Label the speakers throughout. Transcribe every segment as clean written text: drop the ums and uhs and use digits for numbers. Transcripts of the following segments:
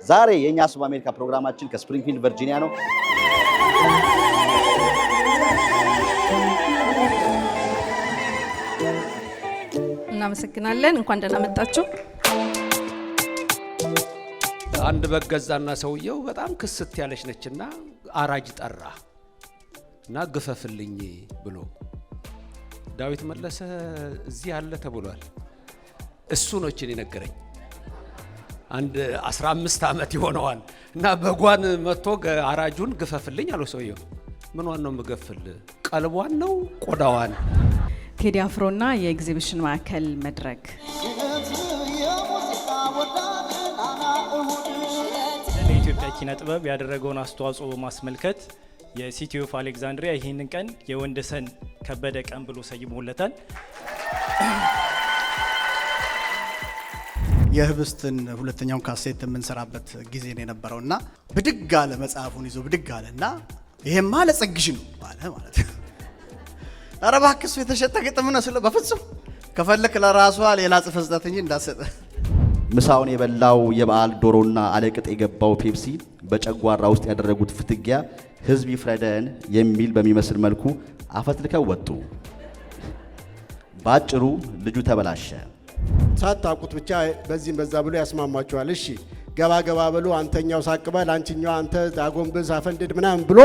Speaker 1: ዛሬ የኛ ሱብ አሜሪካ ፕሮግራማችን ከስፕሪንግፊልድ ቨርጂኒያ ነው።
Speaker 2: እናመሰግናለን። እንኳን ደህና መጣችሁ።
Speaker 3: አንድ በገዛና ሰውየው በጣም ክስት ያለች ነችና አራጅ ጠራ እና ግፈፍልኝ ብሎ ዳዊት መለሰ እዚህ አለ ተብሏል። እሱ ነው እቺን የነገረኝ። አንድ 15 ዓመት ይሆነዋል እና በጓን መጥቶ አራጁን ግፈፍልኝ አለው ሰውየው። ምንዋን ነው የምገፍል? ቀልቧን ነው ቆዳዋን?
Speaker 2: ቴዲ አፍሮና የኤግዚቢሽን ማዕከል መድረክ
Speaker 4: ለኢትዮጵያ ኪነ ጥበብ ያደረገውን አስተዋጽኦ በማስመልከት የሲቲ ኦፍ አሌክዛንድሪያ ይህንን ቀን የወንደሰን ከበደ ቀን ብሎ ሰይሞለታል።
Speaker 5: የህብስትን ሁለተኛውን ካሴት የምንሰራበት ጊዜ ነው የነበረውና ብድግ አለ፣ መጽሐፉን ይዞ ብድግ አለና ይሄማ ለጸግሽ ነው ባለ ማለት ነው። ኧረ እባክህ እሱ የተሸጠ ግጥም ነው ስለ በፍጹም ከፈለክ ለራሷ ሌላ ጽፈህ ስጠት እንጂ እንዳሰጠ።
Speaker 1: ምሳውን የበላው የበዓል ዶሮና አለቅጥ የገባው ፔፕሲ በጨጓራ ውስጥ ያደረጉት ፍትጊያ ህዝብ ይፍረደን የሚል በሚመስል መልኩ አፈትልከው ወጡ። ባጭሩ ልጁ ተበላሸ።
Speaker 6: ሳታውቁት ብቻ በዚህም በዛ ብሎ ያስማማቸዋል። እሺ ገባ ገባ ብሎ አንተኛው ሳቅበል አንቺኛው አንተ አጎንብስ አፈንድድ ምናምን ብሎ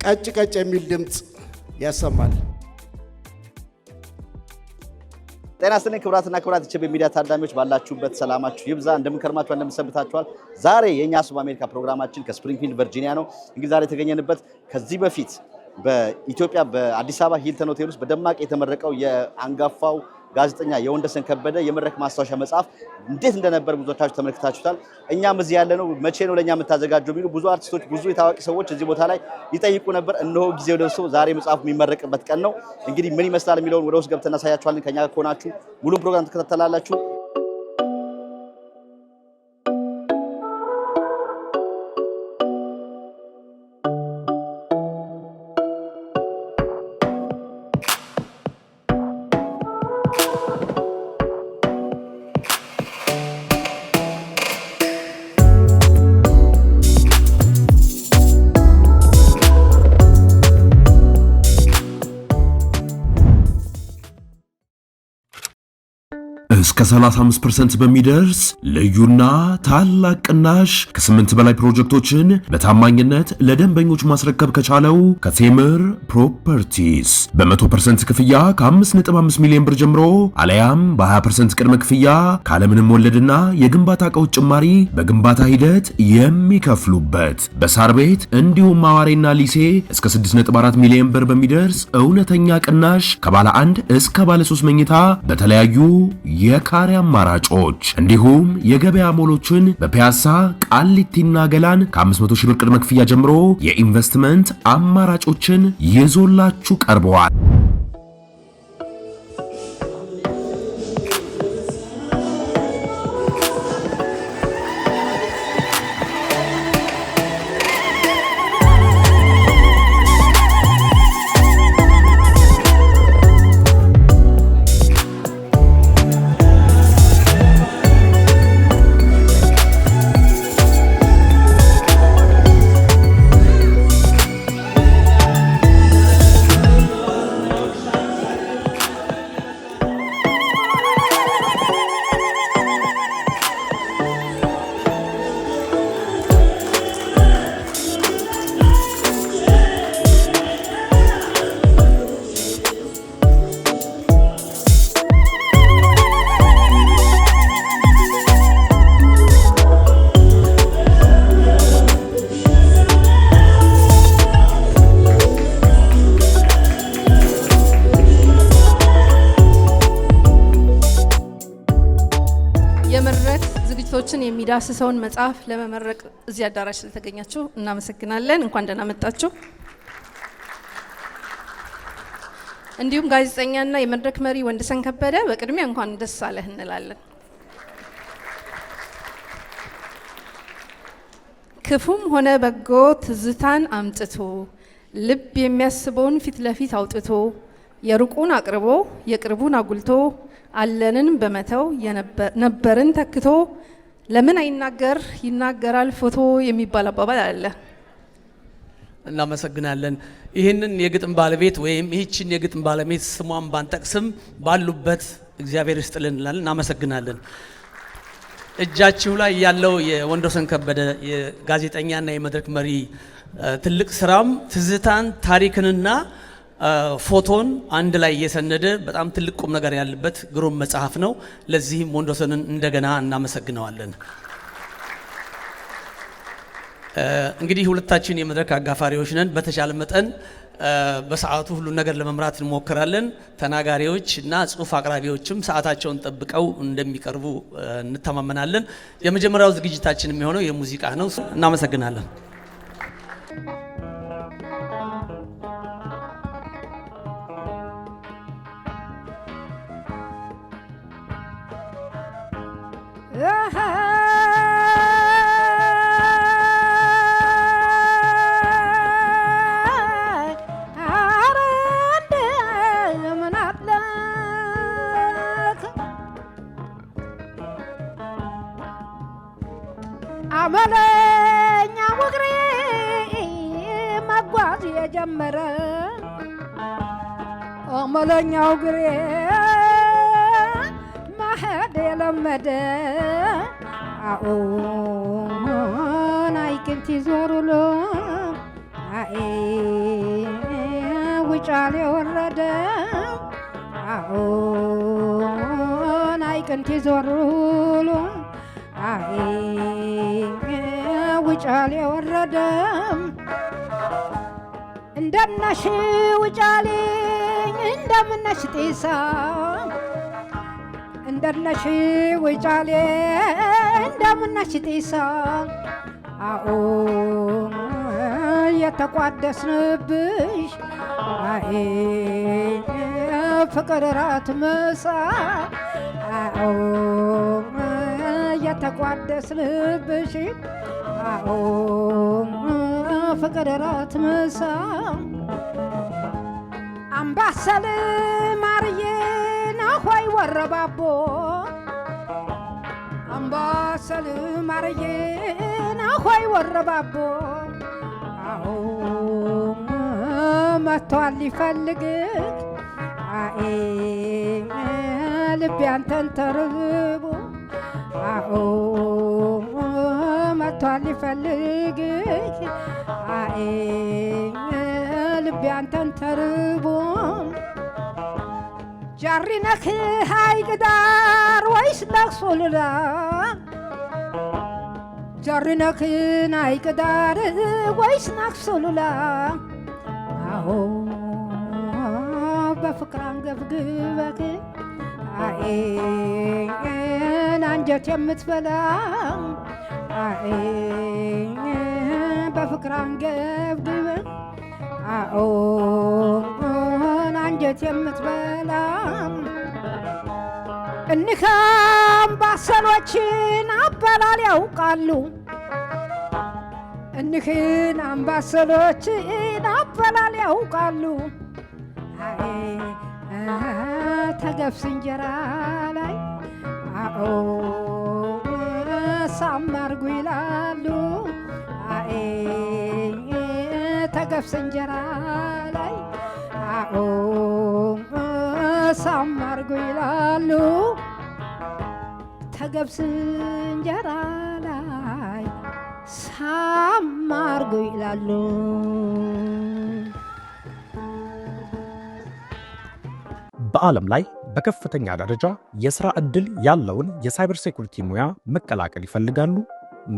Speaker 6: ቀጭ ቀጭ የሚል ድምጽ ያሰማል።
Speaker 1: ጤና ይስጥልኝ ክቡራትና ክቡራት ኢቲቪ ሚዲያ ታዳሚዎች ባላችሁበት ሰላማችሁ ይብዛ። እንደምንከርማችሁ እንደምንሰብታችኋል። ዛሬ የኛ ሱብ አሜሪካ ፕሮግራማችን ከስፕሪንግፊልድ ቨርጂኒያ ነው። እንግዲህ ዛሬ የተገኘንበት ከዚህ በፊት በኢትዮጵያ በአዲስ አበባ ሂልተን ሆቴል ውስጥ በደማቅ የተመረቀው የአንጋፋው ጋዜጠኛ የወንደሰን ከበደ የመድረክ ማስታወሻ መጽሐፍ እንዴት እንደነበር ብዙዎቻችሁ ተመልክታችሁታል። እኛም እዚህ ያለነው መቼ ነው ለኛ የምታዘጋጀው የሚሉ ብዙ አርቲስቶች ብዙ የታዋቂ ሰዎች እዚህ ቦታ ላይ ይጠይቁ ነበር። እነሆ ጊዜው ደርሶ ዛሬ መጽሐፉ የሚመረቅበት ቀን ነው። እንግዲህ ምን ይመስላል የሚለውን ወደ ውስጥ ገብተን እናሳያችኋለን። ከኛ ጋር ከሆናችሁ ሙሉ ፕሮግራም ተከታተላላችሁ።
Speaker 7: እስከ 35% በሚደርስ ልዩና ታላቅ ቅናሽ ከ8 በላይ ፕሮጀክቶችን በታማኝነት ለደንበኞች ማስረከብ ከቻለው ከቴምር ፕሮፐርቲስ በ100% ክፍያ ከ5.5 ሚሊዮን ብር ጀምሮ አለያም በ20% ቅድመ ክፍያ ካለምንም ወለድና የግንባታ ዕቃዎች ጭማሪ በግንባታ ሂደት የሚከፍሉበት በሳር ቤት እንዲሁም አዋሬና ሊሴ እስከ 6.4 ሚሊዮን ብር በሚደርስ እውነተኛ ቅናሽ ከባለ 1 እስከ ባለ 3 መኝታ በተለያዩ የካሬ አማራጮች እንዲሁም የገበያ ሞሎችን በፒያሳ ቃሊቲና ገላን ከ500 ሺህ ብር ቅድመ ክፍያ ጀምሮ የኢንቨስትመንት አማራጮችን ይዞላችሁ ቀርበዋል።
Speaker 2: ዝግጅቶችን የሚዳስሰውን መጽሐፍ ለመመረቅ እዚህ አዳራሽ ስለተገኛችሁ እናመሰግናለን። እንኳን ደህና መጣችሁ። እንዲሁም ጋዜጠኛና የመድረክ መሪ ወንደሰን ከበደ በቅድሚያ እንኳን ደስ አለህ እንላለን። ክፉም ሆነ በጎ ትዝታን አምጥቶ ልብ የሚያስበውን ፊት ለፊት አውጥቶ የሩቁን አቅርቦ የቅርቡን አጉልቶ አለንን በመተው ነበርን ተክቶ ለምን አይናገር ይናገራል ፎቶ የሚባል አባባል አለ።
Speaker 8: እናመሰግናለን። ይህንን የግጥም ባለቤት ወይም ይህችን የግጥም ባለቤት ስሟን ባንጠቅስም ባሉበት እግዚአብሔር ይስጥልን እንላለን። እናመሰግናለን። እጃችሁ ላይ ያለው የወንዶሰን ከበደ የጋዜጠኛና የመድረክ መሪ ትልቅ ስራም ትዝታን ታሪክንና ፎቶን አንድ ላይ እየሰነደ በጣም ትልቅ ቁም ነገር ያለበት ግሩም መጽሐፍ ነው። ለዚህም ወንዶሰንን እንደገና እናመሰግነዋለን። እንግዲህ ሁለታችን የመድረክ አጋፋሪዎች ነን። በተቻለ መጠን በሰዓቱ ሁሉ ነገር ለመምራት እንሞክራለን። ተናጋሪዎች እና ጽሁፍ አቅራቢዎችም ሰዓታቸውን ጠብቀው እንደሚቀርቡ እንተማመናለን። የመጀመሪያው ዝግጅታችን የሚሆነው የሙዚቃ ነው። እናመሰግናለን።
Speaker 9: አመለኛ ወግሬ መጓዝ የጀመረ አመለኛው ግሬ መሄድ የለመደ አዎን አይቅንት ይዞሩሎ አይ ውጫሌ ወረደ አዎን አይቅንት ይዞሩሎ አይ ውጫሌ ወረደ እንደምነሽ ውጫሌ እንደምነሽ ጢሳ እንደምነሽ ውጫሌ እንደምነሽ ጢሳ አኦ የተቋደስንብሽ አይ ፍቅር ራት ምሳ አኦ የተቋደስንብሽ አኦ ፍቅር ራት ምሳ አምባሰል ማርዬ ናሆይ ወረባቦ አምባሰል ማርዬ ናሆይ ወረባቦ አኦ መጥቷል ሊፈልግህ አይ ልቤ አንተን ተርቦ አኦ መጥቷል ሊፈልግህ አይ ልቤ አንተን ተርቦ ጃሪ ነህ ሐይቅ ዳር ወይስ ለቅሶ ልላ ጃሪ ነህ ሐይቅ ዳር ወይስ ለቅሶ ልላ አዎ በፍቅር አንገብግበህ አይ አንጀት የምትበላ አይ በፍቅር አንገብግበህ አዎ አንጀት የምትበላ እኒህ አምባሰሎችን አበላል ያውቃሉ እኒህን አምባሰሎችን አበላል ያውቃሉ አይ ተገብስ እንጀራ ላይ አኦ ሳማርጉ ይላሉ አይ ተገብስ እንጀራ ላይ አኦ ሳማርጉ ይላሉ ተገብስ እንጀራ ላይ ሳማርጉ ይላሉ።
Speaker 10: በዓለም ላይ በከፍተኛ ደረጃ የሥራ ዕድል ያለውን የሳይበር ሴኩሪቲ ሙያ መቀላቀል ይፈልጋሉ?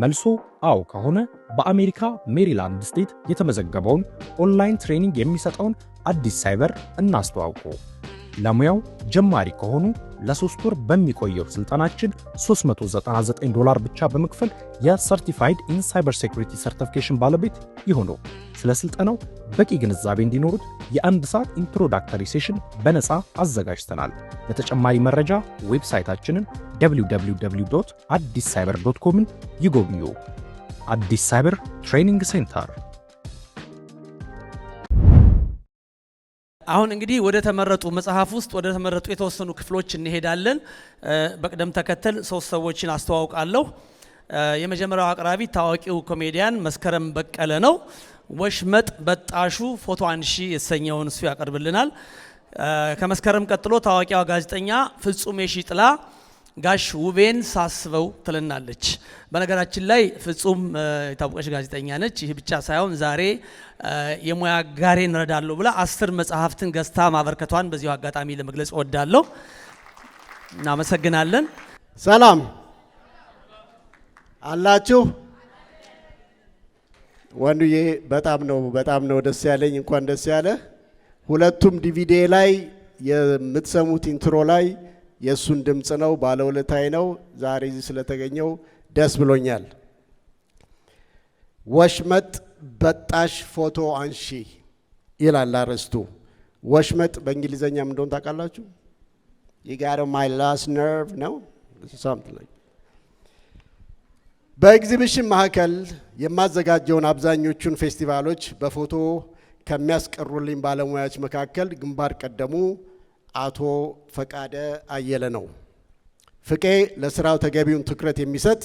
Speaker 10: መልሶ አዎ ከሆነ በአሜሪካ ሜሪላንድ ስቴት የተመዘገበውን ኦንላይን ትሬኒንግ የሚሰጠውን አዲስ ሳይበር እናስተዋውቁ። ለሙያው ጀማሪ ከሆኑ ለ3 ወር በሚቆየው ስልጠናችን $399 ብቻ በመክፈል የሰርቲፋይድ ኢን ሳይበር ሴኩሪቲ ሰርቲፊኬሽን ባለቤት ይሁኑ። ስለ ስልጠናው በቂ ግንዛቤ እንዲኖሩት የ1 ሰዓት ኢንትሮዳክተሪ ሴሽን በነፃ አዘጋጅተናል። ለተጨማሪ መረጃ ዌብሳይታችንን www.addiscyber.com ይጎብኙ። አዲስ ሳይበር ትሬኒንግ ሴንተር።
Speaker 8: አሁን እንግዲህ ወደ ተመረጡ መጽሐፍ ውስጥ ወደ ተመረጡ የተወሰኑ ክፍሎች እንሄዳለን። በቅደም ተከተል 3 ሰዎችን አስተዋውቃለሁ። የመጀመሪያው አቅራቢ ታዋቂው ኮሜዲያን መስከረም በቀለ ነው። ወሽመጥ በጣሹ ፎቶ አንሺ የተሰኘውን እሱ ያቀርብልናል። ከመስከረም ቀጥሎ ታዋቂዋ ጋዜጠኛ ፍጹም የሺጥላ ጋሽ ውቤን ሳስበው ትለናለች። በነገራችን ላይ ፍጹም የታወቀች ጋዜጠኛ ነች። ይህ ብቻ ሳይሆን ዛሬ የሙያ ጋሬን እንረዳለሁ ብላ 10 መጽሐፍትን ገዝታ ማበርከቷን በዚሁ አጋጣሚ ለመግለጽ እወዳለሁ። እናመሰግናለን።
Speaker 6: ሰላም አላችሁ? ወንዱዬ በጣም ነው ደስ ያለኝ። እንኳን ደስ ያለ። ሁለቱም ዲቪዲ ላይ የምትሰሙት ኢንትሮ ላይ የሱን ድምጽ ነው። ባለውለታዬ ነው። ዛሬ እዚህ ስለተገኘው ደስ ብሎኛል። ወሽመጥ በጣሽ ፎቶ አንሺ ይላል አርዕስቱ። ወሽመጥ በእንግሊዘኛ ምን እንደሆነ ታውቃላችሁ? You got on my last nerve ነው something like በኤግዚቢሽን ማዕከል የማዘጋጀውን አብዛኞቹን ፌስቲቫሎች በፎቶ ከሚያስቀሩልኝ ባለሙያዎች መካከል ግንባር ቀደሙ አቶ ፈቃደ አየለ ነው። ፍቄ ለስራው ተገቢውን ትኩረት የሚሰጥ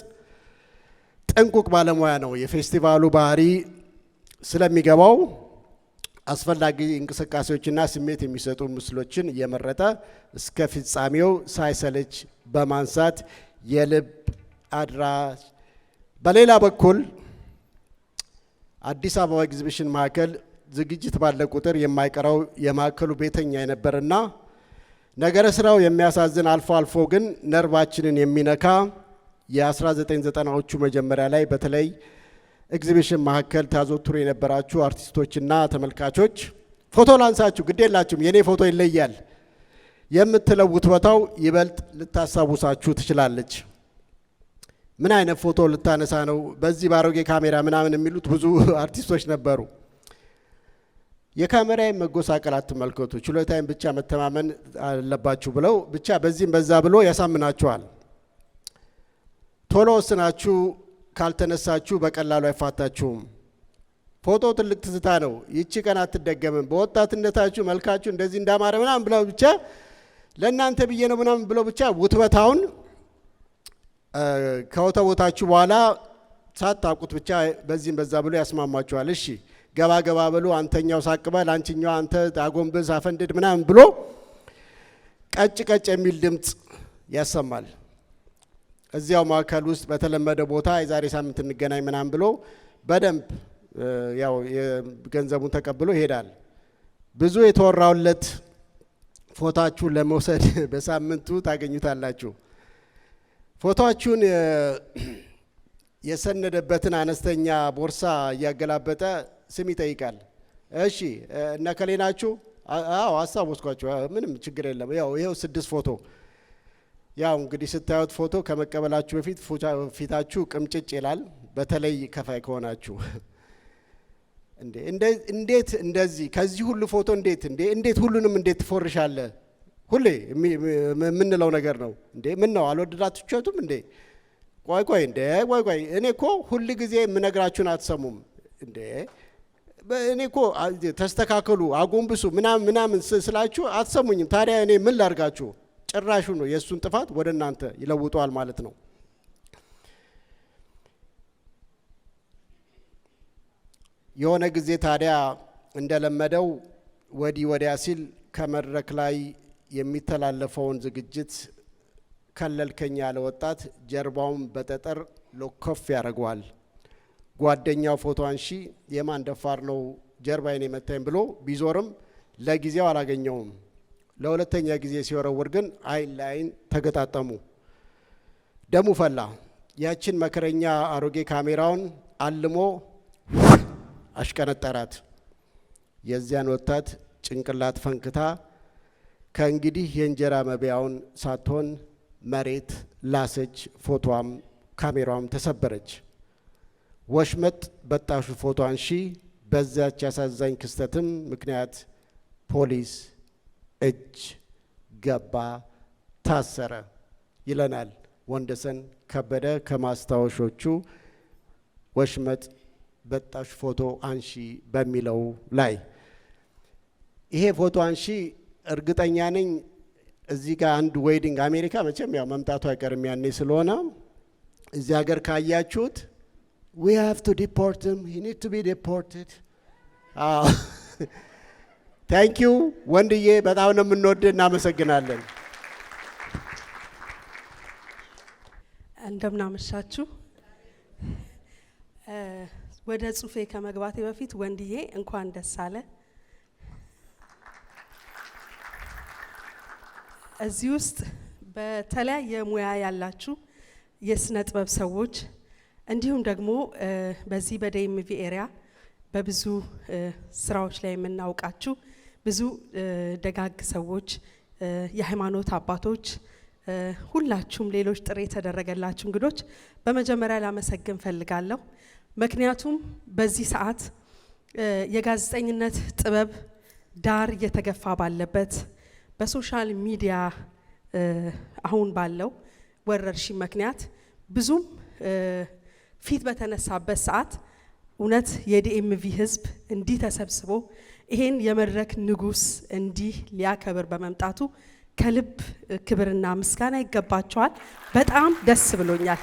Speaker 6: ጥንቁቅ ባለሙያ ነው። የፌስቲቫሉ ባህሪ ስለሚገባው አስፈላጊ እንቅስቃሴዎችና ስሜት የሚሰጡ ምስሎችን እየመረጠ እስከ ፍጻሜው ሳይሰለች በማንሳት የልብ አድራሽ። በሌላ በኩል አዲስ አበባ ኤግዚቢሽን ማዕከል ዝግጅት ባለ ቁጥር የማይቀረው የማዕከሉ ቤተኛ የነበረና ነገረ ስራው የሚያሳዝን አልፎ አልፎ ግን ነርቫችንን የሚነካ የ1990ዎቹ መጀመሪያ ላይ በተለይ ኤግዚቢሽን ማዕከል ታዘወትሩ የነበራችሁ አርቲስቶችና ተመልካቾች ፎቶ ላንሳችሁ፣ ግድ የላችሁም የኔ ፎቶ ይለያል የምትለውት ቦታው ይበልጥ ልታሳውሳችሁ ትችላለች። ምን አይነት ፎቶ ልታነሳ ነው በዚህ ባሮጌ ካሜራ ምናምን የሚሉት ብዙ አርቲስቶች ነበሩ። የካሜራዬን መጎሳቀል አትመልከቱ፣ ችሎታዬን ብቻ መተማመን አለባችሁ ብለው ብቻ በዚህም በዛ ብሎ ያሳምናችኋል። ቶሎ ወስናችሁ ካልተነሳችሁ በቀላሉ አይፋታችሁም። ፎቶ ትልቅ ትዝታ ነው። ይቺ ቀን አትደገምም። በወጣትነታችሁ መልካችሁ እንደዚህ እንዳማረ ምናምን ብለው ብቻ ለእናንተ ብዬ ነው ምናምን ብለው ብቻ ውትበታውን ከወተወታችሁ በኋላ ሳታውቁት ብቻ በዚህም በዛ ብሎ ያስማማችኋል። እሺ ገባ ገባ ብሎ አንተኛው ሳቅበል አንቺኛው አንተ አጎንብስ አፈንድድ ምናምን ብሎ ቀጭ ቀጭ የሚል ድምፅ ያሰማል። እዚያው ማዕከል ውስጥ በተለመደ ቦታ የዛሬ ሳምንት እንገናኝ ምናምን ብሎ በደንብ ያው ገንዘቡን ተቀብሎ ይሄዳል። ብዙ የተወራውለት ፎቶአችሁን ለመውሰድ በሳምንቱ ታገኙታላችሁ። ፎቶአችሁን የሰነደበትን አነስተኛ ቦርሳ እያገላበጠ ስም ይጠይቃል። እሺ እነ ከሌ ናችሁ? አዎ አስታወስኳችሁ። ምንም ችግር የለም። ያው ይሄው 6 ፎቶ። ያው እንግዲህ ስታዩት ፎቶ ከመቀበላችሁ በፊት ፊታችሁ ቅምጭጭ ይላል። በተለይ ከፋይ ከሆናችሁ እንዴት እንደዚህ ከዚህ ሁሉ ፎቶ እንዴት ሁሉንም እንዴት ትፎርሻለህ? ሁሌ የምንለው ነገር ነው። እንዴ ምን ነው አልወደዳችሁትም እንዴ? ቆይ እኔ እኮ ሁል ጊዜ የምነግራችሁን አትሰሙም እንዴ? እኔ እኮ ተስተካከሉ፣ አጎንብሱ ምናምን ስላችሁ አትሰሙኝም። ታዲያ እኔ ምን ላርጋችሁ? ጭራሹ ነው የእሱን ጥፋት ወደ እናንተ ይለውጠዋል ማለት ነው። የሆነ ጊዜ ታዲያ እንደለመደው ወዲህ ወዲያ ሲል ከመድረክ ላይ የሚተላለፈውን ዝግጅት ከለልከኝ ያለ ወጣት ጀርባውን በጠጠር ሎኮፍ ያደርገዋል። ጓደኛው ፎቶ አንሺ የማን ደፋር ነው ጀርባዬን የመታኝ ብሎ ቢዞርም ለጊዜው አላገኘውም። ለሁለተኛ ጊዜ ሲወረውር ግን አይን ለአይን ተገጣጠሙ። ደሙ ፈላ። ያችን መከረኛ አሮጌ ካሜራውን አልሞ አሽቀነጠራት። የዚያን ወጣት ጭንቅላት ፈንክታ ከእንግዲህ የእንጀራ መብያውን ሳትሆን መሬት ላሰች። ፎቶዋም ካሜራዋም ተሰበረች። ወሽመጥ በጣሹ ፎቶ አንሺ በዛች ያሳዛኝ ክስተትም ምክንያት ፖሊስ እጅ ገባ፣ ታሰረ ይለናል ወንደሰን ከበደ ከማስታወሾቹ ወሽመጥ በጣሽ ፎቶ አንሺ በሚለው ላይ። ይሄ ፎቶ አንሺ እርግጠኛ ነኝ እዚህ ጋር አንድ ዌዲንግ አሜሪካ መቼም ያው መምጣቱ አይቀርም ያኔ ስለሆነ እዚህ ሀገር ካያችሁት we have to deport him, he need to be deported. Thank you ወንድዬ በጣም ነው የምንወድህ እናመሰግናለን።
Speaker 2: እንደምናመሻችሁ ወደ ጽሁፌ ከመግባቴ በፊት ወንድዬ እንኳን ደስ አለ። እዚህ ውስጥ በተለያየ ሙያ ያላችሁ የስነ ጥበብ ሰዎች እንዲሁም ደግሞ በዚህ በዲኤምቪ ኤሪያ በብዙ ስራዎች ላይ የምናውቃችሁ ብዙ ደጋግ ሰዎች የሃይማኖት አባቶች ሁላችሁም ሌሎች ጥሪ የተደረገላችሁ እንግዶች በመጀመሪያ ላመሰግን ፈልጋለሁ። ምክንያቱም በዚህ ሰዓት የጋዜጠኝነት ጥበብ ዳር እየተገፋ ባለበት በሶሻል ሚዲያ አሁን ባለው ወረርሽኝ ምክንያት ብዙም ፊት በተነሳበት ሰዓት እውነት የዲኤምቪ ህዝብ እንዲህ ተሰብስቦ ይሄን የመድረክ ንጉስ እንዲህ ሊያከብር በመምጣቱ ከልብ ክብርና ምስጋና ይገባቸዋል። በጣም ደስ ብሎኛል።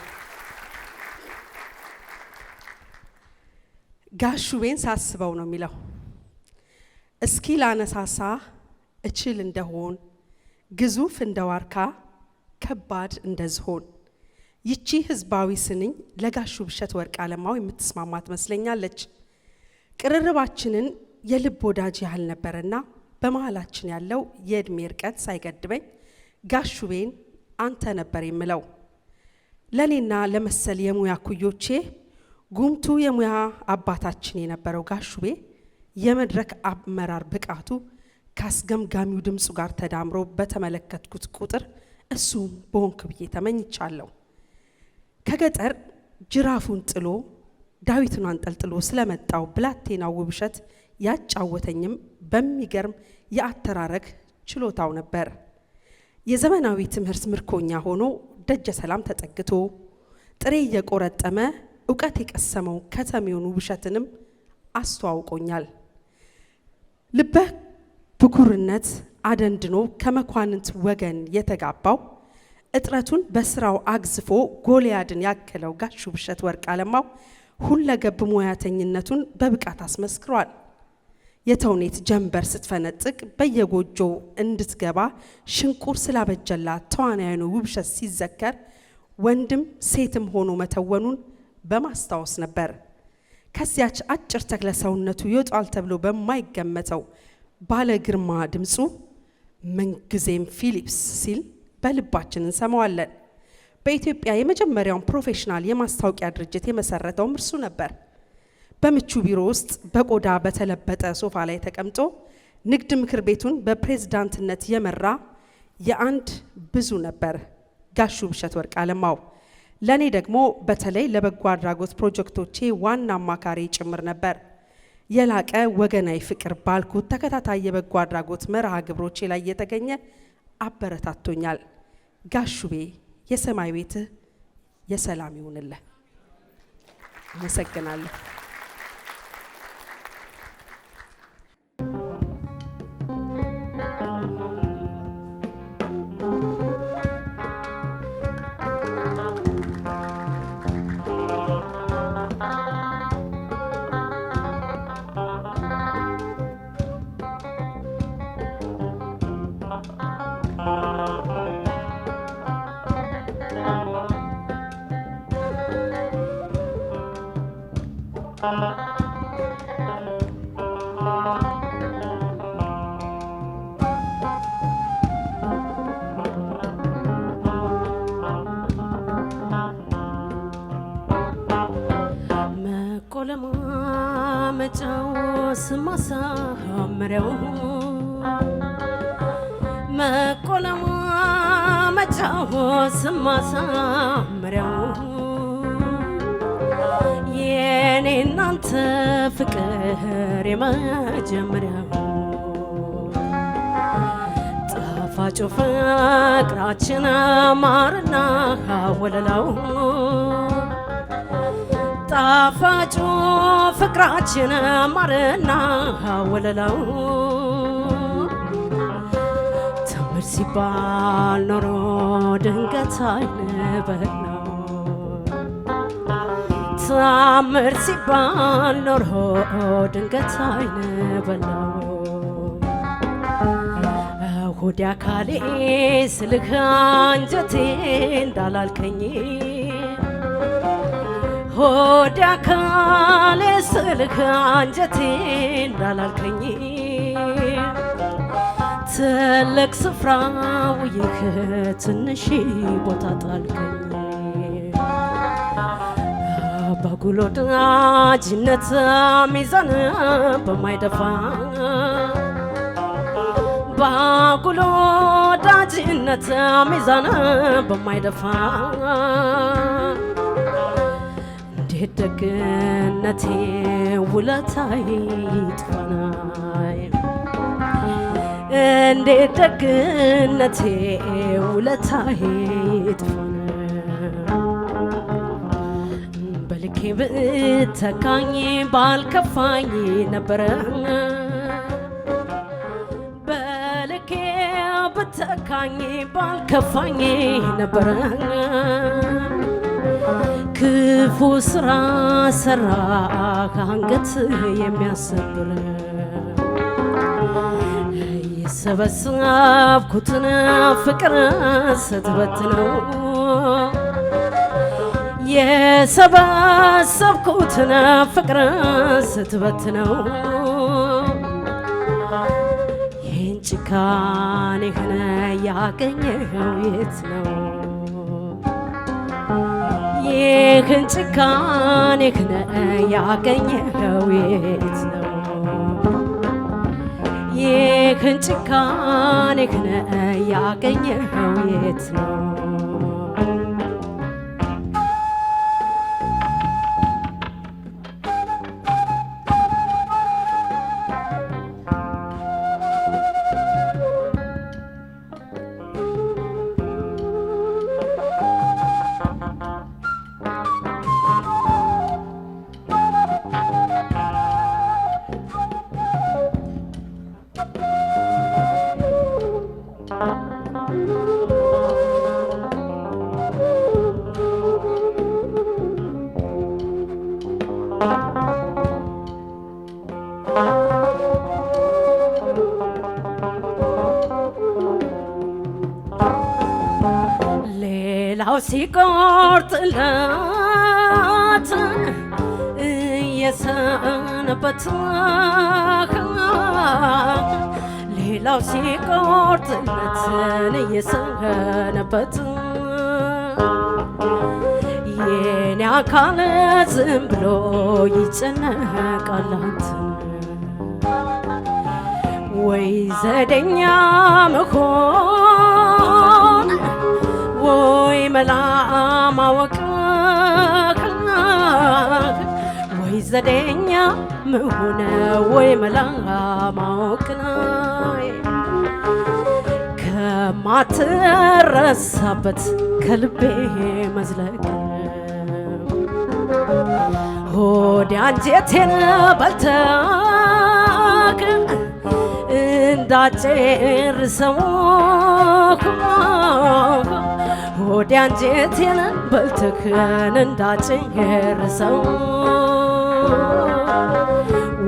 Speaker 2: ጋሹቤን ሳስበው ነው የሚለው እስኪ ላነሳሳ እችል እንደሆን ግዙፍ እንደዋርካ ከባድ እንደዝሆን ይቺ ህዝባዊ ስንኝ ለጋሹ ብሸት ወርቅ አለማው የምትስማማ ትመስለኛለች። ቅርርባችንን የልብ ወዳጅ ያህል ነበርና በመሃላችን ያለው የእድሜ ርቀት ሳይገድበኝ ጋሹቤን አንተ ነበር የምለው። ለኔና ለመሰል የሙያ ኩዮቼ ጉምቱ የሙያ አባታችን የነበረው ጋሹቤ የመድረክ አመራር ብቃቱ ካስገምጋሚው ድምፁ ጋር ተዳምሮ በተመለከትኩት ቁጥር እሱም በሆንክ ብዬ ተመኝቻለሁ። ከገጠር ጅራፉን ጥሎ ዳዊትን አንጠልጥሎ ስለመጣው ብላቴናው ውብሸት ያጫወተኝም በሚገርም የአተራረክ ችሎታው ነበር። የዘመናዊ ትምህርት ምርኮኛ ሆኖ ደጀ ሰላም ተጠግቶ ጥሬ እየቆረጠመ እውቀት የቀሰመው ከተሜውን ውብሸትንም አስተዋውቆኛል። ልበ ብኩርነት አደንድኖ ከመኳንንት ወገን የተጋባው እጥረቱን በስራው አግዝፎ ጎልያድን ያከለው ጋሹ ብሸት ወርቅ አለማው ሁለገብ ሙያተኝነቱን በብቃት አስመስክሯል። የተውኔት ጀንበር ስትፈነጥቅ በየጎጆው እንድትገባ ሽንቁር ስላበጀላት ተዋናያኑ ውብሸት ሲዘከር ወንድም ሴትም ሆኖ መተወኑን በማስታወስ ነበር። ከዚያች አጭር ተክለ ሰውነቱ ይወጣል ተብሎ በማይገመተው ባለ ግርማ ድምፁ ምንጊዜም ፊሊፕስ ሲል በልባችን እንሰማዋለን። በኢትዮጵያ የመጀመሪያውን ፕሮፌሽናል የማስታወቂያ ድርጅት የመሰረተውም እርሱ ነበር። በምቹ ቢሮ ውስጥ በቆዳ በተለበጠ ሶፋ ላይ ተቀምጦ ንግድ ምክር ቤቱን በፕሬዝዳንትነት የመራ የአንድ ብዙ ነበር ጋሹ ብሸት ወርቅ አለማው። ለኔ ደግሞ በተለይ ለበጎ አድራጎት ፕሮጀክቶቼ ዋና አማካሪ ጭምር ነበር። የላቀ ወገናዊ ፍቅር ባልኩት ተከታታይ የበጎ አድራጎት መርሃ ግብሮቼ ላይ የተገኘ አበረታቶኛል። ጋሹቤ የሰማይ ቤት የሰላም ይሁንልህ። አመሰግናለሁ።
Speaker 11: መቆለማመጫው ስማሳምረው መቆለማመጫው ስማሳምረው የኔ እናንተ ፍቅር የመጀመሪያው ጣፋጩ ፍቅራችን ማርና ወለላው ጣፋጩ ፍቅራችን ማርና ወለላው ሲባል ኖሮ ድንገት አይነበል ነው ታምር ሲባል ኖሮ ድንገት አይን በላው ሆዴ አካሌ ስልህ አንጀቴ እንዳላልከኝ ሆዴ አካሌ ስልህ አንጀቴ እንዳላልከኝ ትልቅ ስፍራ ውይህ ትንሽ ቦታ ጣልከኝ በጉሎ ዳጅነት ሚዛን በማይደፋ ባጉሎ ዳጅነት ሚዛን በማይደፋ እንዴት ደግነቴ ውለታዬ ይጥፋናይ እንዴት ደግነቴ ውለታዬ ይጥፋናይ በልኬ ብትተካኝ ባልከፋኝ ነበረ ብትተካኝ ባልከፋኝ ነበረ ክፉ ስራ ሰራ አንገት የሚያሰብር የሰበሰብኩትን ፍቅር ስትበትነው የሰበሰብኩትን ፍቅር ስትበትነው ጭካኔህን ያገኘኸው የት ነው? ይህን ጭካኔህን ያገኘኸው የት ነው? ይህን ጭካኔህን ያገኘኸው የት ነው? ሌላው ሲቆርጥላት እየሰነበት ሌላው ሲቆርጥለት እየሰነበት የኔ አካል ዝም ብሎ ይጨነቃል ወይ ዘደኛ መሆን ወይ መላ ማወቅ ወይ ዘደኛ መሆን ወይ መላ ማወቅ ከማትረሳበት ከልቤ መዝለቅ ሆዴ አንጀቴን በልተህ እንዳጨርሰው ሆዴ አንጀቴን በልተህ እንዳጨርሰው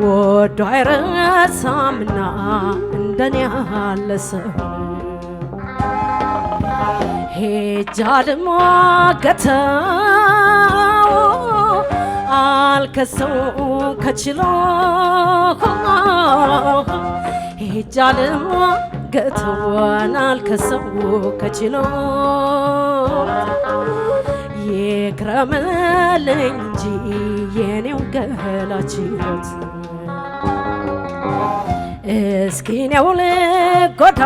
Speaker 11: ወዶ አይረሳምና እንደኔ ያለ ሰው ሄጃ ልሟገተው አልከሰው ከችሎ ሄጃ ልሟገተው አልከሰው ከችሎ ይክረምልኝ እንጂ የኔው ገላችሁት እስኪ ነው ልጎዳን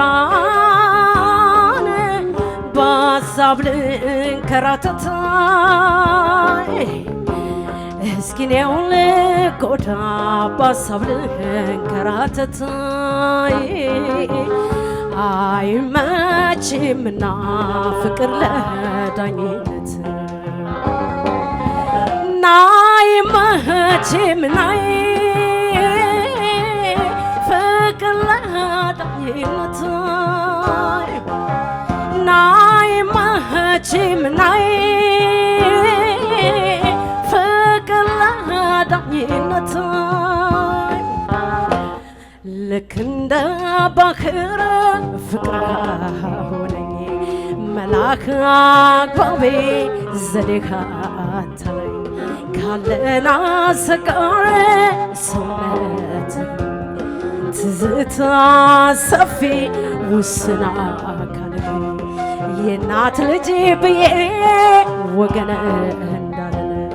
Speaker 11: በሀሳብ ልንከራተት እስኪ ነው ልጎዳ በሀሳብ ልንከራተት አይመችምና ፍቅር ለዳኝነት አይመችምና ፍቅር ለዳኝነት አይመችምና ፍቅር ልክ እንደ ባህር ፍቅር ሆነኝ መልአክ አግባቤ ዘዴ ካተለኝ ካለና ሰቃረ ሰውነት ትዝታ ሰፊ ውስና አካል የእናት ልጅ ብዬ ወገን እንዳለን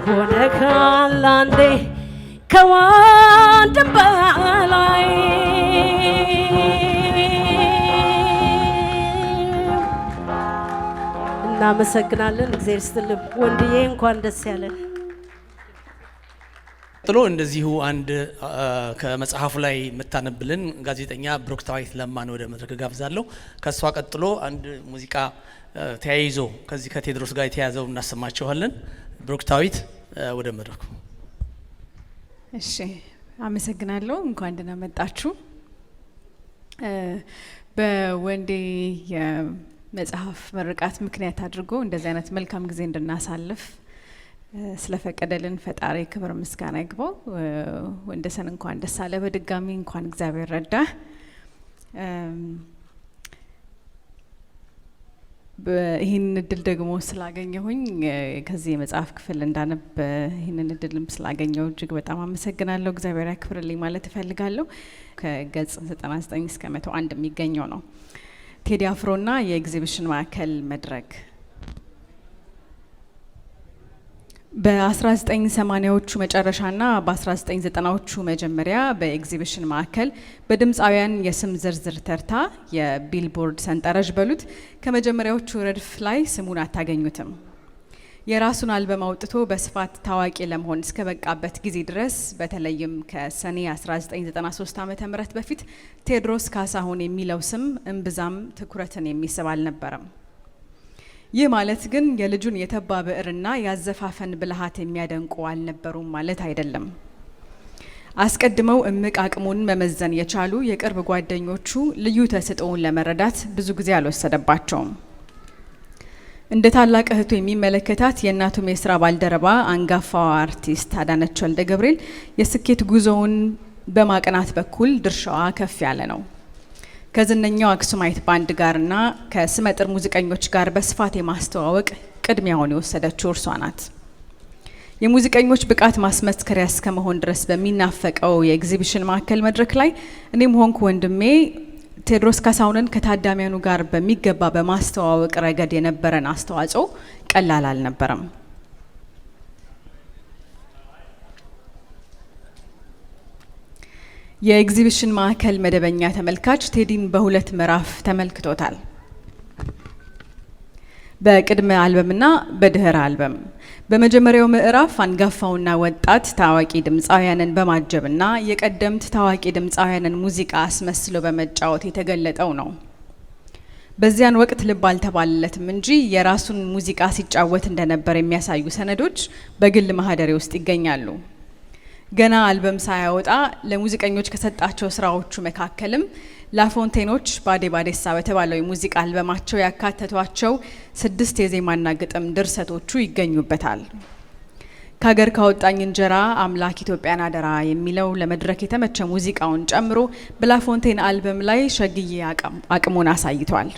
Speaker 11: ሆነ ካላንዴ ከወንድም በላይ እናመሰግናለን። እግዚአብሔር ይስጥልን ወንድዬ፣ እንኳን ደስ ያለን።
Speaker 8: ጥሎ እንደዚሁ አንድ ከመጽሐፉ ላይ የምታነብልን ጋዜጠኛ ብሩክታዊት ለማን ወደ መድረክ ጋብዛለሁ። ከሷ ቀጥሎ አንድ ሙዚቃ ተያይዞ ከዚህ ከቴድሮስ ጋር የተያዘው እናሰማችኋለን። ብሩክታዊት ወደ መድረኩ።
Speaker 12: እሺ፣ አመሰግናለሁ። እንኳን ደህና መጣችሁ። በወንዴ የመጽሐፍ ምርቃት ምክንያት አድርጎ እንደዚህ አይነት መልካም ጊዜ እንድናሳልፍ ስለፈቀደልን ፈጣሪ ክብር ምስጋና ይግባው። ወንደሰን እንኳን ደስ አለ። በድጋሚ እንኳን እግዚአብሔር ረዳ። ይህንን እድል ደግሞ ስላገኘሁኝ ከዚህ የመጽሐፍ ክፍል እንዳነብ ይህንን እድልም ስላገኘው እጅግ በጣም አመሰግናለሁ። እግዚአብሔር ያክብርልኝ ማለት እፈልጋለሁ። ከገጽ 99 እስከ 101 የሚገኘው ነው። ቴዲ አፍሮና የኤግዚቢሽን ማዕከል መድረክ በ1980ዎቹ መጨረሻና በ1990ዎቹ መጀመሪያ በኤግዚቢሽን ማዕከል በድምፃውያን የስም ዝርዝር ተርታ የቢልቦርድ ሰንጠረዥ በሉት ከመጀመሪያዎቹ ረድፍ ላይ ስሙን አታገኙትም። የራሱን አልበም አውጥቶ በስፋት ታዋቂ ለመሆን እስከ በቃበት ጊዜ ድረስ በተለይም ከሰኔ 1993 ዓ.ም በፊት ቴዎድሮስ ካሳሁን የሚለው ስም እምብዛም ትኩረትን የሚስብ አልነበረም። ይህ ማለት ግን የልጁን የተባ ብዕርና ያዘፋፈን ብልሃት የሚያደንቁ አልነበሩም ማለት አይደለም። አስቀድመው እምቅ አቅሙን መመዘን የቻሉ የቅርብ ጓደኞቹ ልዩ ተሰጥኦውን ለመረዳት ብዙ ጊዜ አልወሰደባቸውም። እንደ ታላቅ እህቱ የሚመለከታት የእናቱም የስራ ባልደረባ አንጋፋዋ አርቲስት አዳነች ወልደ ገብርኤል የስኬት ጉዞውን በማቅናት በኩል ድርሻዋ ከፍ ያለ ነው። ከዝነኛው አክሱማይት ባንድ ጋርና ከስመጥር ሙዚቀኞች ጋር በስፋት የማስተዋወቅ ቅድሚያውን የወሰደችው እርሷ ናት። የሙዚቀኞች ብቃት ማስመስከሪያ እስከ መሆን ድረስ በሚናፈቀው የኤግዚቢሽን ማዕከል መድረክ ላይ እኔም ሆንኩ ወንድሜ ቴዎድሮስ ካሳሁንን ከታዳሚያኑ ጋር በሚገባ በማስተዋወቅ ረገድ የነበረን አስተዋጽኦ ቀላል አልነበረም። የኤግዚቢሽን ማዕከል መደበኛ ተመልካች ቴዲን በሁለት ምዕራፍ ተመልክቶታል። በቅድመ አልበምና በድህረ አልበም። በመጀመሪያው ምዕራፍ አንጋፋውና ወጣት ታዋቂ ድምፃውያንን በማጀብና የቀደምት ታዋቂ ድምፃውያንን ሙዚቃ አስመስሎ በመጫወት የተገለጠው ነው። በዚያን ወቅት ልብ አልተባለለትም እንጂ የራሱን ሙዚቃ ሲጫወት እንደነበር የሚያሳዩ ሰነዶች በግል ማህደሬ ውስጥ ይገኛሉ። ገና አልበም ሳያወጣ ለሙዚቀኞች ከሰጣቸው ስራዎቹ መካከልም ላፎንቴኖች ባዴ ባዴሳ በተባለው የሙዚቃ አልበማቸው ያካተቷቸው 6 የዜማና ግጥም ድርሰቶቹ ይገኙበታል። ከሀገር ካወጣኝ እንጀራ አምላክ ኢትዮጵያን አደራ የሚለው ለመድረክ የተመቸ ሙዚቃውን ጨምሮ በላፎንቴን አልበም ላይ ሸግዬ አቅሙን አሳይቷል።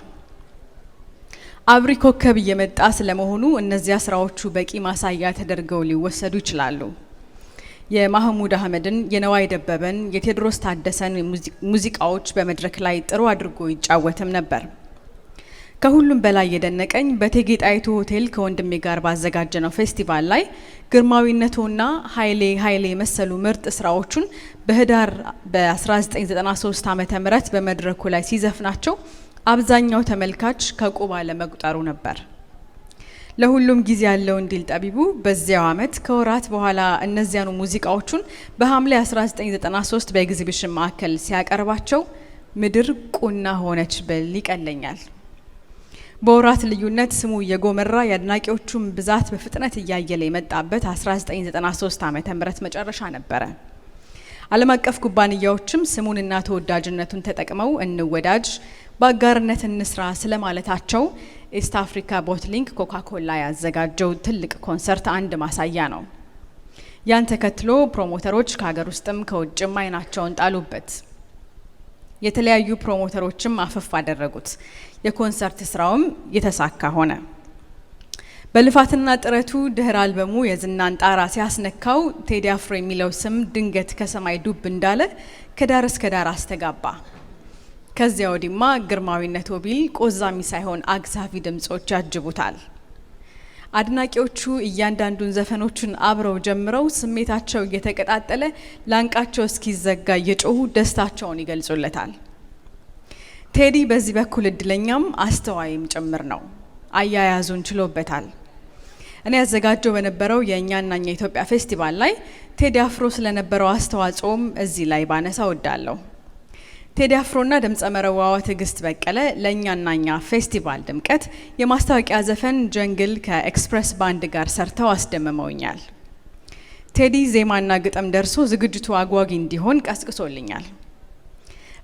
Speaker 12: አብሪ ኮከብ እየመጣ ስለመሆኑ እነዚያ ስራዎቹ በቂ ማሳያ ተደርገው ሊወሰዱ ይችላሉ። የማህሙድ አህመድን፣ የነዋይ ደበበን፣ የቴዎድሮስ ታደሰን ሙዚቃዎች በመድረክ ላይ ጥሩ አድርጎ ይጫወትም ነበር። ከሁሉም በላይ የደነቀኝ በእቴጌ ጣይቱ ሆቴል ከወንድሜ ጋር ባዘጋጀነው ፌስቲቫል ላይ ግርማዊነቱና ኃይሌ የመሰሉ ምርጥ ስራዎቹን በህዳር በ1993 ዓ.ም በመድረኩ ላይ ሲዘፍናቸው አብዛኛው ተመልካች ከቁባ ለመቁጠሩ ነበር። ለሁሉም ጊዜ ያለው እንዲል ጠቢቡ በዚያው አመት ከወራት በኋላ እነዚያኑ ሙዚቃዎቹን በሐምሌ 1993 በኤግዚቢሽን ማዕከል ሲያቀርባቸው ምድር ቁና ሆነች ብል ይቀለኛል። በወራት ልዩነት ስሙ የጎመራ የአድናቂዎቹም ብዛት በፍጥነት እያየለ የመጣበት 1993 ዓ.ም መጨረሻ ነበረ። ዓለም አቀፍ ኩባንያዎችም ስሙንና ተወዳጅነቱን ተጠቅመው እንወዳጅ በአጋርነት እንስራ ስለማለታቸው ኢስት አፍሪካ ቦትሊንግ ኮካኮላ ያዘጋጀው ትልቅ ኮንሰርት አንድ ማሳያ ነው። ያን ተከትሎ ፕሮሞተሮች ከሀገር ውስጥም ከውጭም አይናቸውን ጣሉበት። የተለያዩ ፕሮሞተሮችም አፈፍ አደረጉት። የኮንሰርት ስራውም የተሳካ ሆነ። በልፋትና ጥረቱ ድህረ አልበሙ የዝናን ጣራ ሲያስነካው ቴዲ አፍሮ የሚለው ስም ድንገት ከሰማይ ዱብ እንዳለ ከዳር እስከ ዳር አስተጋባ። ከዚያ ወዲማ ግርማዊነት ቢል ቆዛሚ ሳይሆን አግሳፊ ድምጾች ያጅቡታል። አድናቂዎቹ እያንዳንዱን ዘፈኖቹን አብረው ጀምረው ስሜታቸው እየተቀጣጠለ ላንቃቸው እስኪዘጋ እየጮሁ ደስታቸውን ይገልጹለታል። ቴዲ በዚህ በኩል እድለኛም አስተዋይም ጭምር ነው። አያያዙን ችሎበታል። እኔ ያዘጋጀው በነበረው የእኛና እኛ ኢትዮጵያ ፌስቲቫል ላይ ቴዲ አፍሮ ስለነበረው አስተዋጽኦም እዚህ ላይ ባነሳ ወዳለሁ። ቴዲ አፍሮና ድምጸ መረዋዋ ትዕግስት በቀለ ለእኛና እኛ ፌስቲቫል ድምቀት የማስታወቂያ ዘፈን ጀንግል ከኤክስፕረስ ባንድ ጋር ሰርተው አስደምመውኛል። ቴዲ ዜማና ግጥም ደርሶ ዝግጅቱ አጓጊ እንዲሆን ቀስቅሶልኛል።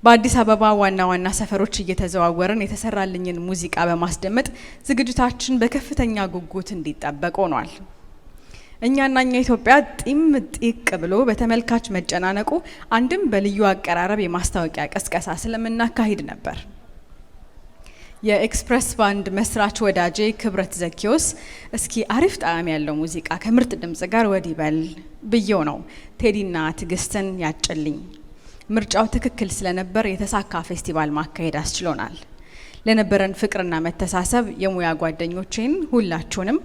Speaker 12: በአዲስ አበባ ዋና ዋና ሰፈሮች እየተዘዋወርን የተሰራልኝን ሙዚቃ በማስደመጥ ዝግጅታችን በከፍተኛ ጉጉት እንዲጠበቅ ሆኗል። እኛና እኛ ኢትዮጵያ ጢም ጢቅ ብሎ በተመልካች መጨናነቁ አንድም በልዩ አቀራረብ የማስታወቂያ ቀስቀሳ ስለምናካሂድ ነበር። የኤክስፕረስ ባንድ መስራች ወዳጄ ክብረት ዘኪዮስ እስኪ አሪፍ ጣዕም ያለው ሙዚቃ ከምርጥ ድምጽ ጋር ወዲህ በል ብየው ነው ቴዲና ትዕግስትን ያጨልኝ። ምርጫው ትክክል ስለነበር የተሳካ ፌስቲቫል ማካሄድ አስችሎናል። ለነበረን ፍቅርና መተሳሰብ የሙያ ጓደኞቼን ሁላችሁንም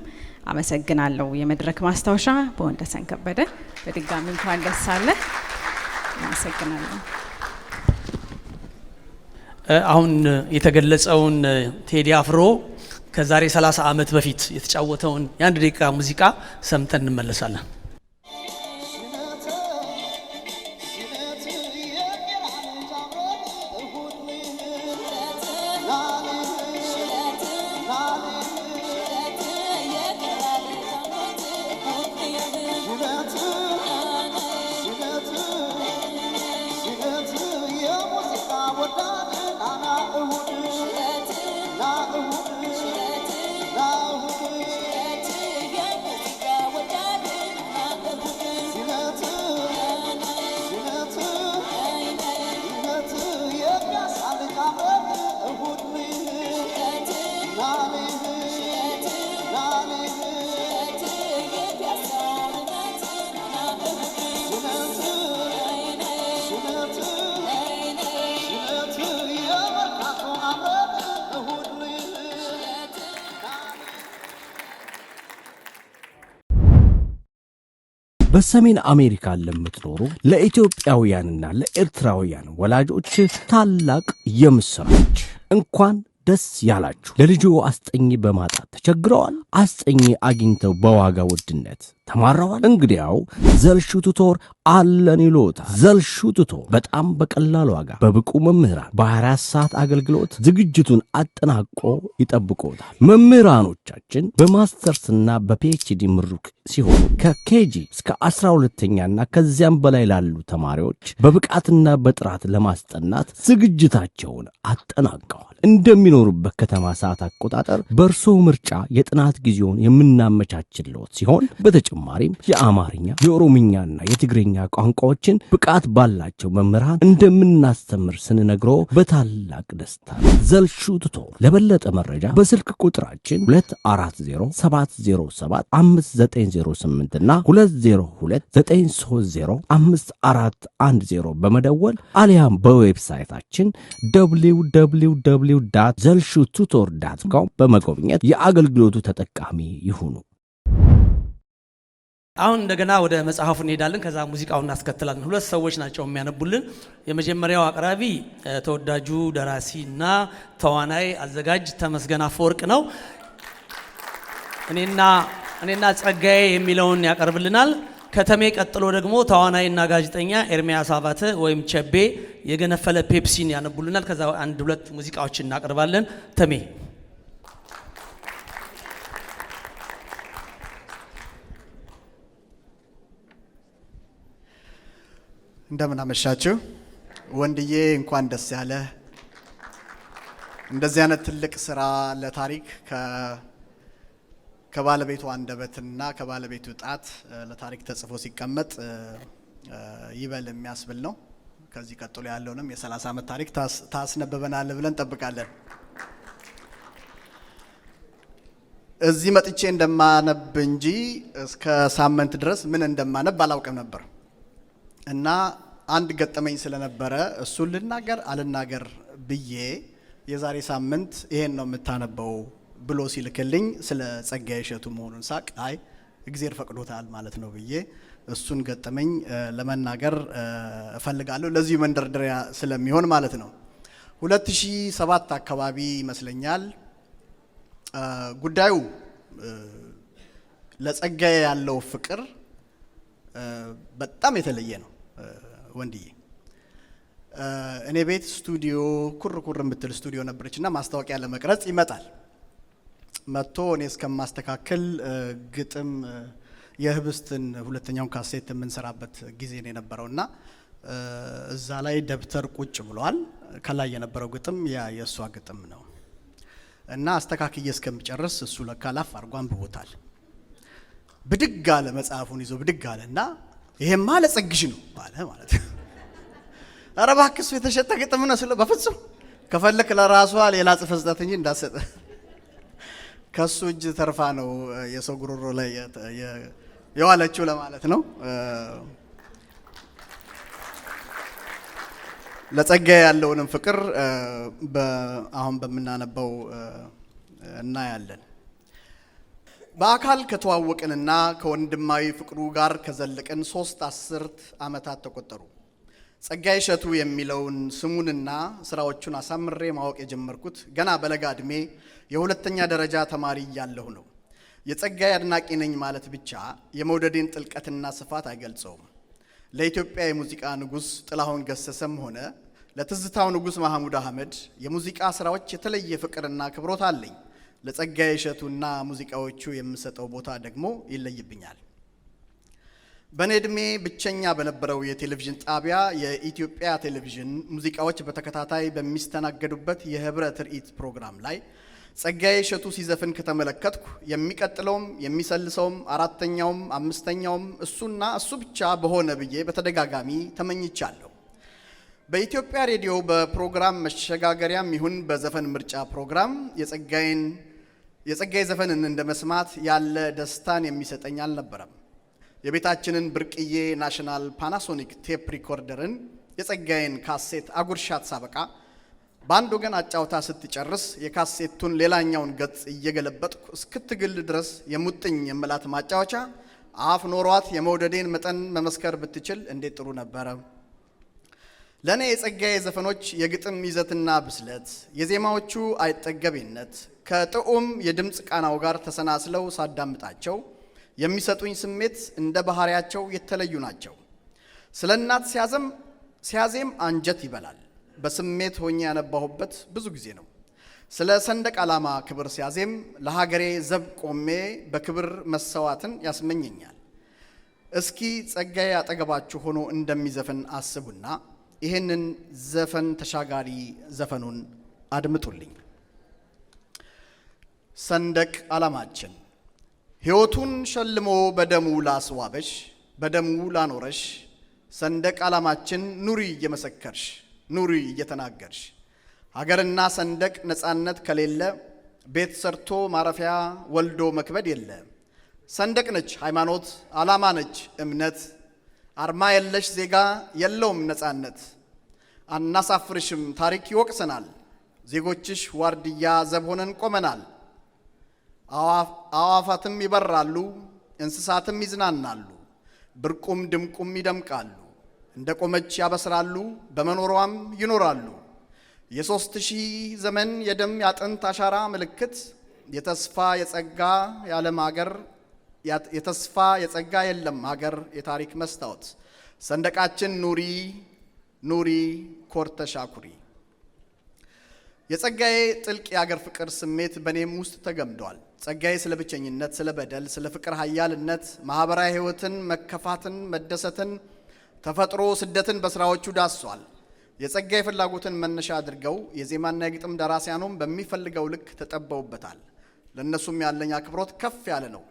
Speaker 12: አመሰግናለሁ። የመድረክ ማስታወሻ በወንደሰን ከበደ። በድጋሚ እንኳን ደስ አለ። አመሰግናለሁ።
Speaker 8: አሁን የተገለጸውን ቴዲ አፍሮ ከዛሬ 30 ዓመት በፊት የተጫወተውን የአንድ ደቂቃ ሙዚቃ ሰምተን እንመለሳለን።
Speaker 13: በሰሜን አሜሪካ ለምትኖሩ ለኢትዮጵያውያንና ለኤርትራውያን ወላጆች ታላቅ የምስራች! እንኳን ደስ ያላችሁ! ለልጆ አስጠኝ በማጣት ተቸግረዋል? አስጠኝ አግኝተው በዋጋ ውድነት ተማረዋል? እንግዲያው ዘልሹ ቱቶር አለን ይሎታል። ዘልሹ ቱቶር በጣም በቀላል ዋጋ በብቁ መምህራን በ24 ሰዓት አገልግሎት ዝግጅቱን አጠናቆ ይጠብቆታል። መምህራኖቻችን በማስተርስና በፒኤችዲ ምሩቅ ሲሆኑ ከኬጂ እስከ 12ኛና ከዚያም በላይ ላሉ ተማሪዎች በብቃትና በጥራት ለማስጠናት ዝግጅታቸውን አጠናቀዋል። እንደሚኖሩበት ከተማ ሰዓት አቆጣጠር በእርሶ ምርጫ የጥናት ጊዜውን የምናመቻችልዎት ሲሆን በተጨማሪም የአማርኛ የኦሮምኛና የትግርኛ ቋንቋዎችን ብቃት ባላቸው መምህራን እንደምናስተምር ስንነግሮ በታላቅ ደስታ። ዘልሹ ቱቶር። ለበለጠ መረጃ በስልክ ቁጥራችን 2407507598 እና 2029305410 በመደወል አሊያም በዌብሳይታችን www.zelshututor.com በመጎብኘት የአገልግሎቱ ተጠቃሚ ይሁኑ።
Speaker 8: አሁን እንደገና ወደ መጽሐፉ እንሄዳለን። ከዛ ሙዚቃውን እናስከትላለን። ሁለት ሰዎች ናቸው የሚያነቡልን። የመጀመሪያው አቅራቢ ተወዳጁ ደራሲና ተዋናይ አዘጋጅ ተመስገን አፈወርቅ ነው። እኔና ጸጋዬ የሚለውን ያቀርብልናል። ከተሜ ቀጥሎ ደግሞ ተዋናይና ጋዜጠኛ ኤርሚያስ አባተ ወይም ቸቤ የገነፈለ ፔፕሲን ያነቡልናል። ከዛ አንድ ሁለት ሙዚቃዎችን እናቀርባለን። ተሜ
Speaker 5: እንደምን አመሻችሁ። ወንድዬ እንኳን ደስ ያለ። እንደዚህ አይነት ትልቅ ስራ ለታሪክ ከባለቤቱ አንደበትና ከባለቤቱ ጣት ለታሪክ ተጽፎ ሲቀመጥ ይበል የሚያስብል ነው። ከዚህ ቀጥሎ ያለውንም የ30 ዓመት ታሪክ ታስነብበናል ብለን እንጠብቃለን። እዚህ መጥቼ እንደማነብ እንጂ እስከ ሳምንት ድረስ ምን እንደማነብ አላውቅም ነበር እና አንድ ገጠመኝ ስለነበረ እሱን ልናገር አልናገር ብዬ የዛሬ ሳምንት ይሄን ነው የምታነበው ብሎ ሲልክልኝ ስለ ጸጋዬ እሸቱ መሆኑን ሳቅ አይ እግዚአብሔር ፈቅዶታል ማለት ነው ብዬ እሱን ገጠመኝ ለመናገር እፈልጋለሁ። ለዚህ መንደርደሪያ ስለሚሆን ማለት ነው። 2007 አካባቢ ይመስለኛል ጉዳዩ ለጸጋዬ ያለው ፍቅር በጣም የተለየ ነው። ወንድዬ እኔ ቤት ስቱዲዮ ኩር የምትል ስቱዲዮ ነበረችና ማስታወቂያ ለመቅረጽ ይመጣል። መጥቶ እኔ እስከማስተካከል ግጥም የህብስትን ሁለተኛውን ካሴት የምንሰራበት ጊዜ ነው የነበረውና እዛ ላይ ደብተር ቁጭ ብሏል። ከላይ የነበረው ግጥም ያ የእሷ ግጥም ነው እና አስተካክዬ እስከምጨርስ እሱ ለካ ላፍ አድርጎ አንብቦታል። ብድግ አለ፣ መጽሐፉን ይዞ ብድግ አለና ይሄማ ለጸግሽ ነው ባለ ማለት ነው። ኧረ እባክህ እሱ የተሸጠ ግጥም ነው ስለ በፍጹም ከፈለክ ለራሷ ሌላ ጽፈህ ስጠት እንጂ እንዳትሰጥ ከሱ እጅ ተርፋ ነው የሰው ጉሮሮ ላይ የዋለችው ለማለት ነው። ለጸጋዬ ያለውንም ፍቅር አሁን በምናነበው እናያለን። በአካል ከተዋወቅንና ከወንድማዊ ፍቅሩ ጋር ከዘለቅን 3 አስርት ዓመታት ተቆጠሩ። ጸጋዬ እሸቱ የሚለውን ስሙንና ስራዎቹን አሳምሬ ማወቅ የጀመርኩት ገና በለጋ ዕድሜ የሁለተኛ ደረጃ ተማሪ እያለሁ ነው። የጸጋዬ አድናቂ ነኝ ማለት ብቻ የመውደዴን ጥልቀትና ስፋት አይገልጸውም። ለኢትዮጵያ የሙዚቃ ንጉሥ ጥላሁን ገሰሰም ሆነ ለትዝታው ንጉሥ መሐሙድ አህመድ የሙዚቃ ስራዎች የተለየ ፍቅርና ክብሮት አለኝ። ለጸጋዬ እሸቱና ሙዚቃዎቹ የምሰጠው ቦታ ደግሞ ይለይብኛል። በኔ ዕድሜ ብቸኛ በነበረው የቴሌቪዥን ጣቢያ የኢትዮጵያ ቴሌቪዥን ሙዚቃዎች በተከታታይ በሚስተናገዱበት የህብረ ትርኢት ፕሮግራም ላይ ጸጋዬ እሸቱ ሲዘፍን ከተመለከትኩ የሚቀጥለውም የሚሰልሰውም አራተኛውም አምስተኛውም እሱና እሱ ብቻ በሆነ ብዬ በተደጋጋሚ ተመኝቻለሁ። በኢትዮጵያ ሬዲዮ በፕሮግራም መሸጋገሪያም ይሁን በዘፈን ምርጫ ፕሮግራም የጸጋዬ ዘፈንን እንደ መስማት ያለ ደስታን የሚሰጠኝ አልነበረም። የቤታችንን ብርቅዬ ናሽናል ፓናሶኒክ ቴፕ ሪኮርደርን የጸጋዬን ካሴት አጉርሻት ሳበቃ በአንድ ወገን አጫውታ ስትጨርስ የካሴቱን ሌላኛውን ገጽ እየገለበጥኩ እስክትግል ድረስ የሙጥኝ የመላት ማጫወቻ አፍ ኖሯት የመውደዴን መጠን መመስከር ብትችል እንዴት ጥሩ ነበረ። ለእኔ የጸጋዬ ዘፈኖች የግጥም ይዘትና ብስለት፣ የዜማዎቹ አይጠገቤነት ከጥዑም የድምፅ ቃናው ጋር ተሰናስለው ሳዳምጣቸው የሚሰጡኝ ስሜት እንደ ባህሪያቸው የተለዩ ናቸው። ስለ እናት ሲያዜም አንጀት ይበላል። በስሜት ሆኜ ያነባሁበት ብዙ ጊዜ ነው። ስለ ሰንደቅ ዓላማ ክብር ሲያዜም ለሀገሬ ዘብ ቆሜ በክብር መሰዋትን ያስመኘኛል። እስኪ ጸጋዬ አጠገባችሁ ሆኖ እንደሚዘፍን አስቡና ይህንን ዘፈን ተሻጋሪ ዘፈኑን አድምጡልኝ። ሰንደቅ ዓላማችን ሕይወቱን ሸልሞ በደሙ ላስዋበሽ፣ በደሙ ላኖረሽ ሰንደቅ ዓላማችን ኑሪ እየመሰከርሽ፣ ኑሪ እየተናገርሽ። ሀገርና ሰንደቅ ነፃነት ከሌለ ቤት ሰርቶ ማረፊያ ወልዶ መክበድ የለ። ሰንደቅ ነች ሃይማኖት፣ ዓላማ ነች እምነት። አርማ የለሽ ዜጋ የለውም ነፃነት። አናሳፍርሽም ታሪክ ይወቅሰናል። ዜጎችሽ ዋርድያ ዘብ ሆነን ቆመናል። አዋፋትም ይበራሉ፣ እንስሳትም ይዝናናሉ። ብርቁም ድምቁም ይደምቃሉ። እንደ ቆመች ያበስራሉ፣ በመኖሯም ይኖራሉ። የ3000 ዘመን የደም ያጥንት አሻራ ምልክት፣ የተስፋ የጸጋ የዓለም ሀገር፣ የተስፋ የጸጋ የለም ሀገር፣ የታሪክ መስታወት። ሰንደቃችን ኑሪ ኑሪ ኮርተሽ አኩሪ። የጸጋዬ ጥልቅ የአገር ፍቅር ስሜት በእኔም ውስጥ ተገምዷል። ጸጋዬ ስለ ብቸኝነት፣ ስለ በደል፣ ስለ ፍቅር ኃያልነት፣ ማህበራዊ ህይወትን፣ መከፋትን፣ መደሰትን፣ ተፈጥሮ ስደትን በስራዎቹ ዳስሷል። የጸጋዬ ፍላጎትን መነሻ አድርገው የዜማና የግጥም ደራሲያኑም በሚፈልገው ልክ ተጠበውበታል። ለእነሱም ያለኝ አክብሮት ከፍ ያለ ነው።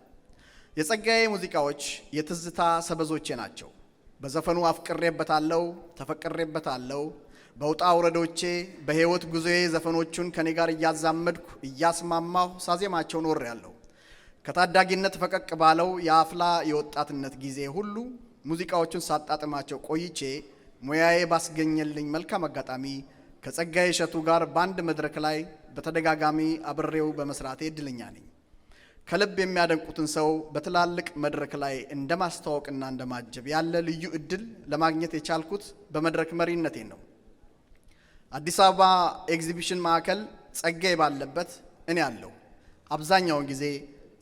Speaker 5: የጸጋዬ ሙዚቃዎች የትዝታ ሰበዞቼ ናቸው። በዘፈኑ አፍቅሬበታለሁ፣ ተፈቅሬበታለሁ። በውጣ ውረዶቼ በህይወት ጉዞዬ ዘፈኖቹን ከኔ ጋር እያዛመድኩ እያስማማሁ ሳዜማቸው ኖሬያለሁ። ከታዳጊነት ፈቀቅ ባለው የአፍላ የወጣትነት ጊዜ ሁሉ ሙዚቃዎቹን ሳጣጥማቸው ቆይቼ ሙያዬ ባስገኘልኝ መልካም አጋጣሚ ከጸጋዬ እሸቱ ጋር በአንድ መድረክ ላይ በተደጋጋሚ አብሬው በመስራቴ እድለኛ ነኝ። ከልብ የሚያደንቁትን ሰው በትላልቅ መድረክ ላይ እንደማስተዋወቅና እንደማጀብ ያለ ልዩ እድል ለማግኘት የቻልኩት በመድረክ መሪነቴ ነው። አዲስ አበባ ኤግዚቢሽን ማዕከል ጸጋዬ ባለበት እኔ አለሁ። አብዛኛውን ጊዜ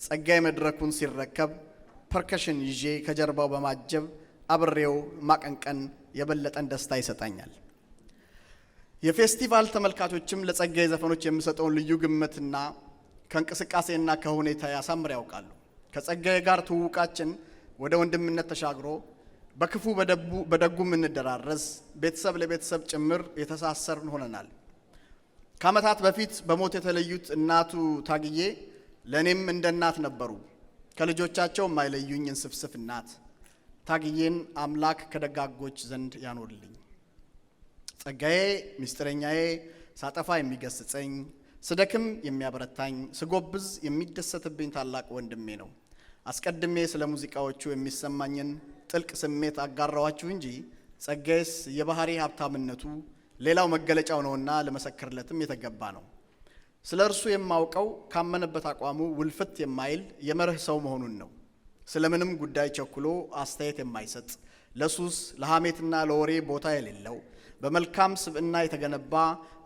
Speaker 5: ጸጋዬ መድረኩን ሲረከብ ፐርከሽን ይዤ ከጀርባው በማጀብ አብሬው ማቀንቀን የበለጠን ደስታ ይሰጣኛል። የፌስቲቫል ተመልካቾችም ለጸጋዬ ዘፈኖች የሚሰጠውን ልዩ ግምትና ከእንቅስቃሴና ከሁኔታ ያሳምር ያውቃሉ። ከጸጋዬ ጋር ትውውቃችን ወደ ወንድምነት ተሻግሮ በክፉ በደጉ የምንደራረስ ቤተሰብ ለቤተሰብ ጭምር የተሳሰርን ሆነናል። ከዓመታት በፊት በሞት የተለዩት እናቱ ታግዬ ለእኔም እንደ እናት ነበሩ። ከልጆቻቸው የማይለዩኝ እንስፍስፍ እናት ታግዬን አምላክ ከደጋጎች ዘንድ ያኖርልኝ። ጸጋዬ ሚስጥረኛዬ፣ ሳጠፋ የሚገስጸኝ፣ ስደክም የሚያበረታኝ፣ ስጎብዝ የሚደሰትብኝ ታላቅ ወንድሜ ነው። አስቀድሜ ስለ ሙዚቃዎቹ የሚሰማኝን ጥልቅ ስሜት አጋራዋችሁ እንጂ ጸጋዬስ የባህሪ ሀብታምነቱ ሌላው መገለጫው ነውና ለመሰክርለትም የተገባ ነው። ስለ እርሱ የማውቀው ካመነበት አቋሙ ውልፍት የማይል የመርህ ሰው መሆኑን ነው። ስለምንም ጉዳይ ቸኩሎ አስተያየት የማይሰጥ፣ ለሱስ ለሐሜትና ለወሬ ቦታ የሌለው፣ በመልካም ስብዕና የተገነባ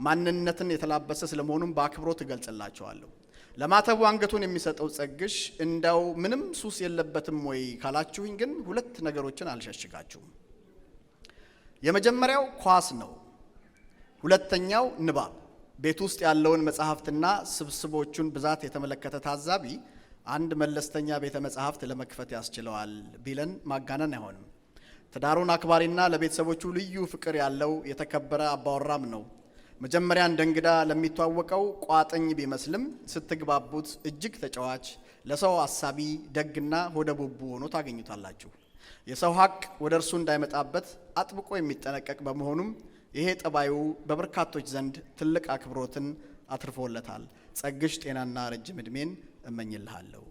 Speaker 5: ማንነትን የተላበሰ ስለመሆኑም በአክብሮት እገልጽላቸዋለሁ። ለማተቡ አንገቱን የሚሰጠው ጸግሽ እንዳው ምንም ሱስ የለበትም ወይ ካላችሁኝ ግን ሁለት ነገሮችን አልሸሽጋችሁም። የመጀመሪያው ኳስ ነው። ሁለተኛው ንባብ። ቤት ውስጥ ያለውን መጽሐፍትና ስብስቦቹን ብዛት የተመለከተ ታዛቢ አንድ መለስተኛ ቤተ መጽሐፍት ለመክፈት ያስችለዋል ቢለን ማጋነን አይሆንም። ትዳሩን አክባሪና ለቤተሰቦቹ ልዩ ፍቅር ያለው የተከበረ አባወራም ነው። መጀመሪያ እንደ እንግዳ ለሚተዋወቀው ቋጥኝ ቢመስልም ስትግባቡት እጅግ ተጫዋች፣ ለሰው አሳቢ፣ ደግና ሆደ ቡቡ ሆኖ ታገኙታላችሁ። የሰው ሀቅ ወደ እርሱ እንዳይመጣበት አጥብቆ የሚጠነቀቅ በመሆኑም ይሄ ጠባዩ በበርካቶች ዘንድ ትልቅ አክብሮትን አትርፎለታል። ጸግሽ ጤናና ረጅም ዕድሜን እመኝልሃለሁ።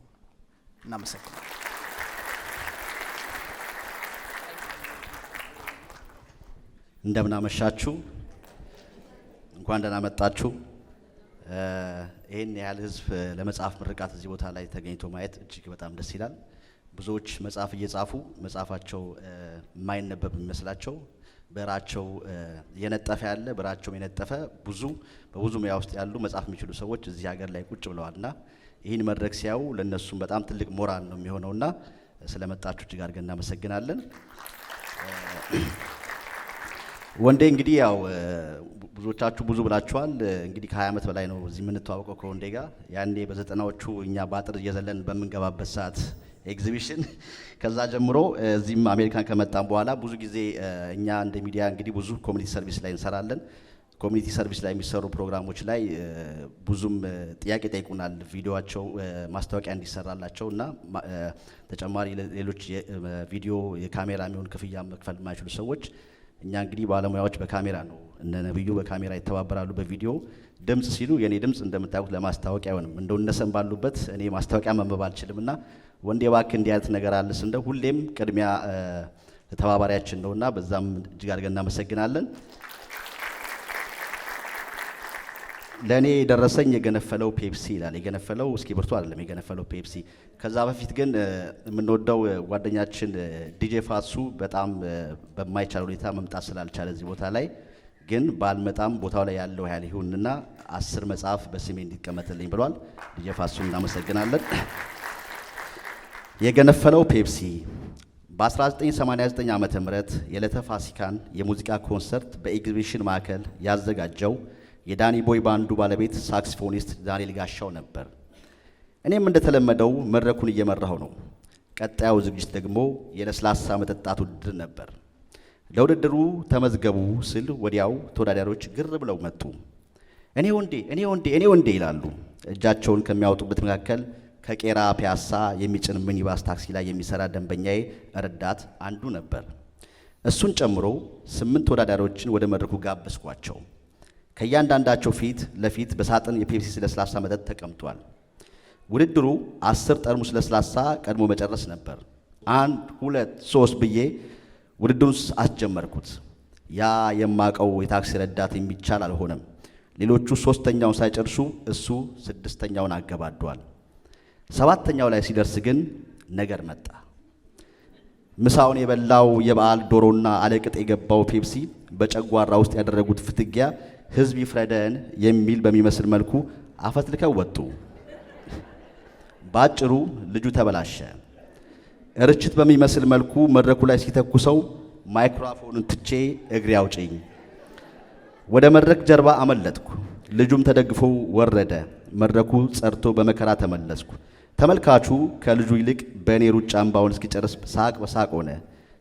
Speaker 5: እናመሰግናለን።
Speaker 1: እንደምን አመሻችሁ፣ እንኳን ደህና መጣችሁ። ይህን ያህል ህዝብ ለመጽሐፍ ምርቃት እዚህ ቦታ ላይ ተገኝቶ ማየት እጅግ በጣም ደስ ይላል። ብዙዎች መጽሐፍ እየጻፉ መጽሐፋቸው የማይነበብ የሚመስላቸው በራቸው የነጠፈ ያለ በራቸው የነጠፈ በብዙ ሙያ ውስጥ ያሉ መጽሐፍ የሚችሉ ሰዎች እዚህ ሀገር ላይ ቁጭ ብለዋልና ይህን መድረክ ሲያዩ ለነሱም በጣም ትልቅ ሞራል ነው የሚሆነውና ስለመጣችሁ እጅግ አድርገን እናመሰግናለን። ወንዴ እንግዲህ ያው ብዙዎቻችሁ ብዙ ብላችኋል። እንግዲህ ከ20 ዓመት በላይ ነው እዚህ የምንተዋወቀው ከወንዴ ጋር። ያኔ በ90ዎቹ እኛ ባጥር እየዘለን በምንገባበት ሰዓት ኤግዚቢሽን፣ ከዛ ጀምሮ እዚህም አሜሪካን ከመጣን በኋላ ብዙ ጊዜ እኛ እንደ ሚዲያ እንግዲህ ብዙ ኮሚኒቲ ሰርቪስ ላይ እንሰራለን። ኮሚኒቲ ሰርቪስ ላይ የሚሰሩ ፕሮግራሞች ላይ ብዙም ጥያቄ ጠይቁናል፣ ቪዲዮቸው ማስታወቂያ እንዲሰራላቸው እና ተጨማሪ ሌሎች ቪዲዮ የካሜራ የሚሆን ክፍያ መክፈል የማይችሉ ሰዎች እኛ እንግዲህ ባለሙያዎች በካሜራ ነው፣ እነ ነብዩ በካሜራ ይተባበራሉ። በቪዲዮ ድምጽ ሲሉ የኔ ድምጽ እንደምታውቁት ለማስታወቂያ አይሆንም። እንደው እነሰን ባሉበት እኔ ማስታወቂያ መንበብ አልችልምና ወንዴ እባክህ እንዲህ አይነት ነገር አለስ እንደው ሁሌም ቅድሚያ ተባባሪያችን ነውና በዛም እጅግ አድርገን እናመሰግናለን። ለኔ የደረሰኝ የገነፈለው ፔፕሲ ይላል። የገነፈለው እስክሪብቶ አይደለም፣ የገነፈለው ፔፕሲ። ከዛ በፊት ግን የምንወደው ጓደኛችን ዲጄ ፋሱ በጣም በማይቻል ሁኔታ መምጣት ስላልቻለ እዚህ ቦታ ላይ ግን ባልመጣም ቦታው ላይ ያለው ያህል ይሁንና 10 መጽሐፍ በስሜ እንዲቀመጥልኝ ብሏል። ዲጄ ፋሱ እናመሰግናለን። የገነፈለው ፔፕሲ በ1989 ዓመተ ምህረት የዕለተ ፋሲካን የሙዚቃ ኮንሰርት በኤግዚቢሽን ማዕከል ያዘጋጀው የዳኒ ቦይ ባንዱ ባለቤት ሳክስፎኒስት ዳንኤል ጋሻው ነበር። እኔም እንደተለመደው መድረኩን እየመራሁ ነው። ቀጣዩ ዝግጅት ደግሞ የለስላሳ መጠጣት ውድድር ነበር። ለውድድሩ ተመዝገቡ ስል ወዲያው ተወዳዳሪዎች ግር ብለው መጡ። እኔ ወንዴ ይላሉ። እጃቸውን ከሚያወጡበት መካከል ከቄራ ፒያሳ የሚጭን ሚኒባስ ታክሲ ላይ የሚሰራ ደንበኛዬ ረዳት አንዱ ነበር። እሱን ጨምሮ 8 ተወዳዳሪዎችን ወደ መድረኩ ጋበዝኳቸው። ከእያንዳንዳቸው ፊት ለፊት በሳጥን የፔፕሲ ለስላሳ መጠጥ ተቀምጧል። ውድድሩ 10 ጠርሙስ ለስላሳ ቀድሞ መጨረስ ነበር። 1 2 3 ብዬ ውድድሩን አስጀመርኩት። ያ የማቀው የታክሲ ረዳት የሚቻል አልሆነም። ሌሎቹ 3ኛውን ሳይጨርሱ እሱ 6ኛውን አገባዷል። 7ኛው ላይ ሲደርስ ግን ነገር መጣ። ምሳውን የበላው የበዓል ዶሮና አለቅጥ የገባው ፔፕሲ በጨጓራ ውስጥ ያደረጉት ፍትጊያ ህዝብ ይፍረደን የሚል በሚመስል መልኩ አፈትልከው ወጡ። ባጭሩ ልጁ ተበላሸ። እርችት በሚመስል መልኩ መድረኩ ላይ ሲተኩሰው ማይክሮፎኑን ትቼ እግሬ አውጪኝ ወደ መድረክ ጀርባ አመለጥኩ። ልጁም ተደግፎ ወረደ። መድረኩ ጸርቶ በመከራ ተመለስኩ። ተመልካቹ ከልጁ ይልቅ በእኔ ሩጫ አምባውን እስኪጨርስ ሳቅ በሳቅ ሆነ።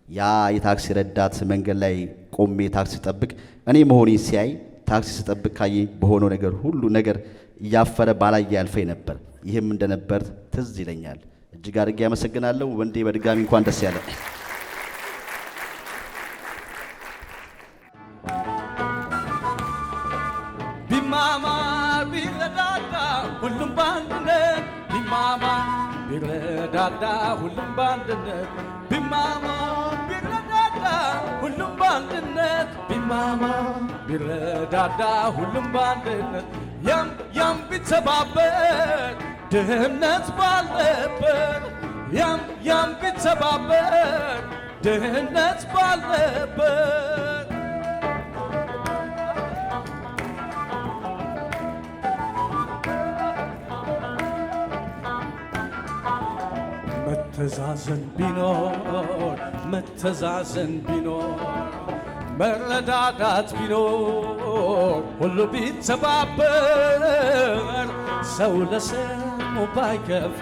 Speaker 1: ያ የታክሲ ረዳት መንገድ ላይ ቆሜ ታክሲ ስጠብቅ እኔ መሆኔ ሲያይ ታክሲ ስጠብቅ ካየ በሆነው ነገር ሁሉ ነገር እያፈረ ባላየ ያልፈኝ ነበር። ይህም እንደነበር ትዝ ይለኛል። እጅግ አድርጌ ያመሰግናለሁ። ወንዴ በድጋሚ እንኳን ደስ ያለ።
Speaker 14: ቢማማ ቢረዳዳ ሁሉም ባንድነት ቢማማ ቢረዳዳ ሁሉም ባንድነት ቢማማ ቢረዳዳ ሁሉም ባንድነት ቢማማ ቢረዳዳ ሁሉም ባንድነት ያም ቢተባበር ድህነት ባለበት ያም ቢተባበር ድህነት ባለበት መተዛዘን ቢኖር መረዳዳት ቢኖር ሁሉ ቢተባበር ሰው ለሰው ባይከፋ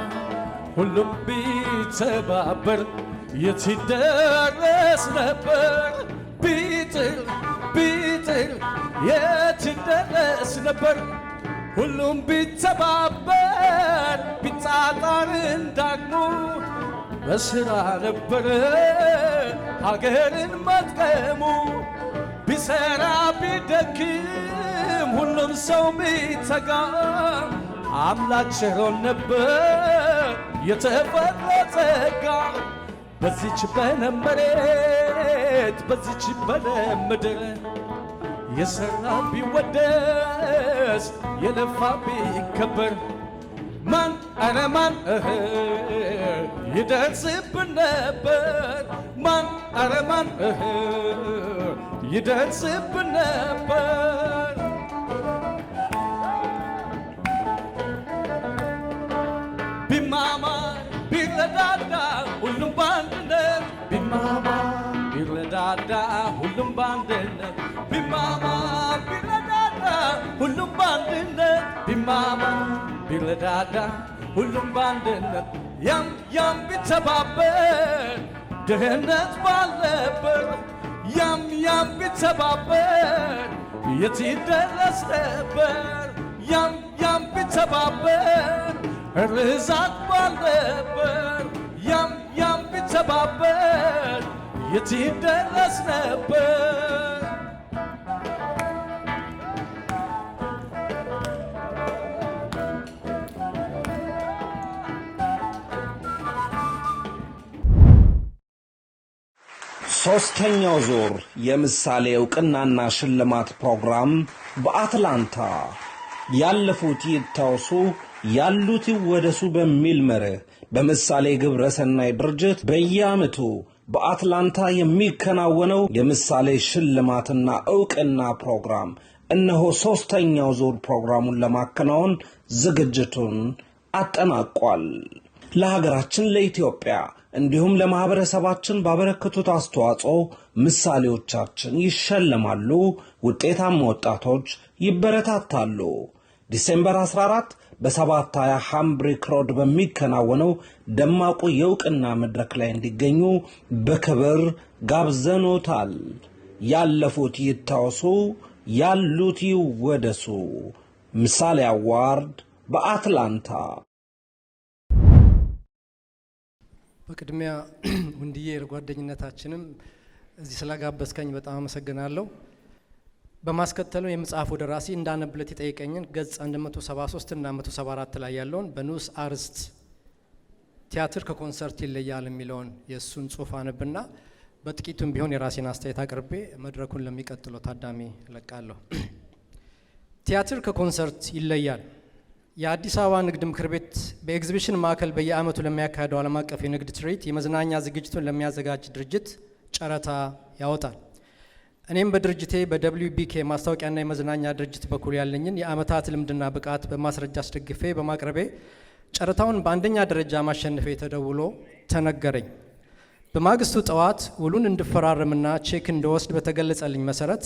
Speaker 14: ሁሉም ቢተባበር የት ይደረስ ነበር? ቢጥር የት ይደረስ ነበር? ሁሉም ቢተባበር ቢጣጣር እንዳቅሙ በስራ ነበረ ሀገርን መጥቀሙ። ቢሰራ ቢደክም ሁሉም ሰው ቢተጋ አምላክ ቸሮን ነበር የተፈጥሮ ጸጋ። በዚች በለም መሬት በዚች በለም ምድር የሰራ ቢወደስ የለፋ ቢከበር ማን ኧረ ማን ይደርስብን ነበር? ማን ኧረ ማን ይደርስብን ነበር? ቢማማ ቢረዳዳ ሁሉም ባንድነት ቢማማ ቢረዳዳ ሁሉም ባንድነት ቢማማ ቢረዳዳ ሁሉም ባንድነት ቢማማ ቢረዳዳ ሁሉም ባንድነት ያም ቢተባበር ድህነት ባለበት ያም ቢተባበር የት ይደረስ ነበር? ያም ቢተባበር ርዛት ባለበት ያም ቢተባበር የት ይደረስ ነበር?
Speaker 15: ሶስተኛው ዙር የምሳሌ እውቅናና ሽልማት ፕሮግራም በአትላንታ ያለፉት ይታወሱ ያሉት ይወደሱ በሚል መርህ በምሳሌ ግብረ ሰናይ ድርጅት በየዓመቱ በአትላንታ የሚከናወነው የምሳሌ ሽልማትና እውቅና ፕሮግራም እነሆ ሶስተኛው ዙር ፕሮግራሙን ለማከናወን ዝግጅቱን አጠናቋል። ለሀገራችን ለኢትዮጵያ እንዲሁም ለማህበረሰባችን ባበረከቱት አስተዋጽኦ ምሳሌዎቻችን ይሸለማሉ፣ ውጤታማ ወጣቶች ይበረታታሉ። ዲሴምበር 14 በ720 ሃምብሪክ ሮድ በሚከናወነው ደማቁ የእውቅና መድረክ ላይ እንዲገኙ በክብር ጋብዘኖታል። ያለፉት ይታወሱ፣ ያሉት ይወደሱ። ምሳሌ አዋርድ በአትላንታ።
Speaker 16: በቅድሚያ ወንድዬ ጓደኝነታችንም እዚህ ስለጋበዝከኝ በጣም አመሰግናለሁ። በማስከተለው የመጽሐፉ ደራሲ እንዳነብለት የጠየቀኝን ገጽ 173 እና 174 ላይ ያለውን በንዑስ አርዕስት ቲያትር ከኮንሰርት ይለያል የሚለውን የእሱን ጽሑፍ አነብና በጥቂቱም ቢሆን የራሴን አስተያየት አቅርቤ መድረኩን ለሚቀጥለው ታዳሚ እለቃለሁ። ቲያትር ከኮንሰርት ይለያል። የአዲስ አበባ ንግድ ምክር ቤት በኤግዚቢሽን ማዕከል በየዓመቱ ለሚያካሄደው ዓለም አቀፍ የንግድ ትርኢት የመዝናኛ ዝግጅቱን ለሚያዘጋጅ ድርጅት ጨረታ ያወጣል። እኔም በድርጅቴ በWBK ማስታወቂያና የመዝናኛ ድርጅት በኩል ያለኝን የዓመታት ልምድና ብቃት በማስረጃ አስደግፌ በማቅረቤ ጨረታውን በአንደኛ ደረጃ ማሸነፌ ተደውሎ ተነገረኝ። በማግስቱ ጠዋት ውሉን እንድፈራረምና ቼክ እንደወስድ በተገለጸልኝ መሰረት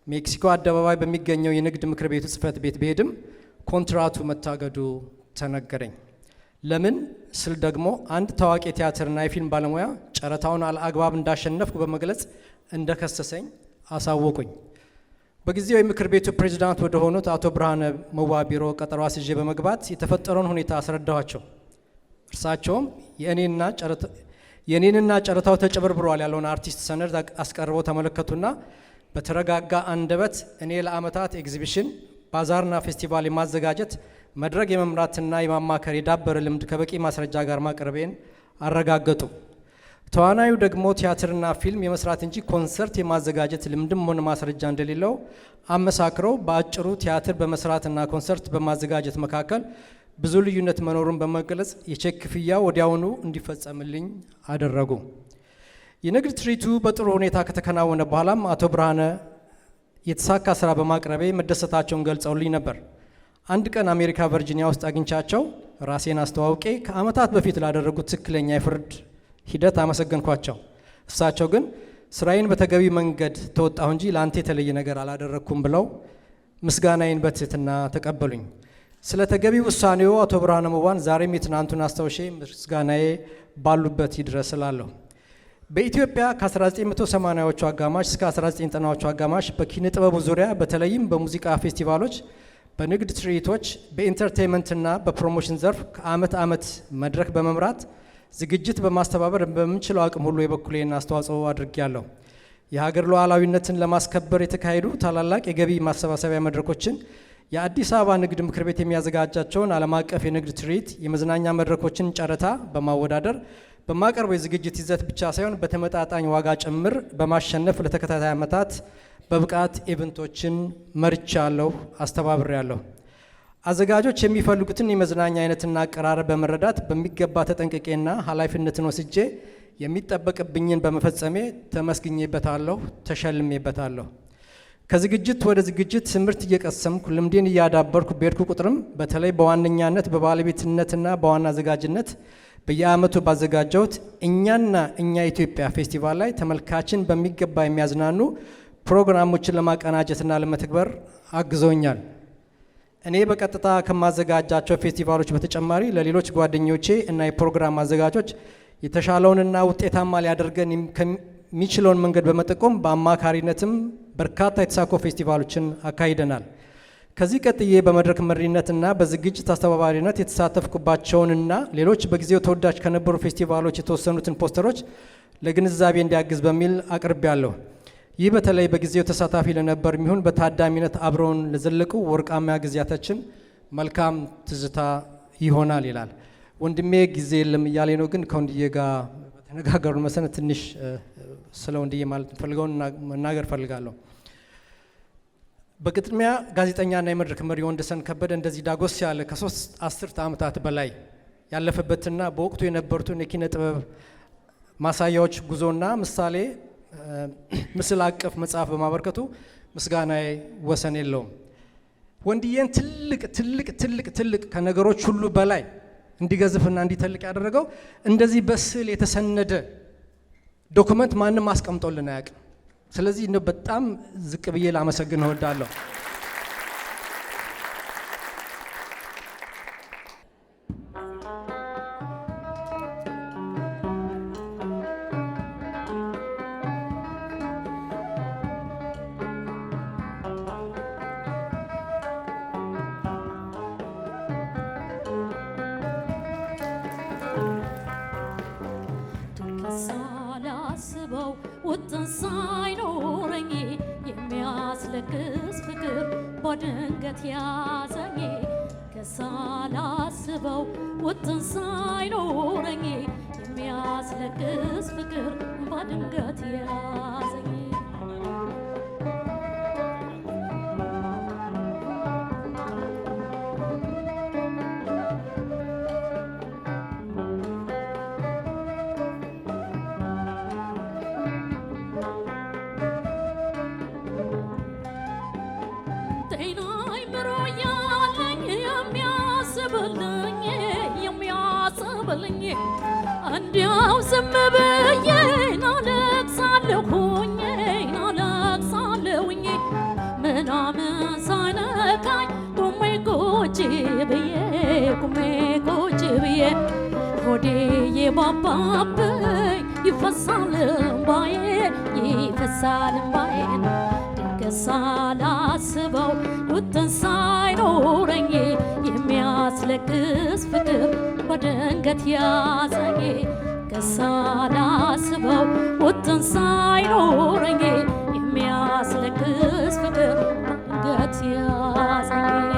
Speaker 16: ሜክሲኮ አደባባይ በሚገኘው የንግድ ምክር ቤቱ ጽሕፈት ቤት ብሄድም ኮንትራቱ መታገዱ ተነገረኝ። ለምን ስል ደግሞ አንድ ታዋቂ ቲያትርና የፊልም ባለሙያ ጨረታውን አልአግባብ እንዳሸነፍኩ በመግለጽ እንደከሰሰኝ አሳወቁኝ። በጊዜው የምክር ቤቱ ፕሬዚዳንት ወደ ሆኑት አቶ ብርሃነ መዋ ቢሮ ቀጠሮ አስይዤ በመግባት የተፈጠረውን ሁኔታ አስረዳኋቸው። እርሳቸውም የኔንና ጨረታው ተጨበርብሯል ያለውን አርቲስት ሰነድ አስቀርበው ተመለከቱና በተረጋጋ አንደበት እኔ ለዓመታት ኤግዚቢሽን ባዛርና ፌስቲቫል የማዘጋጀት መድረክ የመምራትና የማማከር የዳበረ ልምድ ከበቂ ማስረጃ ጋር ማቅረቤን አረጋገጡ። ተዋናዩ ደግሞ ቲያትርና ፊልም የመስራት እንጂ ኮንሰርት የማዘጋጀት ልምድም ሆነ ማስረጃ እንደሌለው አመሳክረው በአጭሩ ቲያትር በመስራትና ኮንሰርት በማዘጋጀት መካከል ብዙ ልዩነት መኖሩን በመግለጽ የቼክ ክፍያ ወዲያውኑ እንዲፈጸምልኝ አደረጉ። የንግድ ትርኢቱ በጥሩ ሁኔታ ከተከናወነ በኋላም አቶ ብርሃነ የተሳካ ስራ በማቅረቤ መደሰታቸውን ገልጸውልኝ ነበር። አንድ ቀን አሜሪካ ቨርጂኒያ ውስጥ አግኝቻቸው ራሴን አስተዋውቄ ከዓመታት በፊት ላደረጉት ትክክለኛ የፍርድ ሂደት አመሰገንኳቸው። እሳቸው ግን ስራዬን በተገቢ መንገድ ተወጣሁ እንጂ ለአንተ የተለየ ነገር አላደረግኩም ብለው ምስጋናዬን በትህትና ተቀበሉኝ። ስለ ተገቢ ውሳኔው አቶ ብርሃነ መዋን ዛሬም የትናንቱን አስታውሼ ምስጋናዬ ባሉበት ይድረስ እላለሁ። በኢትዮጵያ ከ1980ዎቹ አጋማሽ እስከ 1990ዎቹ አጋማሽ በኪነ ጥበቡ ዙሪያ በተለይም በሙዚቃ ፌስቲቫሎች፣ በንግድ ትርኢቶች፣ በኢንተርቴንመንትና በፕሮሞሽን ዘርፍ ከዓመት ዓመት መድረክ በመምራት ዝግጅት በማስተባበር በምንችለው አቅም ሁሉ የበኩሌን አስተዋጽኦ አድርጌያለሁ። የሀገር ሉዓላዊነትን ለማስከበር የተካሄዱ ታላላቅ የገቢ ማሰባሰቢያ መድረኮችን፣ የአዲስ አበባ ንግድ ምክር ቤት የሚያዘጋጃቸውን ዓለም አቀፍ የንግድ ትርኢት፣ የመዝናኛ መድረኮችን ጨረታ በማወዳደር በማቀርበው የዝግጅት ይዘት ብቻ ሳይሆን በተመጣጣኝ ዋጋ ጭምር በማሸነፍ ለተከታታይ ዓመታት በብቃት ኢቨንቶችን መርቻለሁ፣ አስተባብሬያለሁ። አዘጋጆች የሚፈልጉትን የመዝናኛ አይነትና አቀራረብ በመረዳት በሚገባ ተጠንቅቄና ኃላፊነትን ወስጄ የሚጠበቅብኝን በመፈጸሜ ተመስግኜበታለሁ፣ ተሸልሜበታለሁ። ከዝግጅት ወደ ዝግጅት ትምህርት እየቀሰምኩ ልምዴን እያዳበርኩ በሄድኩ ቁጥርም በተለይ በዋነኛነት በባለቤትነትና በዋና አዘጋጅነት በየዓመቱ ባዘጋጀሁት እኛና እኛ ኢትዮጵያ ፌስቲቫል ላይ ተመልካችን በሚገባ የሚያዝናኑ ፕሮግራሞችን ለማቀናጀትና ለመተግበር አግዞኛል። እኔ በቀጥታ ከማዘጋጃቸው ፌስቲቫሎች በተጨማሪ ለሌሎች ጓደኞቼ እና የፕሮግራም አዘጋጆች የተሻለውንና ውጤታማ ሊያደርገን ከሚችለውን መንገድ በመጠቆም በአማካሪነትም በርካታ የተሳኩ ፌስቲቫሎችን አካሂደናል። ከዚህ ቀጥዬ በመድረክ መሪነትና በዝግጅት አስተባባሪነት የተሳተፍኩባቸውንና ሌሎች በጊዜው ተወዳጅ ከነበሩ ፌስቲቫሎች የተወሰኑትን ፖስተሮች ለግንዛቤ እንዲያግዝ በሚል አቅርቤያለሁ። ይህ በተለይ በጊዜው ተሳታፊ ለነበር የሚሆን በታዳሚነት አብረውን ለዘለቁ ወርቃማ ጊዜያታችን መልካም ትዝታ ይሆናል ይላል። ወንድሜ ጊዜ የለም እያሌ ነው፣ ግን ከወንድዬ ጋር በተነጋገሩ መሰረት ትንሽ ስለ ወንድዬ ማለት ፈልገውን መናገር ፈልጋለሁ። በቅድሚያ ጋዜጠኛና የመድረክ መሪ ወንደሰን ከበደ እንደዚህ ዳጎስ ያለ ከ3 አስርተ ዓመታት በላይ ያለፈበትና በወቅቱ የነበሩትን የኪነ ጥበብ ማሳያዎች ጉዞና ምሳሌ ምስል አቀፍ መጽሐፍ በማበርከቱ ምስጋናዬ ወሰን የለውም። ወንድዬን ትልቅ ከነገሮች ሁሉ በላይ እንዲገዝፍና እንዲተልቅ ያደረገው እንደዚህ በስዕል የተሰነደ ዶክመንት ማንም አስቀምጦልን አያውቅም። ስለዚህ ነው በጣም ዝቅ ብዬ ላመሰግን እወዳለሁ።
Speaker 17: ሳላስበው ውጥን በድንገት ያዘኝ ከሳላስበው ውጥን ሳይኖረኝ የሚያስለቅስ ፍቅር በድንገት ያዘኝ እንዲያው ዝም ብዬ ናለቅሳለሁኝ ምናምን ሳይነካኝ ቁሜ ቁጭ ብዬ ሆዴ የባባብኝ ይፈሳል እምባዬ ድንገት ሳላስበው ውጥን ሳይኖረኝ የሚያስለቅስ ፍቅር በድንገት ያዘኝ ከሳላስበው ውጥን ሳይኖረኝ የሚያስለቅስ ፍቅር በድንገት ያዘኝ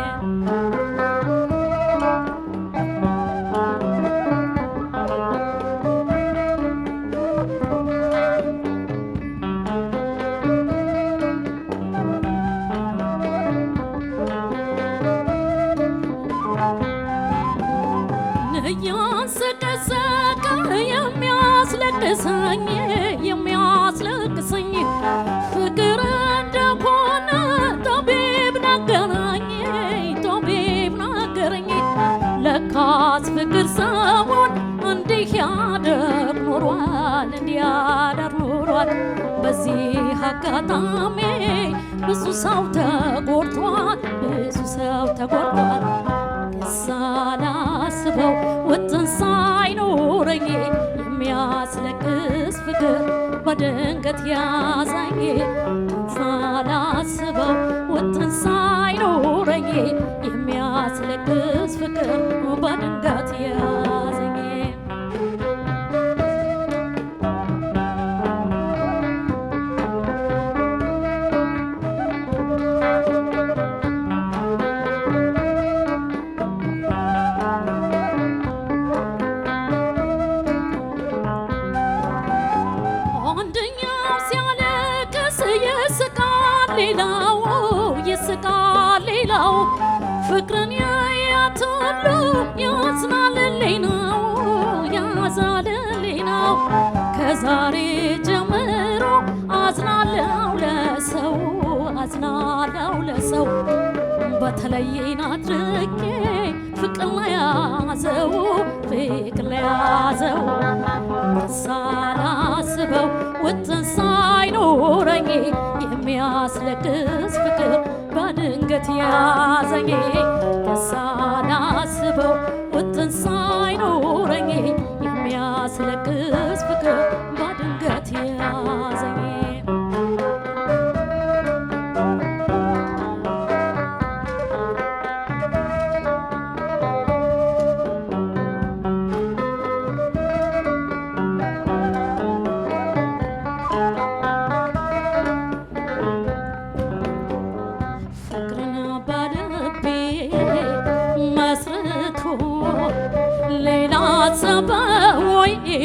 Speaker 17: የሚያስለቅሰኝ ፍቅር እንደሆነ ጦቢብ ነገረኝ ለካስ ፍቅር ሰውን እንዲህ ያደር ኖሯል በዚህ አጋጣሚ ብዙ ሰው ተጎድቷል ሳላስበው ውጥን ሳይኖረኝ የሚያስለቅስ ፍቅር በድንገት ያዘኝ ሳላስበው ውጥን ሳይኖረኝ የሚያስለቅስ ፍቅር በድንገት ያዘኝ ሌላው ፍቅርን ያያት ሁሉ ያዝናልልኝ ነው ከዛሬ ጀምሮ አዝናለው ለሰው በተለየን አድርጌ ፍቅር ለያዘው ሳላስበው ውጥን ሳይኖረኝ የሚያስለቅስ ፍቅር በድንገት ያዘኝ ሳላስበው ውጥን ሳይኖረኝ የሚያስለቅስ ፍቅር በድንገት ያዘኝ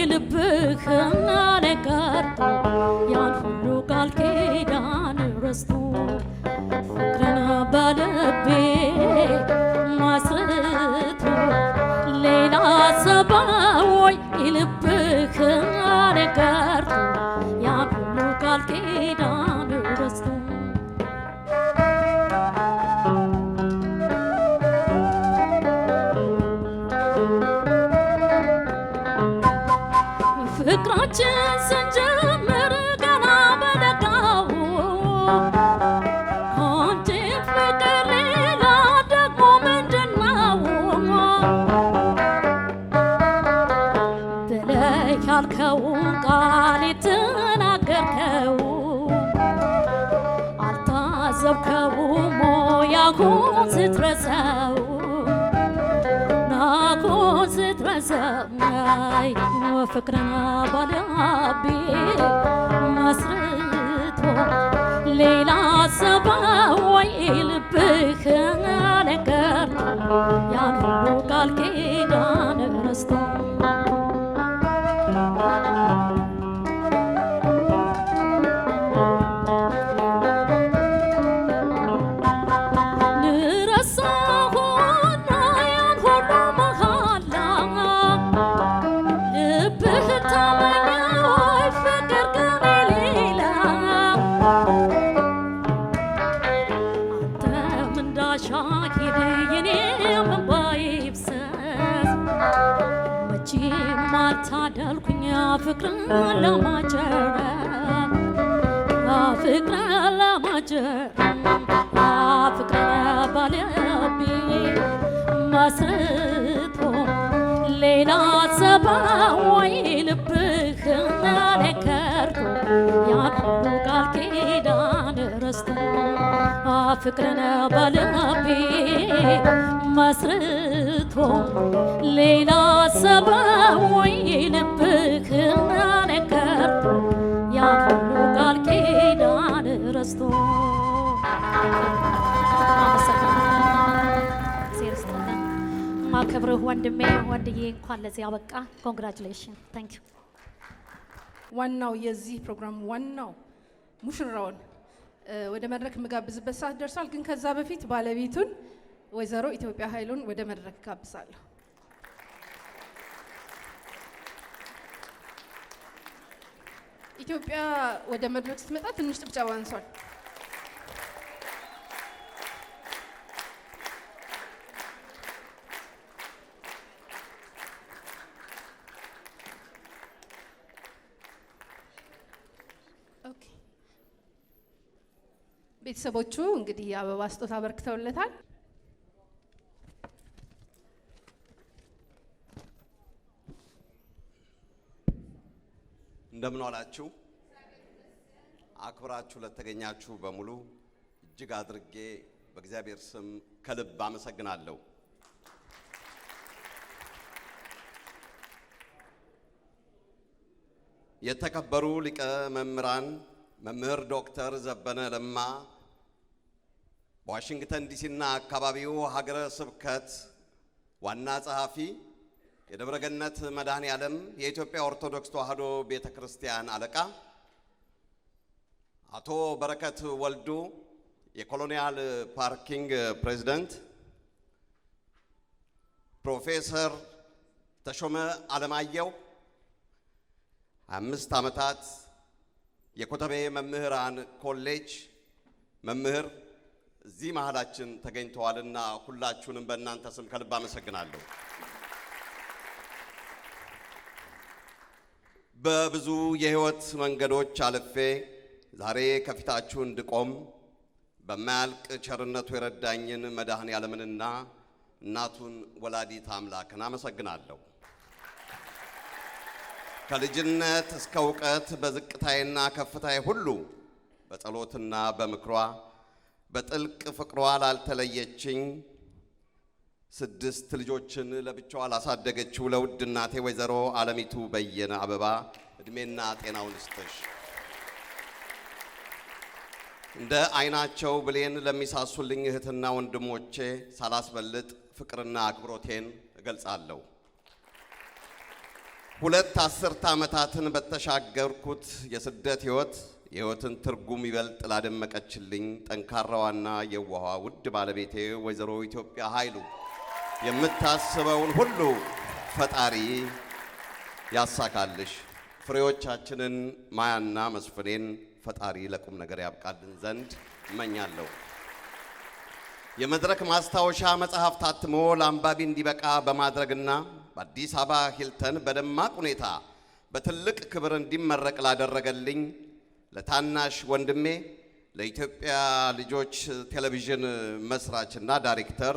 Speaker 17: ልብህና ነገርቶ ያን ሁሉ ቃል ኪዳን ረስቶ ፍቅርን በልቤ መስርቶ ሌላ ሰባዊ ልብህና ነገርቶ ያን ሁሉ ቃል ኪዳን ረስቶ ፍቅራችን ስንጀምር ገና በለጋው አንቺ ፍቅር ሌላ ደግሞ ምንድነው ብለህ ያልከውን ቃል የተናገርከው አልታዘብከውም ያሁን ስትረሳው ስትረሳይ ፍቅርና ባልቤ መስርቶ ሌላ ሰባዊ ልብህ ነገር ያን ሁሉ ቃል ኪዳን ረስቶ ታደልኩኝ ፍቅር ለማጀር ፍቅር ለማጀር ፍቅር ባለቤ መስርቶ ሌላ ሰባዊ ልብህ ነከርቶ ያን ሁሉ ቃል ኪዳን ረስቶ ፍቅርን ባለቤ መስርቶ ሌላ ሰባዊ ልብህ ነከርቶ ያን ሁሉ ቃል ኪዳን ረስቶ ማከብርህ ወንድሜ ወንድዬ እንኳን ለዚህ አበቃ። ኮንግራቹሌሽን ታንክ ዩ።
Speaker 2: ዋናው የዚህ ፕሮግራም ዋናው ሙሽራውን ወደ መድረክ የምጋብዝበት ሰዓት ደርሷል። ግን ከዛ በፊት ባለቤቱን ወይዘሮ ኢትዮጵያ ኃይሉን ወደ መድረክ ጋብዛለሁ። ኢትዮጵያ ወደ መድረክ ስትመጣ ትንሽ ጭብጨባ አንሷል። ቤተሰቦቹ እንግዲህ የአበባ ስጦታ አበርክተውለታል።
Speaker 18: እንደምን ዋላችሁ? አክብራችሁ ለተገኛችሁ በሙሉ እጅግ አድርጌ በእግዚአብሔር ስም ከልብ አመሰግናለሁ። የተከበሩ ሊቀ መምህራን መምህር ዶክተር ዘበነ ለማ በዋሽንግተን ዲሲና አካባቢው ሀገረ ስብከት ዋና ጸሐፊ፣ የደብረ ገነት መድኃኔ ዓለም የኢትዮጵያ ኦርቶዶክስ ተዋሕዶ ቤተክርስቲያን አለቃ፣ አቶ በረከት ወልዱ የኮሎኒያል ፓርኪንግ ፕሬዝዳንት፣ ፕሮፌሰር ተሾመ አለማየሁ 5 ዓመታት የኮተቤ መምህራን ኮሌጅ መምህር እዚህ መሃላችን ተገኝተዋልና ሁላችሁንም በእናንተ ስም ከልብ አመሰግናለሁ። በብዙ የህይወት መንገዶች አልፌ ዛሬ ከፊታችሁ እንድቆም በማያልቅ ቸርነቱ የረዳኝን መድኃኔ ዓለምንና እናቱን ወላዲት አምላክን አመሰግናለሁ። ከልጅነት እስከ እውቀት በዝቅታዬና ከፍታዬ ሁሉ በጸሎትና በምክሯ በጥልቅ ፍቅሯ ላልተለየችኝ 6 ልጆችን ለብቻዋ ላሳደገችው ለውድ እናቴ ወይዘሮ አለሚቱ በየነ አበባ እድሜና ጤናውን ይስጥሽ። እንደ አይናቸው ብሌን ለሚሳሱልኝ እህትና ወንድሞቼ ሳላስበልጥ ፍቅርና አክብሮቴን እገልጻለሁ። 2 አስርተ ዓመታትን በተሻገርኩት የስደት የህይወትን ትርጉም ይበልጥ ላደመቀችልኝ ጠንካራዋና የዋሃ ውድ ባለቤቴ ወይዘሮ ኢትዮጵያ ኃይሉ የምታስበውን ሁሉ ፈጣሪ ያሳካልሽ። ፍሬዎቻችንን ማያና መስፍኔን ፈጣሪ ለቁም ነገር ያብቃልን ዘንድ እመኛለሁ። የመድረክ ማስታወሻ መጽሐፍ ታትሞ ለአንባቢ እንዲበቃ በማድረግና በአዲስ አበባ ሂልተን በደማቅ ሁኔታ በትልቅ ክብር እንዲመረቅ ላደረገልኝ ለታናሽ ወንድሜ ለኢትዮጵያ ልጆች ቴሌቪዥን መስራችና ዳይሬክተር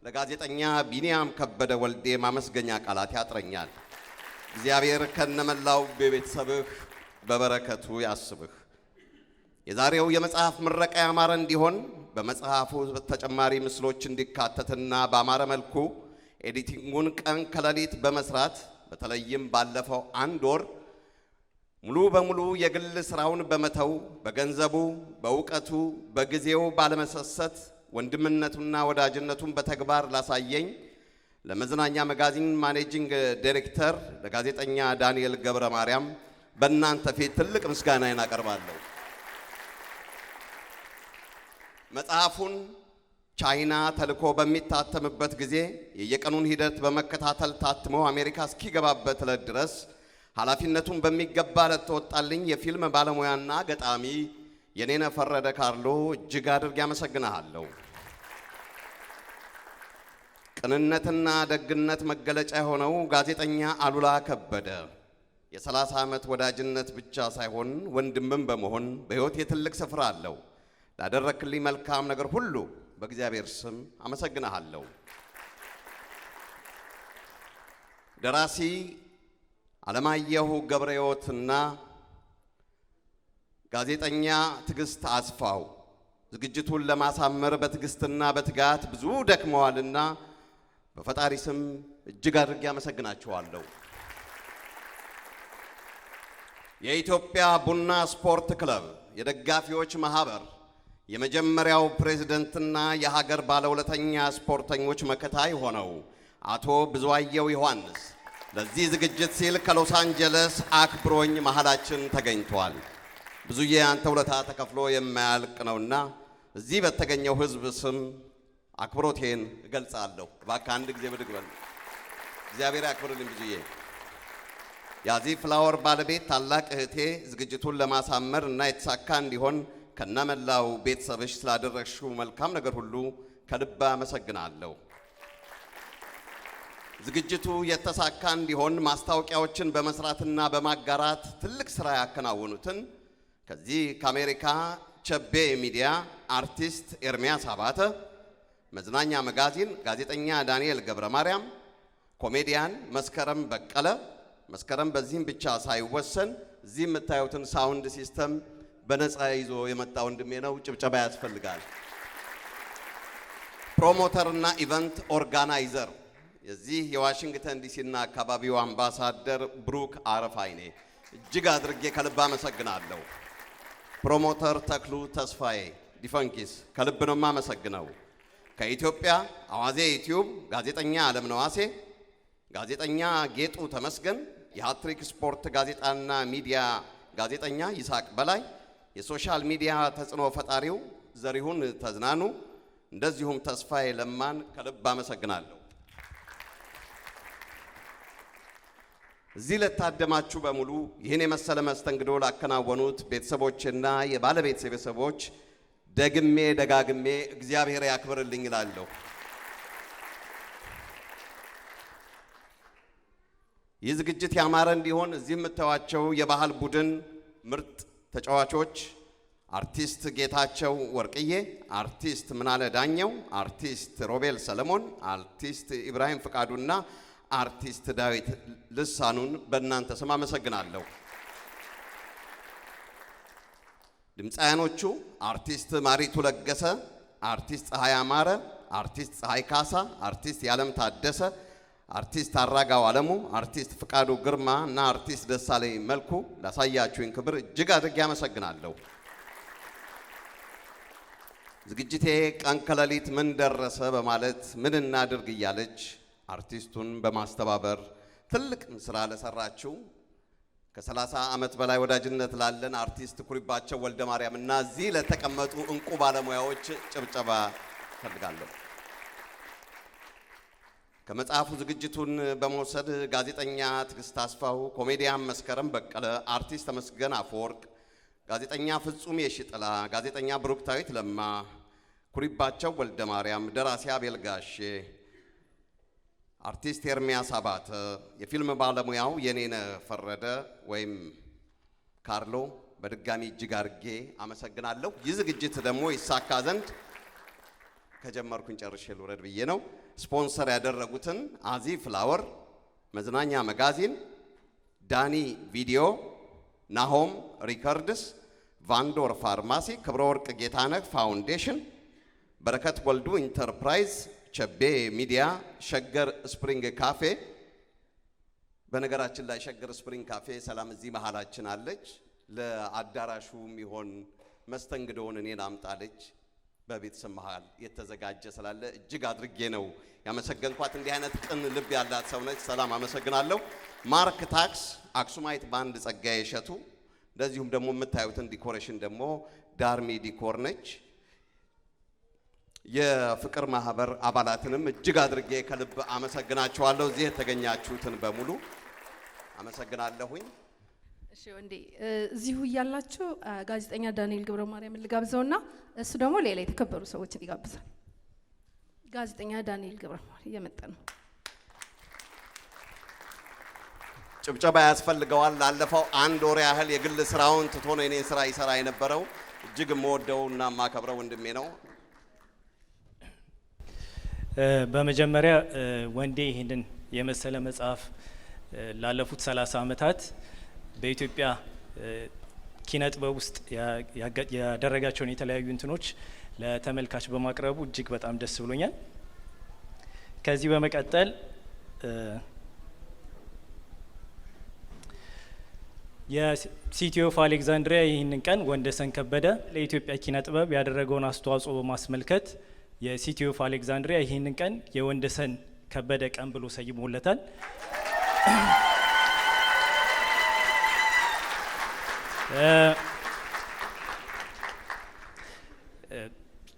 Speaker 18: ለጋዜጠኛ ቢኒያም ከበደ ወልዴ ማመስገኛ ቃላት ያጥረኛል። እግዚአብሔር ከነመላው በቤተሰብህ በበረከቱ ያስብህ። የዛሬው የመጽሐፍ ምረቃ ያማረ እንዲሆን በመጽሐፉ ተጨማሪ ምስሎች እንዲካተትና በአማረ መልኩ ኤዲቲንጉን ቀን ከሌሊት በመስራት በተለይም ባለፈው 1 ወር ሙሉ በሙሉ የግል ስራውን በመተው በገንዘቡ፣ በእውቀቱ፣ በጊዜው ባለመሰሰት ወንድምነቱና ወዳጅነቱን በተግባር ላሳየኝ ለመዝናኛ መጋዚን ማኔጂንግ ዳይሬክተር ለጋዜጠኛ ዳንኤል ገብረ ማርያም በእናንተ ፊት ትልቅ ምስጋናዬን አቀርባለሁ። መጽሐፉን ቻይና ተልኮ በሚታተምበት ጊዜ የየቀኑን ሂደት በመከታተል ታትሞ አሜሪካ እስኪገባበት ዕለት ድረስ ኃላፊነቱን በሚገባ ለተወጣልኝ የፊልም ባለሙያና ገጣሚ የኔነ ፈረደ ካርሎ እጅግ አድርጌ አመሰግናለሁ። ቅንነትና ደግነት መገለጫ የሆነው ጋዜጠኛ አሉላ ከበደ የ30 ዓመት ወዳጅነት ብቻ ሳይሆን ወንድምም በመሆን በሕይወት የትልቅ ስፍራ አለው። ላደረክልኝ መልካም ነገር ሁሉ በእግዚአብሔር ስም አመሰግናለሁ። ደራሲ አለማየሁ ገብረሕይወትና ጋዜጠኛ ትዕግስት አስፋው ዝግጅቱን ለማሳመር በትዕግስትና በትጋት ብዙ ደክመዋልና በፈጣሪ ስም እጅግ አድርጌ አመሰግናችኋለሁ። የኢትዮጵያ ቡና ስፖርት ክለብ የደጋፊዎች ማህበር የመጀመሪያው ፕሬዝዳንትና የሀገር ባለውለተኛ ስፖርተኞች መከታ ሆነው አቶ ብዙአየሁ ዮሐንስ ለዚህ ዝግጅት ሲል ከሎስ አንጀለስ አክብሮኝ መሃላችን ተገኝቷል። ብዙዬ አንተ ውለታ ተከፍሎ የማያልቅ ነውና እዚህ በተገኘው ህዝብ ስም አክብሮቴን እገልጻለሁ። እባክህ አንድ ጊዜ ብድግ በል። እግዚአብሔር ያክብርልኝ ብዙዬ። ያዚ ፍላወር ባለቤት ታላቅ እህቴ ዝግጅቱን ለማሳመር እና የተሳካ እንዲሆን ከነመላው ቤተሰብሽ ስላደረግሽው መልካም ነገር ሁሉ ከልብ አመሰግናለሁ። ዝግጅቱ የተሳካ እንዲሆን ማስታወቂያዎችን በመስራትና በማጋራት ትልቅ ስራ ያከናወኑትን ከዚህ ከአሜሪካ ቸቤ ሚዲያ አርቲስት ኤርሚያስ አባተ፣ መዝናኛ መጋዚን ጋዜጠኛ ዳንኤል ገብረ ማርያም፣ ኮሜዲያን መስከረም በቀለ። መስከረም በዚህም ብቻ ሳይወሰን እዚህ የምታዩትን ሳውንድ ሲስተም በነፃ ይዞ የመጣ ወንድሜ ነው። ጭብጨባ ያስፈልጋል። ፕሮሞተርና ኢቨንት ኦርጋናይዘር የዚህ የዋሽንግተን ዲሲና አካባቢው አምባሳደር ብሩክ አረፋይኔ እጅግ አድርጌ ከልብ አመሰግናለሁ። ፕሮሞተር ተክሉ ተስፋዬ ዲፈንኪስ ከልብ ነው የማመሰግነው። ከኢትዮጵያ አዋዜ ዩቲዩብ ጋዜጠኛ አለም ነዋሴ፣ ጋዜጠኛ ጌጡ ተመስገን፣ የሃትሪክ ስፖርት ጋዜጣና ሚዲያ ጋዜጠኛ ይስሐቅ በላይ፣ የሶሻል ሚዲያ ተጽዕኖ ፈጣሪው ዘሪሁን ተዝናኑ፣ እንደዚሁም ተስፋዬ ለማን ከልብ አመሰግናለሁ። እዚህ ለታደማችሁ በሙሉ ይህን የመሰለ መስተንግዶ ላከናወኑት ቤተሰቦችና የባለቤት ቤተሰቦች ደግሜ ደጋግሜ እግዚአብሔር ያክብርልኝ እላለሁ። ይህ ዝግጅት ያማረ እንዲሆን እዚህ የምታዩዋቸው የባህል ቡድን ምርጥ ተጫዋቾች አርቲስት ጌታቸው ወርቅዬ፣ አርቲስት ምናለ ዳኘው፣ አርቲስት ሮቤል ሰለሞን፣ አርቲስት ኢብራሂም ፍቃዱና አርቲስት ዳዊት ልሳኑን በእናንተ ስም አመሰግናለሁ። ድምፃያኖቹ አርቲስት ማሪቱ ለገሰ፣ አርቲስት ፀሐይ አማረ፣ አርቲስት ፀሐይ ካሳ፣ አርቲስት ያለም ታደሰ፣ አርቲስት አራጋው አለሙ፣ አርቲስት ፍቃዱ ግርማ እና አርቲስት ደሳለኝ መልኩ ላሳያችሁኝ ክብር እጅግ አድርጌ አመሰግናለሁ። ዝግጅቴ ቀን ከሌሊት ምን ደረሰ በማለት ምን እናድርግ እያለች አርቲስቱን በማስተባበር ትልቅ ስራ ለሰራችው ከ30 ዓመት በላይ ወዳጅነት ላለን አርቲስት ኩሪባቸው ወልደ ማርያም እና እዚህ ለተቀመጡ እንቁ ባለሙያዎች ጭብጨባ ፈልጋለሁ። ከመጽሐፉ ዝግጅቱን በመውሰድ ጋዜጠኛ ትዕግስት አስፋው፣ ኮሜዲያን መስከረም በቀለ፣ አርቲስት ተመስገን አፈወርቅ፣ ጋዜጠኛ ፍጹም የሽጥላ፣ ጋዜጠኛ ብሩክታዊት ለማ፣ ኩሪባቸው ወልደ ማርያም፣ ደራሲ አቤል ጋሼ፣ አርቲስት ኤርሚያስ አባተ፣ የፊልም ባለሙያው የኔነ ፈረደ ወይም ካርሎ በድጋሚ እጅግ አድርጌ አመሰግናለሁ። ይህ ዝግጅት ደግሞ ይሳካ ዘንድ ከጀመርኩኝ ጨርሼ ልውረድ ብዬ ነው። ስፖንሰር ያደረጉትን አዚ ፍላወር፣ መዝናኛ መጋዚን፣ ዳኒ ቪዲዮ፣ ናሆም ሪከርድስ፣ ቫንዶር ፋርማሲ፣ ክብረ ወርቅ ጌታነህ ፋውንዴሽን፣ በረከት ወልዱ ኢንተርፕራይዝ፣ ቸቤ ሚዲያ፣ ሸገር ስፕሪንግ ካፌ፣ በነገራችን ላይ ሸገር ስፕሪንግ ካፌ ሰላም እዚህ መሃላችን አለች። ለአዳራሹ የሚሆን መስተንግዶውን እኔን አምጣለች። በቤተሰብ መሃል የተዘጋጀ ስላለ እጅግ አድርጌ ነው ያመሰገንኳት። እንዲህ አይነት ቅን ልብ ያላት ሰው ነች። ሰላም አመሰግናለሁ። ማርክ ታክስ፣ አክሱማይት ባንድ ጸጋዬ እሸቱ፣ እንደዚሁም ደግሞ የምታዩትን ዲኮሬሽን ደግሞ ዳርሚ ዲኮር ነች። የፍቅር ማህበር አባላትንም እጅግ አድርጌ ከልብ አመሰግናቸዋለሁ። እዚህ የተገኛችሁትን በሙሉ አመሰግናለሁኝ።
Speaker 2: እሺ ወንዴ እዚሁ እያላችሁ ጋዜጠኛ ዳንኤል ገብረ ማርያም ልጋብዘውና እሱ ደግሞ ሌላ የተከበሩ ሰዎችን ይጋብዛል። ጋዜጠኛ ዳንኤል ገብረ ማርያም እየመጣ ነው።
Speaker 18: ጭብጨባ ያስፈልገዋል። ላለፈው 1 ወር ያህል የግል ስራውን ትቶ ነው የኔ ስራ ይሰራ የነበረው። እጅግ የምወደውና የማከብረው ወንድሜ ነው።
Speaker 4: በመጀመሪያ ወንዴ ይህንን የመሰለ መጽሐፍ ላለፉት 30 ዓመታት በኢትዮጵያ ኪነ ጥበብ ውስጥ ያደረጋቸውን የተለያዩ እንትኖች ለተመልካች በማቅረቡ እጅግ በጣም ደስ ብሎኛል። ከዚህ በመቀጠል የሲቲ ኦፍ አሌክዛንድሪያ ይህንን ቀን ወንደሰን ከበደ ለኢትዮጵያ ኪነ ጥበብ ያደረገውን አስተዋጽኦ በማስመልከት የሲቲ ኦፍ አሌክዛንድሪያ ይህንን ቀን የወንደሰን ከበደ ቀን ብሎ ሰይሞለታል።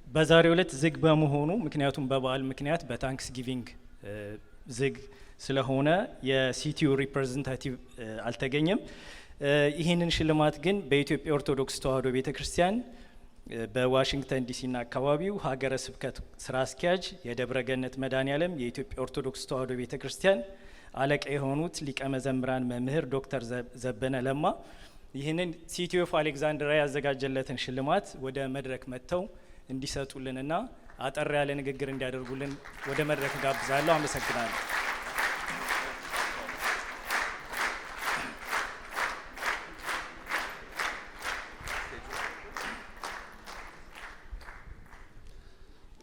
Speaker 4: በዛሬው ዕለት ዝግ በመሆኑ ምክንያቱም በበዓል ምክንያት በታንክስ ጊቪንግ ዝግ ስለሆነ የሲቲው ሪፕሬዘንታቲቭ አልተገኘም። ይህንን ሽልማት ግን በኢትዮጵያ ኦርቶዶክስ ተዋሕዶ ቤተክርስቲያን በዋሽንግተን ዲሲና አካባቢው ሀገረ ስብከት ስራ አስኪያጅ የደብረ ገነት መድኃኔዓለም የኢትዮጵያ ኦርቶዶክስ ተዋሕዶ ቤተክርስቲያን አለቃ የሆኑት ሊቀ መዘምራን መምህር ዶክተር ዘበነ ለማ ይህንን ሲቲ ኦፍ አሌክዛንድሪያ ያዘጋጀለትን ሽልማት ወደ መድረክ መጥተው እንዲሰጡልንና አጠር ያለ ንግግር እንዲያደርጉልን ወደ መድረክ ጋብዛለሁ። አመሰግናለሁ።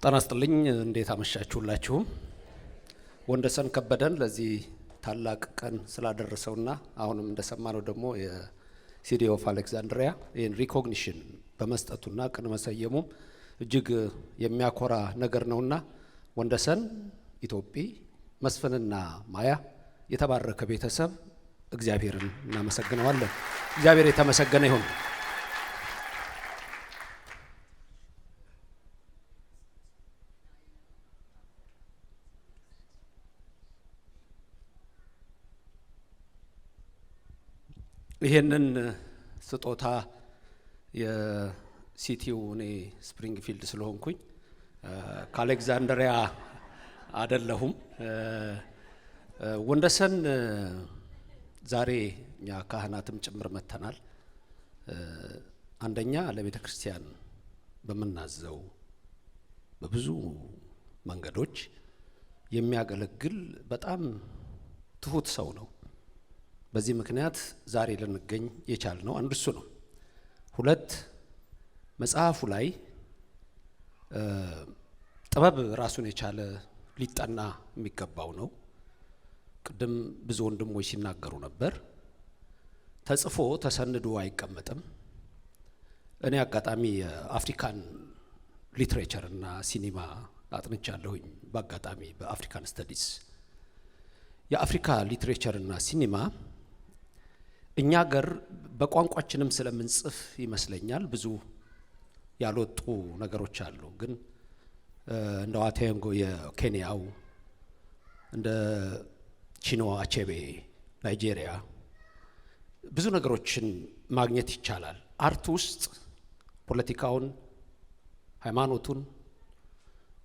Speaker 3: ጤና ይስጥልኝ። እንዴት አመሻችሁላችሁም? ወንደሰን ከበደን ለዚህ ታላቅ ቀን ስላደረሰውና አሁንም እንደሰማነው ደግሞ የሲቲ ኦፍ አሌክዛንድሪያ ይህን ሪኮግኒሽን በመስጠቱና ቅን መሰየሙም እጅግ የሚያኮራ ነገር ነውና ወንደሰን፣ ኢትዮጵ፣ መስፍንና ማያ የተባረከ ቤተሰብ እግዚአብሔርን እናመሰግነዋለን። እግዚአብሔር የተመሰገነ ይሁን። ይሄንን ስጦታ የሲቲው እኔ ስፕሪንግፊልድ ስለሆንኩኝ ከአሌክዛንድሪያ አይደለሁም። ወንደሰን ዛሬ እኛ ካህናትም ጭምር መተናል። አንደኛ ለቤተ ክርስቲያን በምናዘው በብዙ መንገዶች የሚያገለግል በጣም ትሁት ሰው ነው። በዚህ ምክንያት ዛሬ ልንገኝ የቻልነው አንዱ እሱ ነው። 2 መጽሐፉ ላይ ጥበብ ራሱን የቻለ ሊጠና የሚገባው ነው። ቅድም ብዙ ወንድሞች ሲናገሩ ነበር። ተጽፎ ተሰንዶ አይቀመጥም። እኔ አጋጣሚ የአፍሪካን ሊትሬቸር እና ሲኒማ አጥንቻለሁኝ። በአጋጣሚ በአፍሪካን ስተዲስ የአፍሪካ ሊትሬቸር እና ሲኒማ እኛ ሀገር በቋንቋችንም ስለምንጽፍ ይመስለኛል ብዙ ያልወጡ ነገሮች አሉ። ግን እንደ ዋቴንጎ የኬንያው፣ እንደ ቺኖ አቼቤ ናይጄሪያ ብዙ ነገሮችን ማግኘት ይቻላል። አርት ውስጥ ፖለቲካውን፣ ሃይማኖቱን፣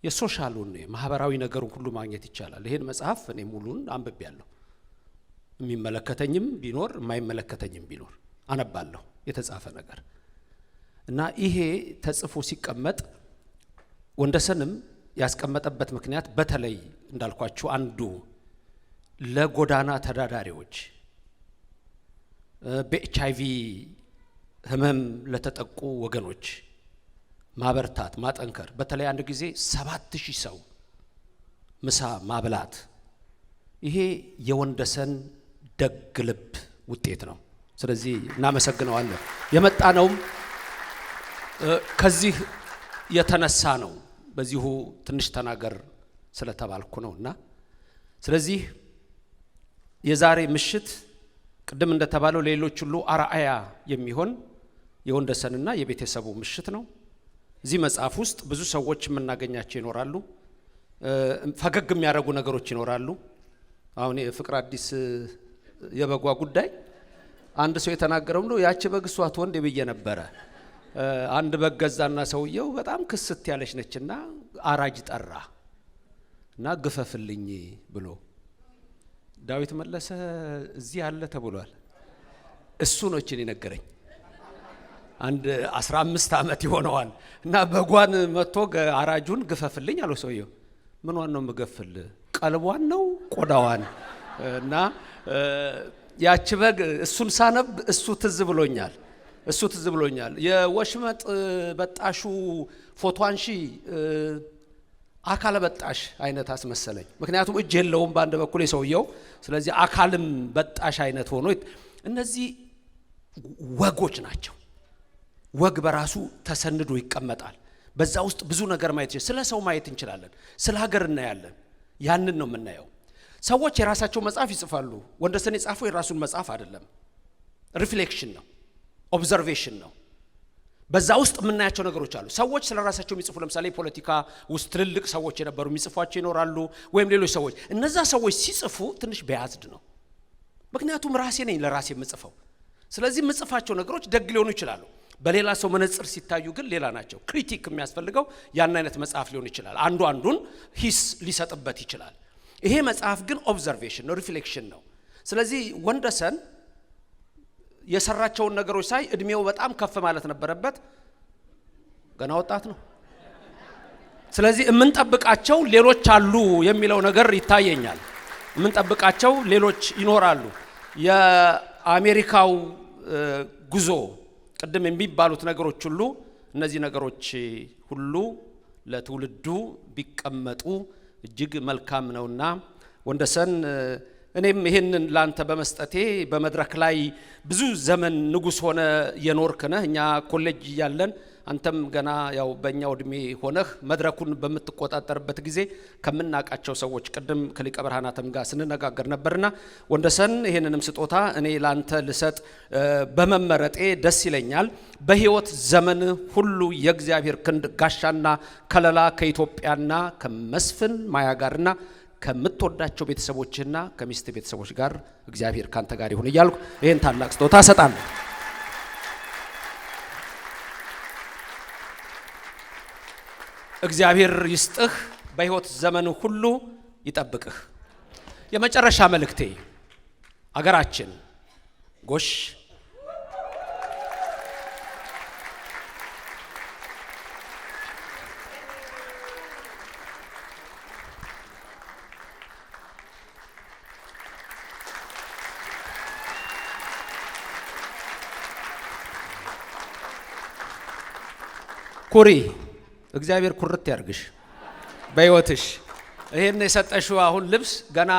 Speaker 3: የሶሻሉን የማህበራዊ ነገሩን ሁሉ ማግኘት ይቻላል። ይሄን መጽሐፍ እኔ ሙሉን አንብቤያለሁ። የሚመለከተኝም ቢኖር የማይመለከተኝም ቢኖር አነባለሁ የተጻፈ ነገር እና ይሄ ተጽፎ ሲቀመጥ ወንደሰንም ያስቀመጠበት ምክንያት በተለይ እንዳልኳችሁ አንዱ ለጎዳና ተዳዳሪዎች በኤችአይቪ ህመም ለተጠቁ ወገኖች ማበርታት፣ ማጠንከር። በተለይ አንድ ጊዜ 7000 ሰው ምሳ ማብላት፣ ይሄ የወንደሰን ደግ ልብ ውጤት ነው። ስለዚህ እናመሰግነዋለን። የመጣነውም ከዚህ የተነሳ ነው። በዚሁ ትንሽ ተናገር ስለተባልኩ ነውና ስለዚህ የዛሬ ምሽት ቅድም እንደተባለው ሌሎች ሁሉ አርአያ የሚሆን የወንደሰንና የቤተሰቡ ምሽት ነው። እዚህ መጽሐፍ ውስጥ ብዙ ሰዎች የምናገኛቸው ይኖራሉ። ፈገግ የሚያደርጉ ነገሮች ይኖራሉ። አሁን የፍቅር አዲስ የበጓ ጉዳይ አንድ ሰው የተናገረው ነው ያቺ በግ እሷ ትወንድ ብዬ ነበረ። አንድ በግ ገዛና ሰውየው በጣም ክስት ያለች ነችና አራጅ ጠራ እና ግፈፍልኝ ብሎ ዳዊት መለሰ እዚህ አለ ተብሏል። እሱ ነው እቺን የነገረኝ። አንድ 15 ዓመት ይሆነዋል እና በጓን መጥቶ አራጁን ግፈፍልኝ አለው ሰውየው። ምንዋን ነው የምገፍል? ቀልቧን ነው ቆዳዋን? እና ያቺ በግ እሱን ሳነብ እሱ ትዝ ብሎኛል። የወሽመጥ በጣሹ ፎቶዋንሺ አካለ በጣሽ አይነት አስመሰለኝ። ምክንያቱም እጅ የለውም በአንድ በኩል የሰውየው፣ ስለዚህ አካልም በጣሽ አይነት ሆኖ እነዚህ ወጎች ናቸው። ወግ በራሱ ተሰንዶ ይቀመጣል። በዛ ውስጥ ብዙ ነገር ማየት ይችላል። ስለ ሰው ማየት እንችላለን፣ ስለ ሀገር እናያለን። ያንን ነው የምናየው። ሰዎች የራሳቸው መጽሐፍ ይጽፋሉ። ወንደሰን የጻፈው የራሱን መጽሐፍ አይደለም፣ ሪፍሌክሽን ነው፣ ኦብዘርቬሽን ነው። በዛ ውስጥ የምናያቸው ነገሮች አሉ። ሰዎች ስለ ራሳቸው የሚጽፉ ለምሳሌ ፖለቲካ ውስጥ ትልልቅ ሰዎች የነበሩ የሚጽፏቸው ይኖራሉ፣ ወይም ሌሎች ሰዎች። እነዛ ሰዎች ሲጽፉ ትንሽ በያዝድ ነው። ምክንያቱም ራሴ ነኝ ለራሴ የምጽፈው። ስለዚህ የምጽፋቸው ነገሮች ደግ ሊሆኑ ይችላሉ። በሌላ ሰው መነጽር ሲታዩ ግን ሌላ ናቸው። ክሪቲክ የሚያስፈልገው ያን አይነት መጽሐፍ ሊሆን ይችላል። አንዱ አንዱን ሂስ ሊሰጥበት ይችላል። ይሄ መጽሐፍ ግን ኦብዘርቬሽን ነው፣ ሪፍሌክሽን ነው። ስለዚህ ወንደሰን የሰራቸውን ነገሮች ሳይ እድሜው በጣም ከፍ ማለት ነበረበት። ገና ወጣት ነው። ስለዚህ የምንጠብቃቸው ሌሎች አሉ የሚለው ነገር ይታየኛል። የምንጠብቃቸው ሌሎች ይኖራሉ። የአሜሪካው ጉዞ ቅድም የሚባሉት ነገሮች ሁሉ እነዚህ ነገሮች ሁሉ ለትውልዱ ቢቀመጡ እጅግ መልካም ነውና ወንደሰን እኔም ይሄንን ላንተ በመስጠቴ በመድረክ ላይ ብዙ ዘመን ንጉስ ሆነ የኖርክ ነህ። እኛ ኮሌጅ ያለን አንተም ገና ያው በእኛው እድሜ ሆነህ መድረኩን በምትቆጣጠርበት ጊዜ ከምናቃቸው ሰዎች ቅድም ከሊቀ ብርሃናትም ጋር ስንነጋገር ነበርና ወንደሰን ይሄንንም ስጦታ እኔ ላንተ ልሰጥ በመመረጤ ደስ ይለኛል። በህይወት ዘመን ሁሉ የእግዚአብሔር ክንድ ጋሻና ከለላ ከኢትዮጵያና ከመስፍን ማያ ጋርና ከምትወዳቸው ቤተሰቦችና ከሚስት ቤተሰቦች ጋር እግዚአብሔር ካንተ ጋር ይሁን እያልኩ ይሄን ታላቅ ስጦታ ሰጣለሁ። እግዚአብሔር ይስጥህ፣ በህይወት ዘመን ሁሉ ይጠብቅህ። የመጨረሻ መልእክቴ አገራችን ጎሽ ኩሪ እግዚአብሔር ኩርት ያርግሽ በህይወትሽ። ይሄን የሰጠሽው አሁን ልብስ ገና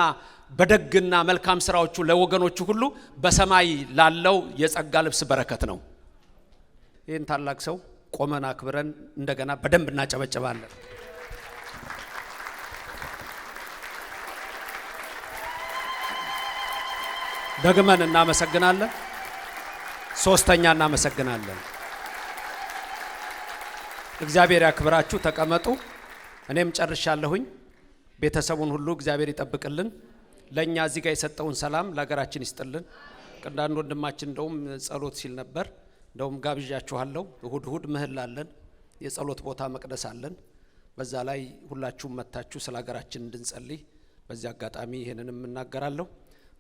Speaker 3: በደግና መልካም ስራዎቹ ለወገኖቹ ሁሉ በሰማይ ላለው የጸጋ ልብስ በረከት ነው። ይሄን ታላቅ ሰው ቆመን አክብረን እንደገና በደንብ እናጨበጭባለን። ደግመን እናመሰግናለን። ሶስተኛ እናመሰግናለን። እግዚአብሔር ያክብራችሁ። ተቀመጡ። እኔም ጨርሻለሁኝ። ቤተሰቡን ሁሉ እግዚአብሔር ይጠብቅልን። ለኛ እዚህ ጋር የሰጠውን ሰላም ለሀገራችን ይስጥልን። ቅዳን ወንድማችን እንደውም ጸሎት ሲል ነበር። እንደውም ጋብዣችኋለሁ። እሁድ ምህላ አለን፣ የጸሎት ቦታ መቅደስ አለን። በዛ ላይ ሁላችሁም መታችሁ ስለ ሀገራችን እንድንጸልይ በዚህ አጋጣሚ ይሄንንም እናገራለሁ።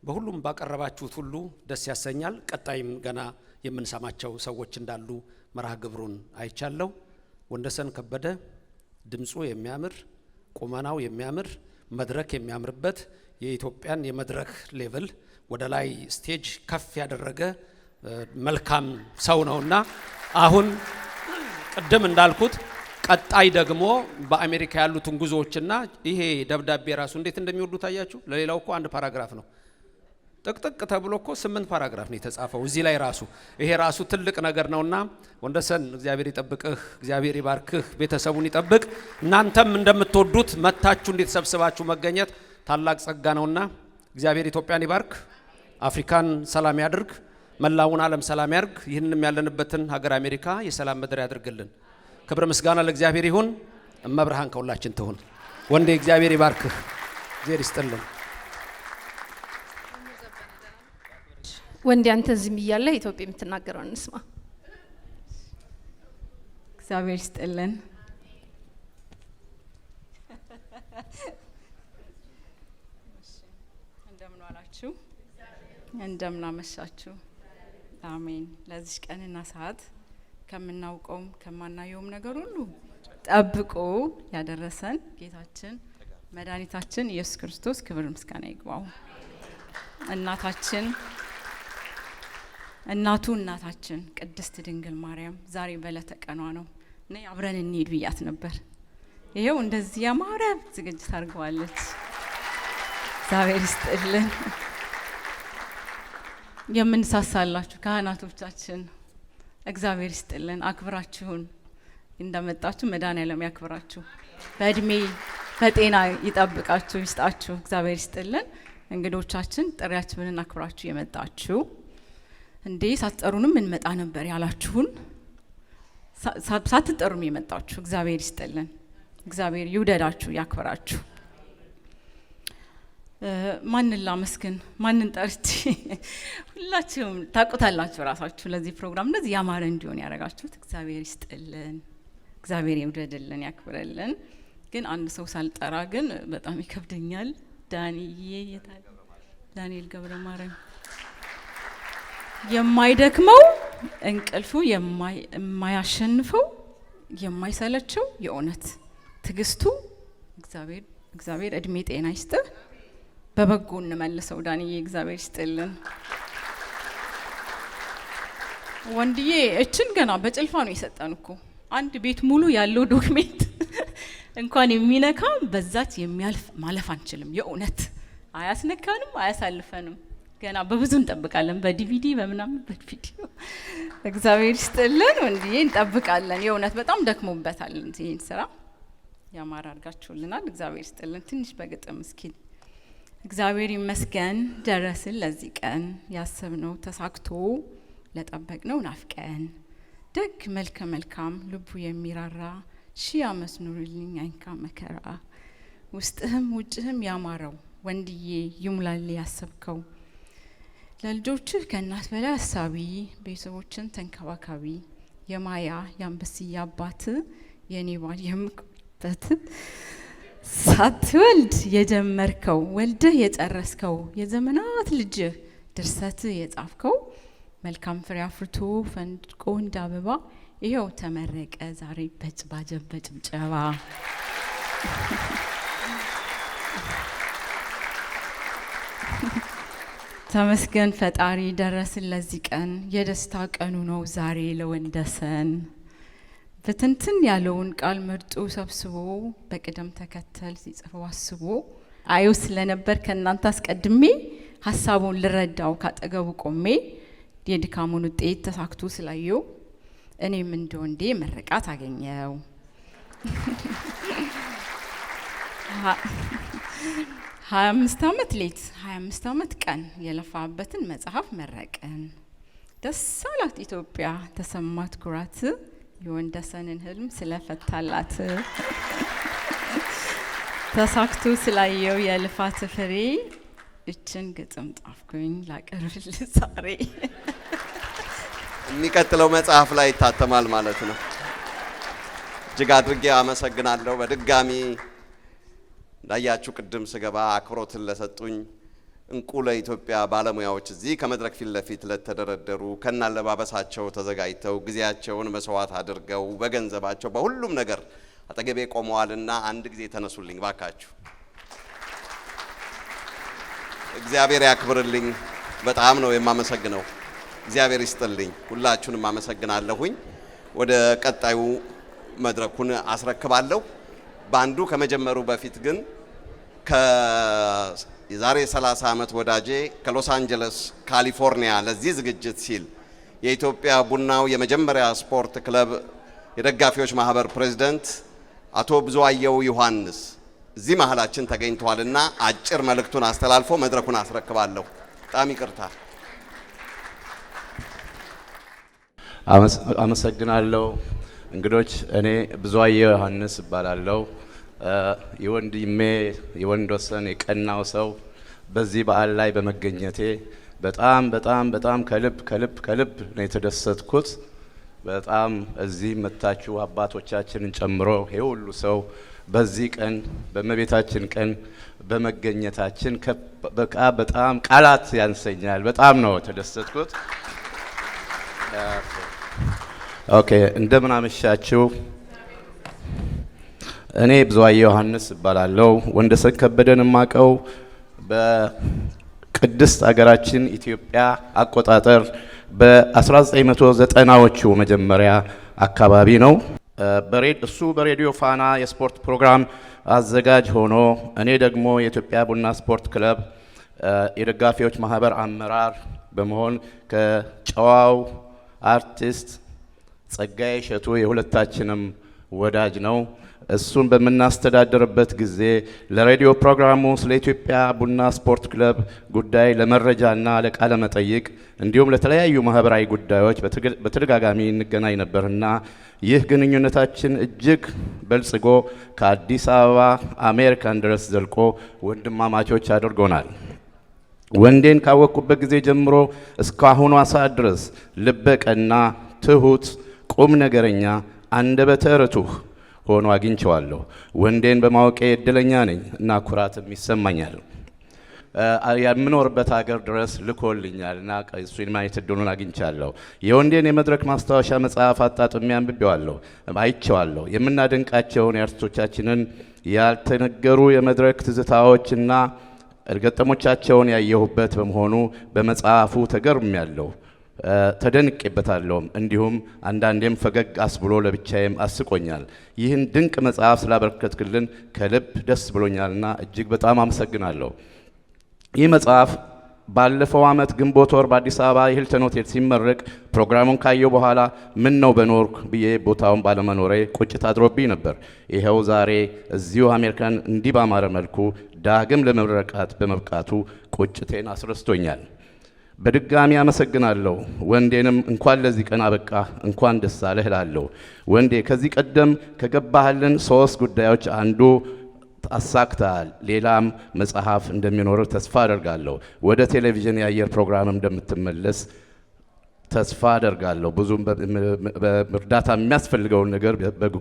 Speaker 3: በሁሉም ባቀረባችሁት ሁሉ ደስ ያሰኛል። ቀጣይም ገና የምንሰማቸው ሰዎች እንዳሉ መርሃ ግብሩን አይቻለሁ። ወንደሰን ከበደ ድምጹ የሚያምር ቁመናው የሚያምር መድረክ የሚያምርበት የኢትዮጵያን የመድረክ ሌቭል ወደ ላይ ስቴጅ ከፍ ያደረገ መልካም ሰው ነውና አሁን ቅድም እንዳልኩት ቀጣይ ደግሞ በአሜሪካ ያሉትን ጉዞዎችና ይሄ ደብዳቤ ራሱ እንዴት እንደሚወዱት አያችሁ። ለሌላው እኮ አንድ ፓራግራፍ ነው። ጥቅጥቅ ተብሎ እኮ 8 ፓራግራፍ ነው የተጻፈው እዚህ ላይ ራሱ ይሄ ራሱ ትልቅ ነገር ነውና ወንደሰን እግዚአብሔር ይጠብቅህ እግዚአብሔር ይባርክህ ቤተሰቡን ይጠብቅ እናንተም እንደምትወዱት መታችሁ እንድትሰብስባችሁ መገኘት ታላቅ ጸጋ ነውና እግዚአብሔር ኢትዮጵያን ይባርክ አፍሪካን ሰላም ያድርግ መላውን ዓለም ሰላም ያድርግ ይህንንም ያለንበትን ሀገር አሜሪካ የሰላም ምድር ያድርግልን ክብር ምስጋና ለእግዚአብሔር ይሁን እመብርሃን ከሁላችን ትሁን ወንዴ እግዚአብሔር ይባርክህ እግዚአብሔር ይስጥልን
Speaker 2: ወንዴ አንተ ዝም ይያለ ኢትዮጵያ የምትናገረው እንስማ
Speaker 12: እግዚአብሔር ይስጥልን እንደምን ዋላችሁ እንደምን አመሻችሁ አሜን ለዚህ ቀንና ሰዓት ከምናውቀውም ከማናየውም ነገር ሁሉ ጠብቆ ያደረሰን ጌታችን መድኃኒታችን ኢየሱስ ክርስቶስ ክብር ምስጋና ይግባው እናታችን ቅድስት ድንግል ማርያም ዛሬ በለተ ቀኗ ነው ነይ አብረን እንሂድ ብያት ነበር ይሄው እንደዚህ ያማረ ዝግጅት አድርገዋለች እግዚአብሔር ይስጥልን የምንሳሳላችሁ ካህናቶቻችን እግዚአብሔር ይስጥልን አክብራችሁን እንደመጣችሁ መድኃኔዓለም ያክብራችሁ በእድሜ በጤና ይጠብቃችሁ ይስጣችሁ እግዚአብሔር ይስጥልን እንግዶቻችን ጥሪያችንን አክብራችሁ የመጣችሁ እንዴ ሳትጠሩንም እንመጣ ነበር ያላችሁን ሳትጠሩም የመጣችሁ እግዚአብሔር ይስጥልን እግዚአብሔር ይውደዳችሁ ያክብራችሁ ማንን ላመስግን ማንን ጠርቼ ሁላችሁም ታውቁታላችሁ ራሳችሁ ለዚህ ፕሮግራም እንደዚህ ያማረ እንዲሆን ያደረጋችሁት እግዚአብሔር ይስጥልን እግዚአብሔር ይውደድልን ያክብረልን ግን አንድ ሰው ሳልጠራ ግን በጣም ይከብደኛል ዳንኤል የታል ዳንኤል ገብረ ማርያም የማይደክመው እንቅልፉ የማያሸንፈው የማይሰለቸው የእውነት ትግስቱ እግዚአብሔር እድሜ ጤና ይስጥ በበጎ እንመልሰው ዳንኤል እግዚአብሔር ይስጥልን ወንድዬ እችን ገና በጭልፋ ነው የሰጠን እኮ አንድ ቤት ሙሉ ያለው ዶክሜንት እንኳን የሚነካ በዛት የሚያልፍ ማለፍ አንችልም የእውነት አያስነካንም አያሳልፈንም ገና በብዙ እንጠብቃለን በዲቪዲ በመናምን በቪዲዮ እግዚአብሔር ይስጥልን ወንድዬ እንጠብቃለን የእውነት በጣም ደክሞበታል ይሄን ስራ ያማራ አድርጋችሁልናል እግዚአብሔር ይስጥልን ትንሽ በግጥም እስኪ እግዚአብሔር ይመስገን ደረስን ለዚህ ቀን ያሰብነው ተሳክቶ ለጠበቅነው ናፍቀን ደግ መልከ መልካም ልቡ የሚራራ ሺህ ዓመት ኑርልኝ አይንካ መከራ ውስጥህም ውጭህም ያማረው ወንድዬ ይሙላል ያሰብከው ለልጆችህ ከእናት በላይ አሳቢ ቤተሰቦችን ተንከባካቢ የማያ ያንበስያ አባት የኔ ባል የምቆበት ሳትወልድ የጀመርከው ወልደህ የጨረስከው የዘመናት ልጅህ ድርሰትህ የጻፍከው መልካም ፍሬ አፍርቶ ፈንድቆ እንደ አበባ ይኸው ተመረቀ ዛሬ በጭብጨባ ተመስገን ፈጣሪ ደረስን ለዚህ ቀን የደስታ ቀኑ ነው ዛሬ ለወንደሰን በትንትን ያለውን ቃል መርጦ ሰብስቦ በቅደም ተከተል ሲጽፈው አስቦ አዩ ስለነበር ከናንተ አስቀድሜ ሐሳቡን ልረዳው ካጠገቡ ቆሜ የድካሙን ውጤት ተሳክቶ ስላየው እኔም እንደወንዴ መረቃት አገኘው 25 ዓመት ሌት 25 ዓመት ቀን የለፋበትን መጽሐፍ መረቀን ደስ አላት ኢትዮጵያ ተሰማት ኩራት የወንደሰንን ህልም ስለፈታላት ተሳክቶ ስላየው የልፋት ፍሬ እችን ግጥም ጣፍኩኝ ላቀርብልህ ዛሬ
Speaker 18: የሚቀጥለው መጽሐፍ ላይ ይታተማል ማለት ነው። እጅግ አድርጌ አመሰግናለሁ። በድጋሚ ላያችሁ ቅድም ስገባ አክብሮትን ለሰጡኝ እንቁ ለኢትዮጵያ ባለሙያዎች እዚህ ከመድረክ ፊት ለፊት ለተደረደሩ ከናለባበሳቸው ተዘጋጅተው ጊዜያቸውን መስዋዕት አድርገው በገንዘባቸው በሁሉም ነገር አጠገቤ ቆመዋልና አንድ ጊዜ ተነሱልኝ ባካችሁ። እግዚአብሔር ያክብርልኝ። በጣም ነው የማመሰግነው። እግዚአብሔር ይስጥልኝ። ሁላችሁንም አመሰግናለሁኝ። ወደ ቀጣዩ መድረኩን አስረክባለሁ። ባንዱ ከመጀመሩ በፊት ግን የዛሬ 30 ዓመት ወዳጄ ከሎስ አንጀለስ ካሊፎርኒያ ለዚህ ዝግጅት ሲል የኢትዮጵያ ቡናው የመጀመሪያ ስፖርት ክለብ የደጋፊዎች ማህበር ፕሬዝዳንት አቶ ብዙአየሁ ዮሐንስ እዚህ መሃላችን ተገኝተዋልና አጭር መልእክቱን አስተላልፎ መድረኩን አስረክባለሁ። በጣም ይቅርታ።
Speaker 19: አመሰግናለሁ። እንግዶች፣ እኔ ብዙአየሁ ዮሐንስ እባላለሁ። የወንድሜ የወንዶሰን የቀናው ሰው በዚህ በዓል ላይ በመገኘቴ በጣም በጣም በጣም ከልብ ነው የተደሰትኩት። በጣም እዚህ መታችሁ አባቶቻችንን ጨምሮ ይሄ ሁሉ ሰው በዚህ ቀን በእመቤታችን ቀን በመገኘታችን በጣም ቃላት ያንሰኛል። በጣም ነው የተደሰትኩት። ኦኬ፣ እንደምን አመሻችሁ። እኔ ብዙአየሁ ዮሐንስ እባላለሁ። ወንደሰን ከበደን ማቀው በቅድስት አገራችን ኢትዮጵያ አቆጣጠር በ1990ዎቹ መጀመሪያ አካባቢ ነው። እሱ በሬዲዮ ፋና የስፖርት ፕሮግራም አዘጋጅ ሆኖ እኔ ደግሞ የኢትዮጵያ ቡና ስፖርት ክለብ የደጋፊዎች ማህበር አመራር በመሆን ከጨዋው አርቲስት ጸጋዬ እሸቱ የሁለታችንም ወዳጅ ነው። እሱን በምናስተዳድርበት ጊዜ ለሬዲዮ ፕሮግራሙ ስለ ኢትዮጵያ ቡና ስፖርት ክለብ ጉዳይ ለመረጃና ለቃለ መጠይቅ እንዲሁም ለተለያዩ ማህበራዊ ጉዳዮች በተደጋጋሚ እንገናኝ ነበርና ይህ ግንኙነታችን እጅግ በልጽጎ ከአዲስ አበባ አሜሪካን ድረስ ዘልቆ ወንድማማቾች አድርጎናል። ወንዴን ካወቅኩበት ጊዜ ጀምሮ እስካሁኗ ሰዓት ድረስ ልበቀና፣ ትሁት፣ ቁም ነገረኛ፣ አንደበተ ርቱዕ ሆኖ አግኝቼዋለሁ። ወንዴን በማወቄ እድለኛ ነኝ እና ኩራትም ይሰማኛል። የምኖርበት ሀገር ድረስ ልኮልኛል እና እሱን ማየት እድሉን አግኝቻለሁ። የወንዴን የመድረክ ማስታወሻ መጽሐፍ አጣጥሜ አንብቤዋለሁ፣ አይቼዋለሁ። የምናደንቃቸውን የአርቲስቶቻችንን ያልተነገሩ የመድረክ ትዝታዎችና ገጠሞቻቸውን ያየሁበት በመሆኑ በመጽሐፉ ተገርሜያለሁ፣ ተደንቄበታለሁ። እንዲሁም አንዳንዴም ፈገግ አስብሎ ለብቻዬም አስቆኛል። ይህን ድንቅ መጽሐፍ ስላበረከትክልን ከልብ ደስ ብሎኛልና እጅግ በጣም አመሰግናለሁ። ይህ መጽሐፍ ባለፈው ዓመት ግንቦት ወር በአዲስ አበባ የሂልተን ሆቴል ሲመረቅ ፕሮግራሙን ካየው በኋላ ምን ነው በኖርኩ ብዬ ቦታውን ባለመኖሬ ቁጭት አድሮብኝ ነበር። ይኸው ዛሬ እዚሁ አሜሪካን እንዲህ ባማረ መልኩ ዳግም ለመረቃት በመብቃቱ ቁጭቴን አስረስቶኛል። በድጋሚ አመሰግናለሁ። ወንዴንም እንኳን ለዚህ ቀን አበቃ፣ እንኳን ደስ አለህ እላለሁ። ወንዴ ከዚህ ቀደም ከገባህልን 3 ጉዳዮች አንዱ አሳክተሃል። ሌላም መጽሐፍ እንደሚኖር ተስፋ አደርጋለሁ። ወደ ቴሌቪዥን የአየር ፕሮግራም እንደምትመለስ ተስፋ አደርጋለሁ። ብዙም በእርዳታ የሚያስፈልገውን ነገር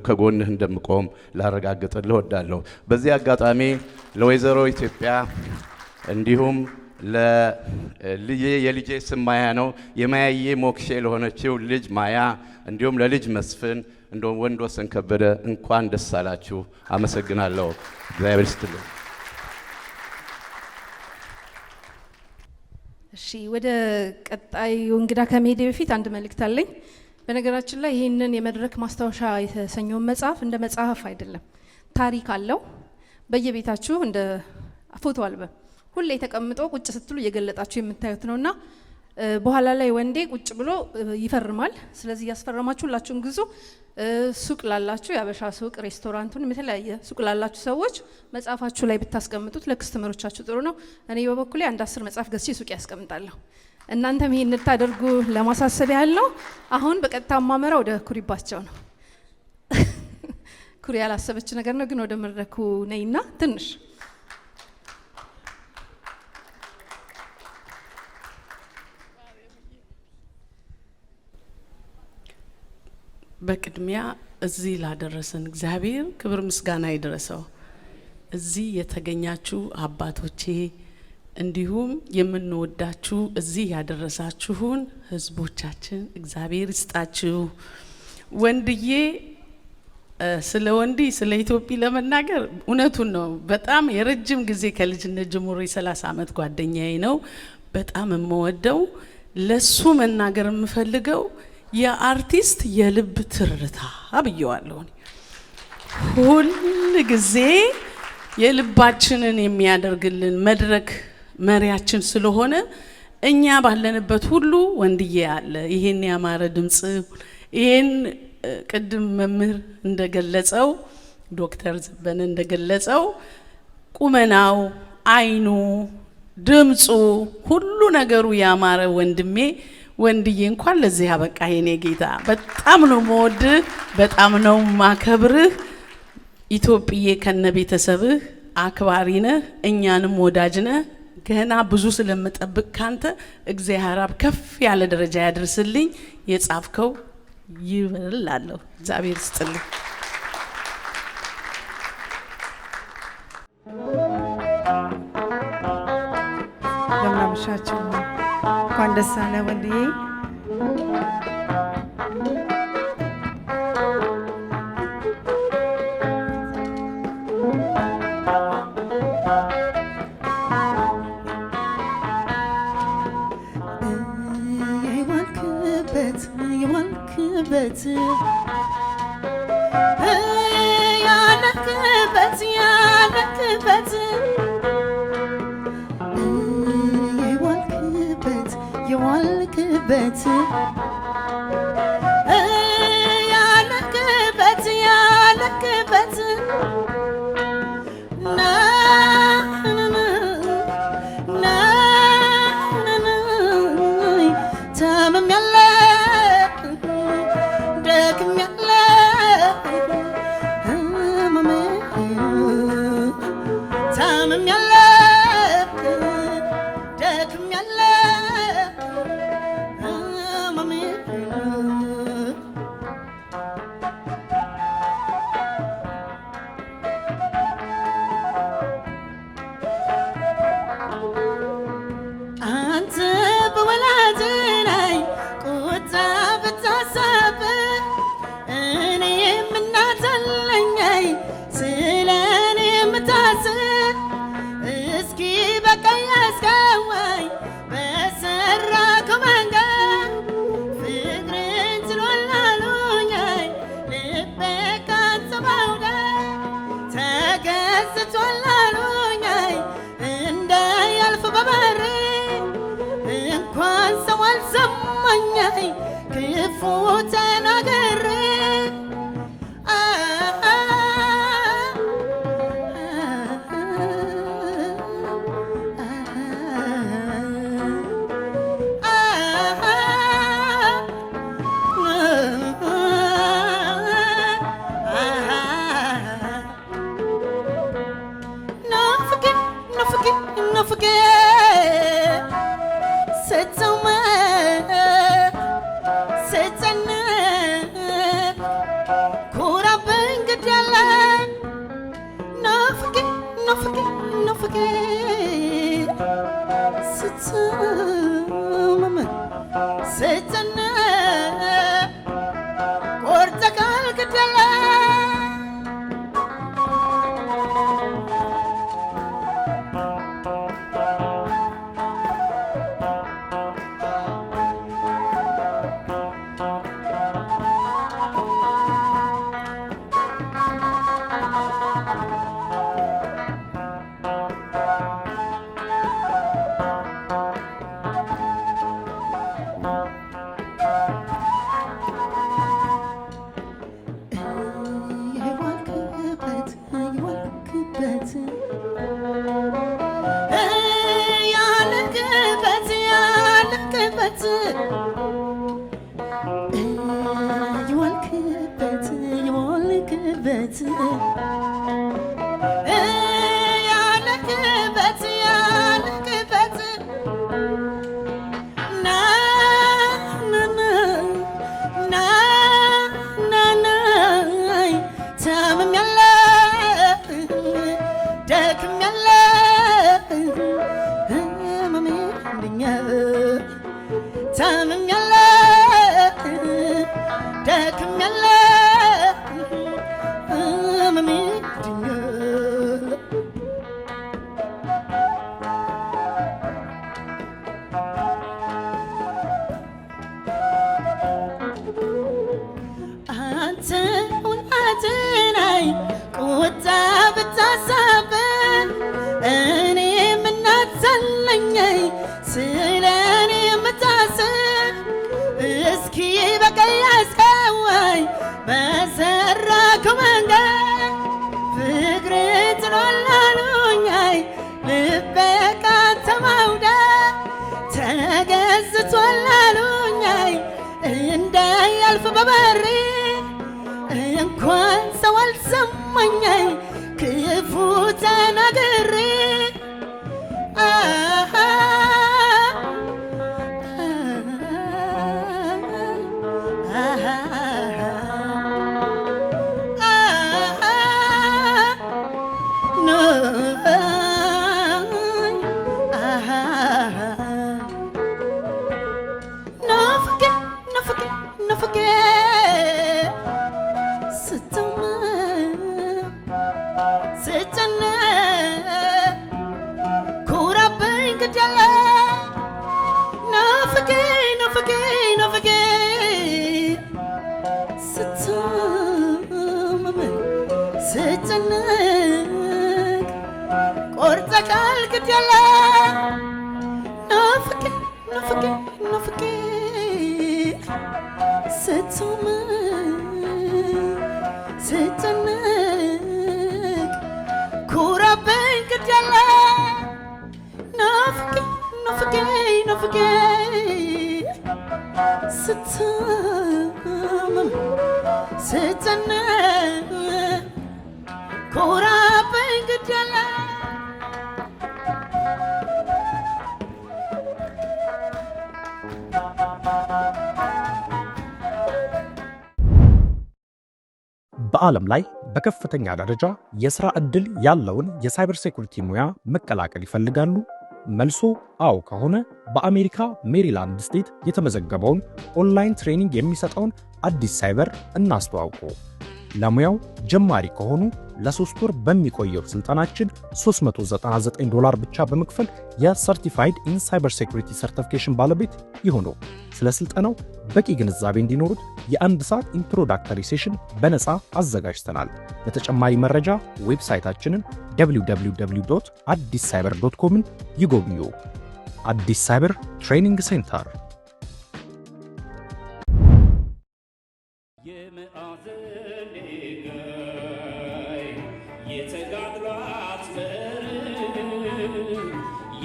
Speaker 19: ከጎንህ እንደምቆም ላረጋግጥልህ እወዳለሁ። በዚህ አጋጣሚ ለወይዘሮ ኢትዮጵያ እንዲሁም የልጄ ስም ማያ ነው፣ የማያዬ ሞክሼ ለሆነችው ልጅ ማያ እንዲሁም ለልጅ መስፍን እንደውም ወንድወሰን ከበደ እንኳን ደስ አላችሁ። አመሰግናለሁ። እግዚአብሔር ይስጥልኝ።
Speaker 2: እሺ፣ ወደ ቀጣዩ እንግዳ ከመሄዴ በፊት አንድ መልእክት አለኝ። በነገራችን ላይ ይህንን የመድረክ ማስታወሻ የተሰኘውን መጽሐፍ እንደ መጽሐፍ አይደለም፣ ታሪክ አለው። በየቤታችሁ እንደ ፎቶ አልበም ሁሌ ተቀምጦ ቁጭ ስትሉ እየገለጣችሁ የምታዩት ነውና በኋላ ላይ ወንዴ ቁጭ ብሎ ይፈርማል። ስለዚህ ያስፈረማችሁ ሁላችሁም ግዙ። ሱቅ ላላችሁ የአበሻ ሱቅ፣ ሬስቶራንቱን የተለያየ ሱቅ ላላችሁ ሰዎች መጽሐፋችሁ ላይ ብታስቀምጡት ለክስተመሮቻችሁ ጥሩ ነው። እኔ በበኩሌ አንድ 10 መጽሐፍ ገዝቼ ሱቅ ያስቀምጣለሁ። እናንተም ይሄን እንድታደርጉ ለማሳሰብ ያህል ነው። አሁን በቀጥታ ማመራ ወደ ኩሪባቸው ነው። ኩሪ ያላሰበች ነገር ነው፣ ግን ወደ መድረኩ ነይና ትንሽ
Speaker 20: በቅድሚያ እዚህ ላደረሰን እግዚአብሔር ክብር ምስጋና ይድረሰው። እዚህ የተገኛችሁ አባቶቼ እንዲሁም የምንወዳችሁ እዚህ ያደረሳችሁን ህዝቦቻችን እግዚአብሔር ይስጣችሁ። ወንድዬ ስለ ወንዲ ስለ ኢትዮጵያ ለመናገር እውነቱን ነው። በጣም የረጅም ጊዜ ከልጅነት ጀምሮ 30 ዓመት ጓደኛዬ ነው። በጣም የምወደው ለሱ መናገር የምፈልገው የአርቲስት የልብ ትርታ ብየዋለሁ። ሁል ጊዜ የልባችንን የሚያደርግልን መድረክ መሪያችን ስለሆነ እኛ ባለንበት ሁሉ ወንድዬ አለ። ይሄን ያማረ ድምጽ ይሄን ቅድም መምህር እንደገለጸው ዶክተር ዘበነ እንደገለጸው ቁመናው፣ አይኑ፣ ድምጹ ሁሉ ነገሩ ያማረ ወንድዬ እንኳን ለዚህ ያበቃ የኔ ጌታ። በጣም ነው መወድ፣ በጣም ነው ማከብርህ። ኢትዮጵያ ከነ ቤተሰብህ አክባሪ ነህ፣ እኛንም ወዳጅ ነህ። ገና ብዙ ስለምጠብቅ ካንተ እግዚአብሔር አብ ከፍ ያለ ደረጃ ያድርስልኝ። የጻፍከው ይበላለሁ። እግዚአብሔር ይስጥልኝ።
Speaker 21: ለምናምሻችሁ እንኳን ደስ አለ ወንድዬ።
Speaker 22: ያለክበት ያለክበት ያለክበት የዋልክበት ያለክበት ያለክበት አንተ ሁላትናይ ቁጣ ብታሳብ ስለኔ የምታስብ እስኪ በቀኝ ያስቀወኝ በሰራከው መንገድ ፍቅር ጥሎላሉኛይ ልቤ ካንተ መውደድ ተገዝቶላሉኛይ እንዳያልፍ በበሬ እንኳን ሰው አልሰማኛይ ክፉ ተናግሬ
Speaker 10: በዓለም ላይ በከፍተኛ ደረጃ የሥራ ዕድል ያለውን የሳይበር ሴኩሪቲ ሙያ መቀላቀል ይፈልጋሉ? መልሶ አዎ ከሆነ በአሜሪካ ሜሪላንድ ስቴት የተመዘገበውን ኦንላይን ትሬኒንግ የሚሰጠውን አዲስ ሳይበር እናስተዋውቁ። ለሙያው ጀማሪ ከሆኑ ለ3 ወር በሚቆየው ስልጠናችን $399 ብቻ በመክፈል የሰርቲፋይድ ኢን ሳይበር ሴኩሪቲ ሰርቲፊኬሽን ባለቤት ይሁኑ። ስለ ስልጠናው በቂ ግንዛቤ እንዲኖሩት የ1 ሰዓት ኢንትሮዳክተሪ ሴሽን በነፃ አዘጋጅተናል። ለተጨማሪ መረጃ ዌብሳይታችንን www.addiscyber.com ይጎብኙ። አዲስ ሳይበር ትሬኒንግ ሴንተር።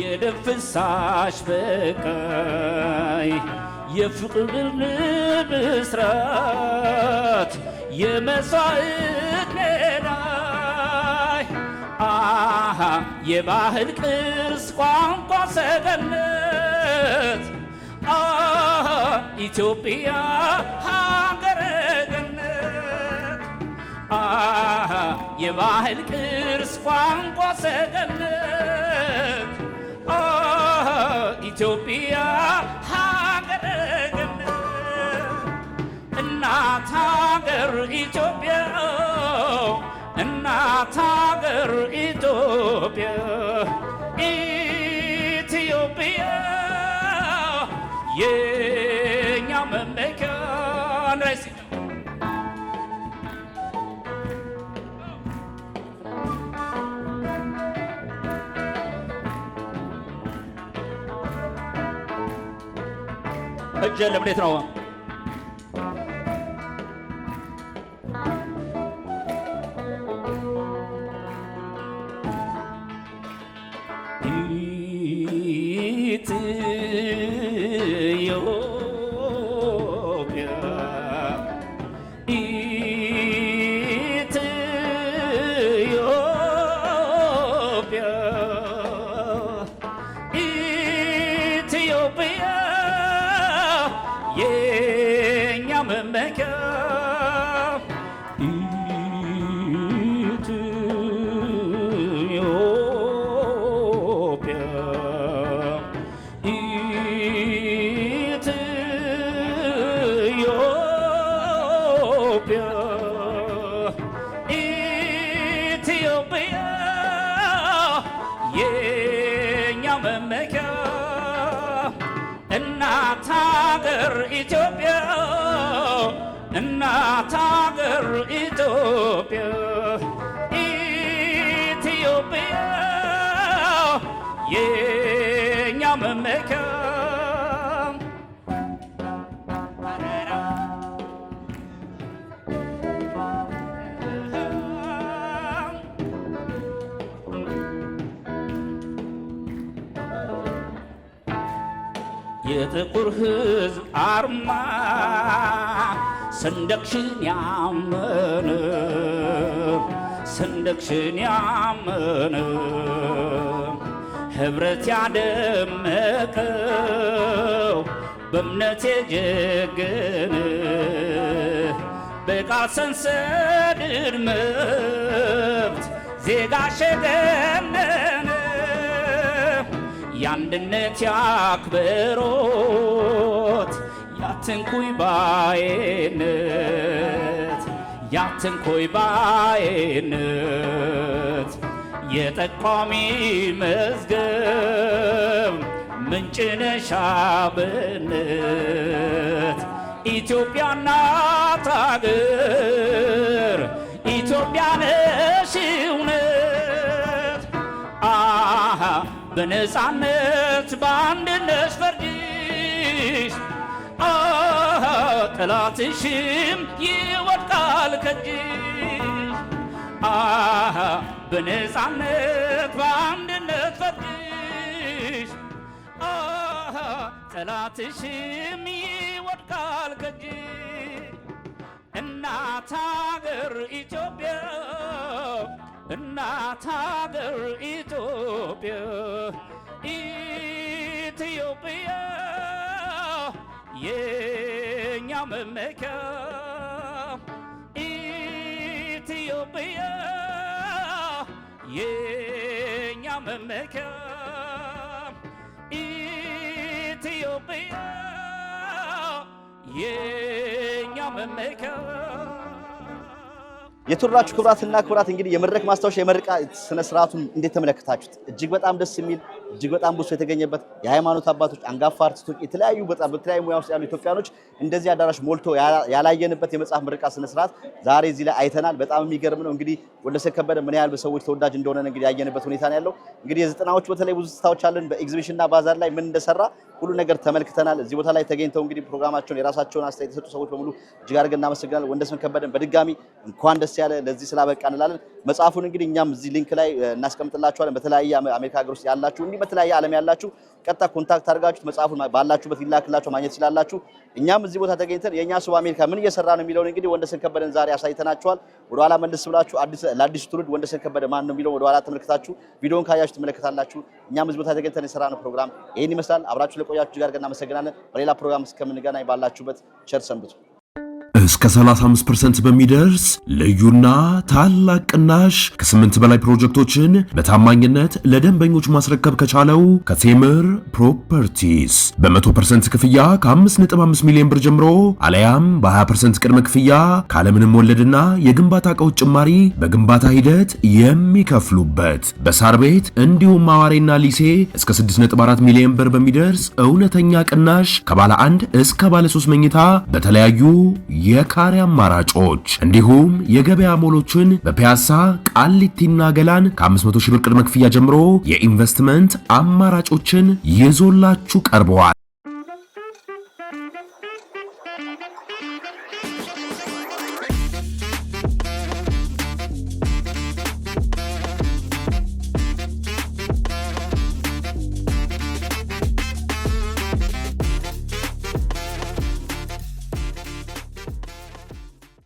Speaker 14: የደም ፍሳሽ በቃይ የፍቅር ብስራት የመስዋዕት ሜዳይ የባህል ቅርስ ቋንቋ ሰገነት ኢትዮጵያ ሀገረ ገነት የባህል ቅርስ ቋንቋ ሰገነት ኢትዮጵያ ሀገረ ገነት እናት ሀገር ኢትዮጵያ እናት ሀገር ኢትዮጵያ ኢትዮጵያ የኛ መመኪያ ንረሲ እጀ ለምዴት ነው ኢትዮጵያ እናት ሀገር ኢትዮጵያ ኢትዮጵያ የኛ መመኪያ የጥቁር ሕዝብ አርማ ሰንደቅሽን ያመነ ሰንደቅሽን ያመነ ሕብረት ያደመቀው በእምነት የጀገነ በቃል ሰንሰለት መብት ዜጋ ሸገነነ ያንድነት ያክብሮት ያትንኩይ ባይነት ያትንኩይ ባይነት የጠቋሚ መዝገብ ምንጭነሽ አብነት ኢትዮጵያ እናት አገር ኢትዮጵያ ነሽ እውነት በነፃነት በአንድነት ፈርጅሽ ጠላትሽም ይወድቃል ከእጅሽ በነፃነት በአንድነት ፈርጅሽ ጠላትሽም ይወድቃል ከእጅሽ እናት አገር ኢትዮጵያ እናት አገር ኢትዮጵያ ኢትዮጵያ የኛ መመኪያ ኢትዮጵያ የኛ መመኪያ ኢትዮጵያ የኛ መመኪያ
Speaker 1: የተወራችሁ ክብራትና ክብራት እንግዲህ የመድረክ ማስታወሻ የመርቃ ስነ ስርዓቱን እንዴት ተመለከታችሁት? እጅግ በጣም ደስ የሚል እጅግ በጣም ብዙ የተገኘበት የሃይማኖት አባቶች፣ አንጋፋ አርቲስቶች፣ የተለያዩ በተለያዩ ሙያ ውስጥ ያሉ ኢትዮጵያኖች እንደዚህ አዳራሽ ሞልቶ ያላየንበት የመጽሐፍ ምርቃ ስነ ስርዓት ዛሬ እዚህ ላይ አይተናል። በጣም የሚገርም ነው። እንግዲህ ወንደሰን ከበደ ምን ያህል በሰዎች ተወዳጅ እንደሆነ እንግዲህ ያየንበት ሁኔታ ነው ያለው። እንግዲህ የዘጠናዎቹ በተለይ ብዙ ስታዎች አለን በኤግዚቢሽንና ባዛር ላይ ምን እንደሰራ ሁሉ ነገር ተመልክተናል። እዚህ ቦታ ላይ ተገኝተው እንግዲህ ፕሮግራማቸውን የራሳቸውን አስተያየት የሰጡ ሰዎች በሙሉ እጅግ አድርገን እናመሰግናለን። ወንደሰን ከበደን በድጋሚ እንኳን ደስ ያለ ለዚህ ስላበቃ እንላለን። መጽሐፉን እንግዲህ እኛም እዚህ ሊንክ ላይ እናስቀምጥላችኋለን። በተለያየ አሜሪካ ሀገር ውስጥ ያላችሁ እንዲህ በተለያየ ዓለም ያላችሁ ቀጥታ ኮንታክት አድርጋችሁ መጽሐፉን ባላችሁበት ይላክላችሁ ማግኘት ይችላላችሁ። እኛም እዚህ ቦታ ተገኝተን የኛ ሰው አሜሪካ ምን እየሰራ ነው የሚለውን እንግዲህ ወንደሰን ከበደን ዛሬ አሳይተናችኋል። ወደ ኋላ መለስ ብላችሁ ለአዲሱ ትውልድ ወንደሰን ከበደ ማን ነው የሚለውን ወደ ኋላ ተመልክታችሁ ቪዲዮውን ካያችሁ ትመለከታላችሁ። እኛም እዚህ ቦታ ተገኝተን የሰራነው ፕሮግራም ይሄን ይመስላል። አብራችሁ ለቆያችሁ እጅግ አድርገን እናመሰግናለን። በሌላ ፕሮግራም እስከምንገናኝ ባላችሁበት ቸር ሰንብቱ።
Speaker 7: እስከ 35% በሚደርስ ልዩና ታላቅ ቅናሽ ከ8 በላይ ፕሮጀክቶችን በታማኝነት ለደንበኞች ማስረከብ ከቻለው ከቴምር ፕሮፐርቲስ በ100% ክፍያ ከ5.5 ሚሊዮን ብር ጀምሮ አለያም በ20% ቅድመ ክፍያ ካለምንም ወለድና የግንባታ ዕቃዎች ጭማሪ በግንባታ ሂደት የሚከፍሉበት በሳር ቤት እንዲሁም አዋሬና ሊሴ እስከ 6.4 ሚሊዮን ብር በሚደርስ እውነተኛ ቅናሽ ከባለ 1 እስከ ባለ 3 መኝታ በተለያዩ የካሬ አማራጮች እንዲሁም የገበያ ሞሎችን በፒያሳ ቃሊቲና ገላን ከ500 ሺህ ብር ቅድመ ክፍያ ጀምሮ የኢንቨስትመንት አማራጮችን ይዞላችሁ ቀርበዋል።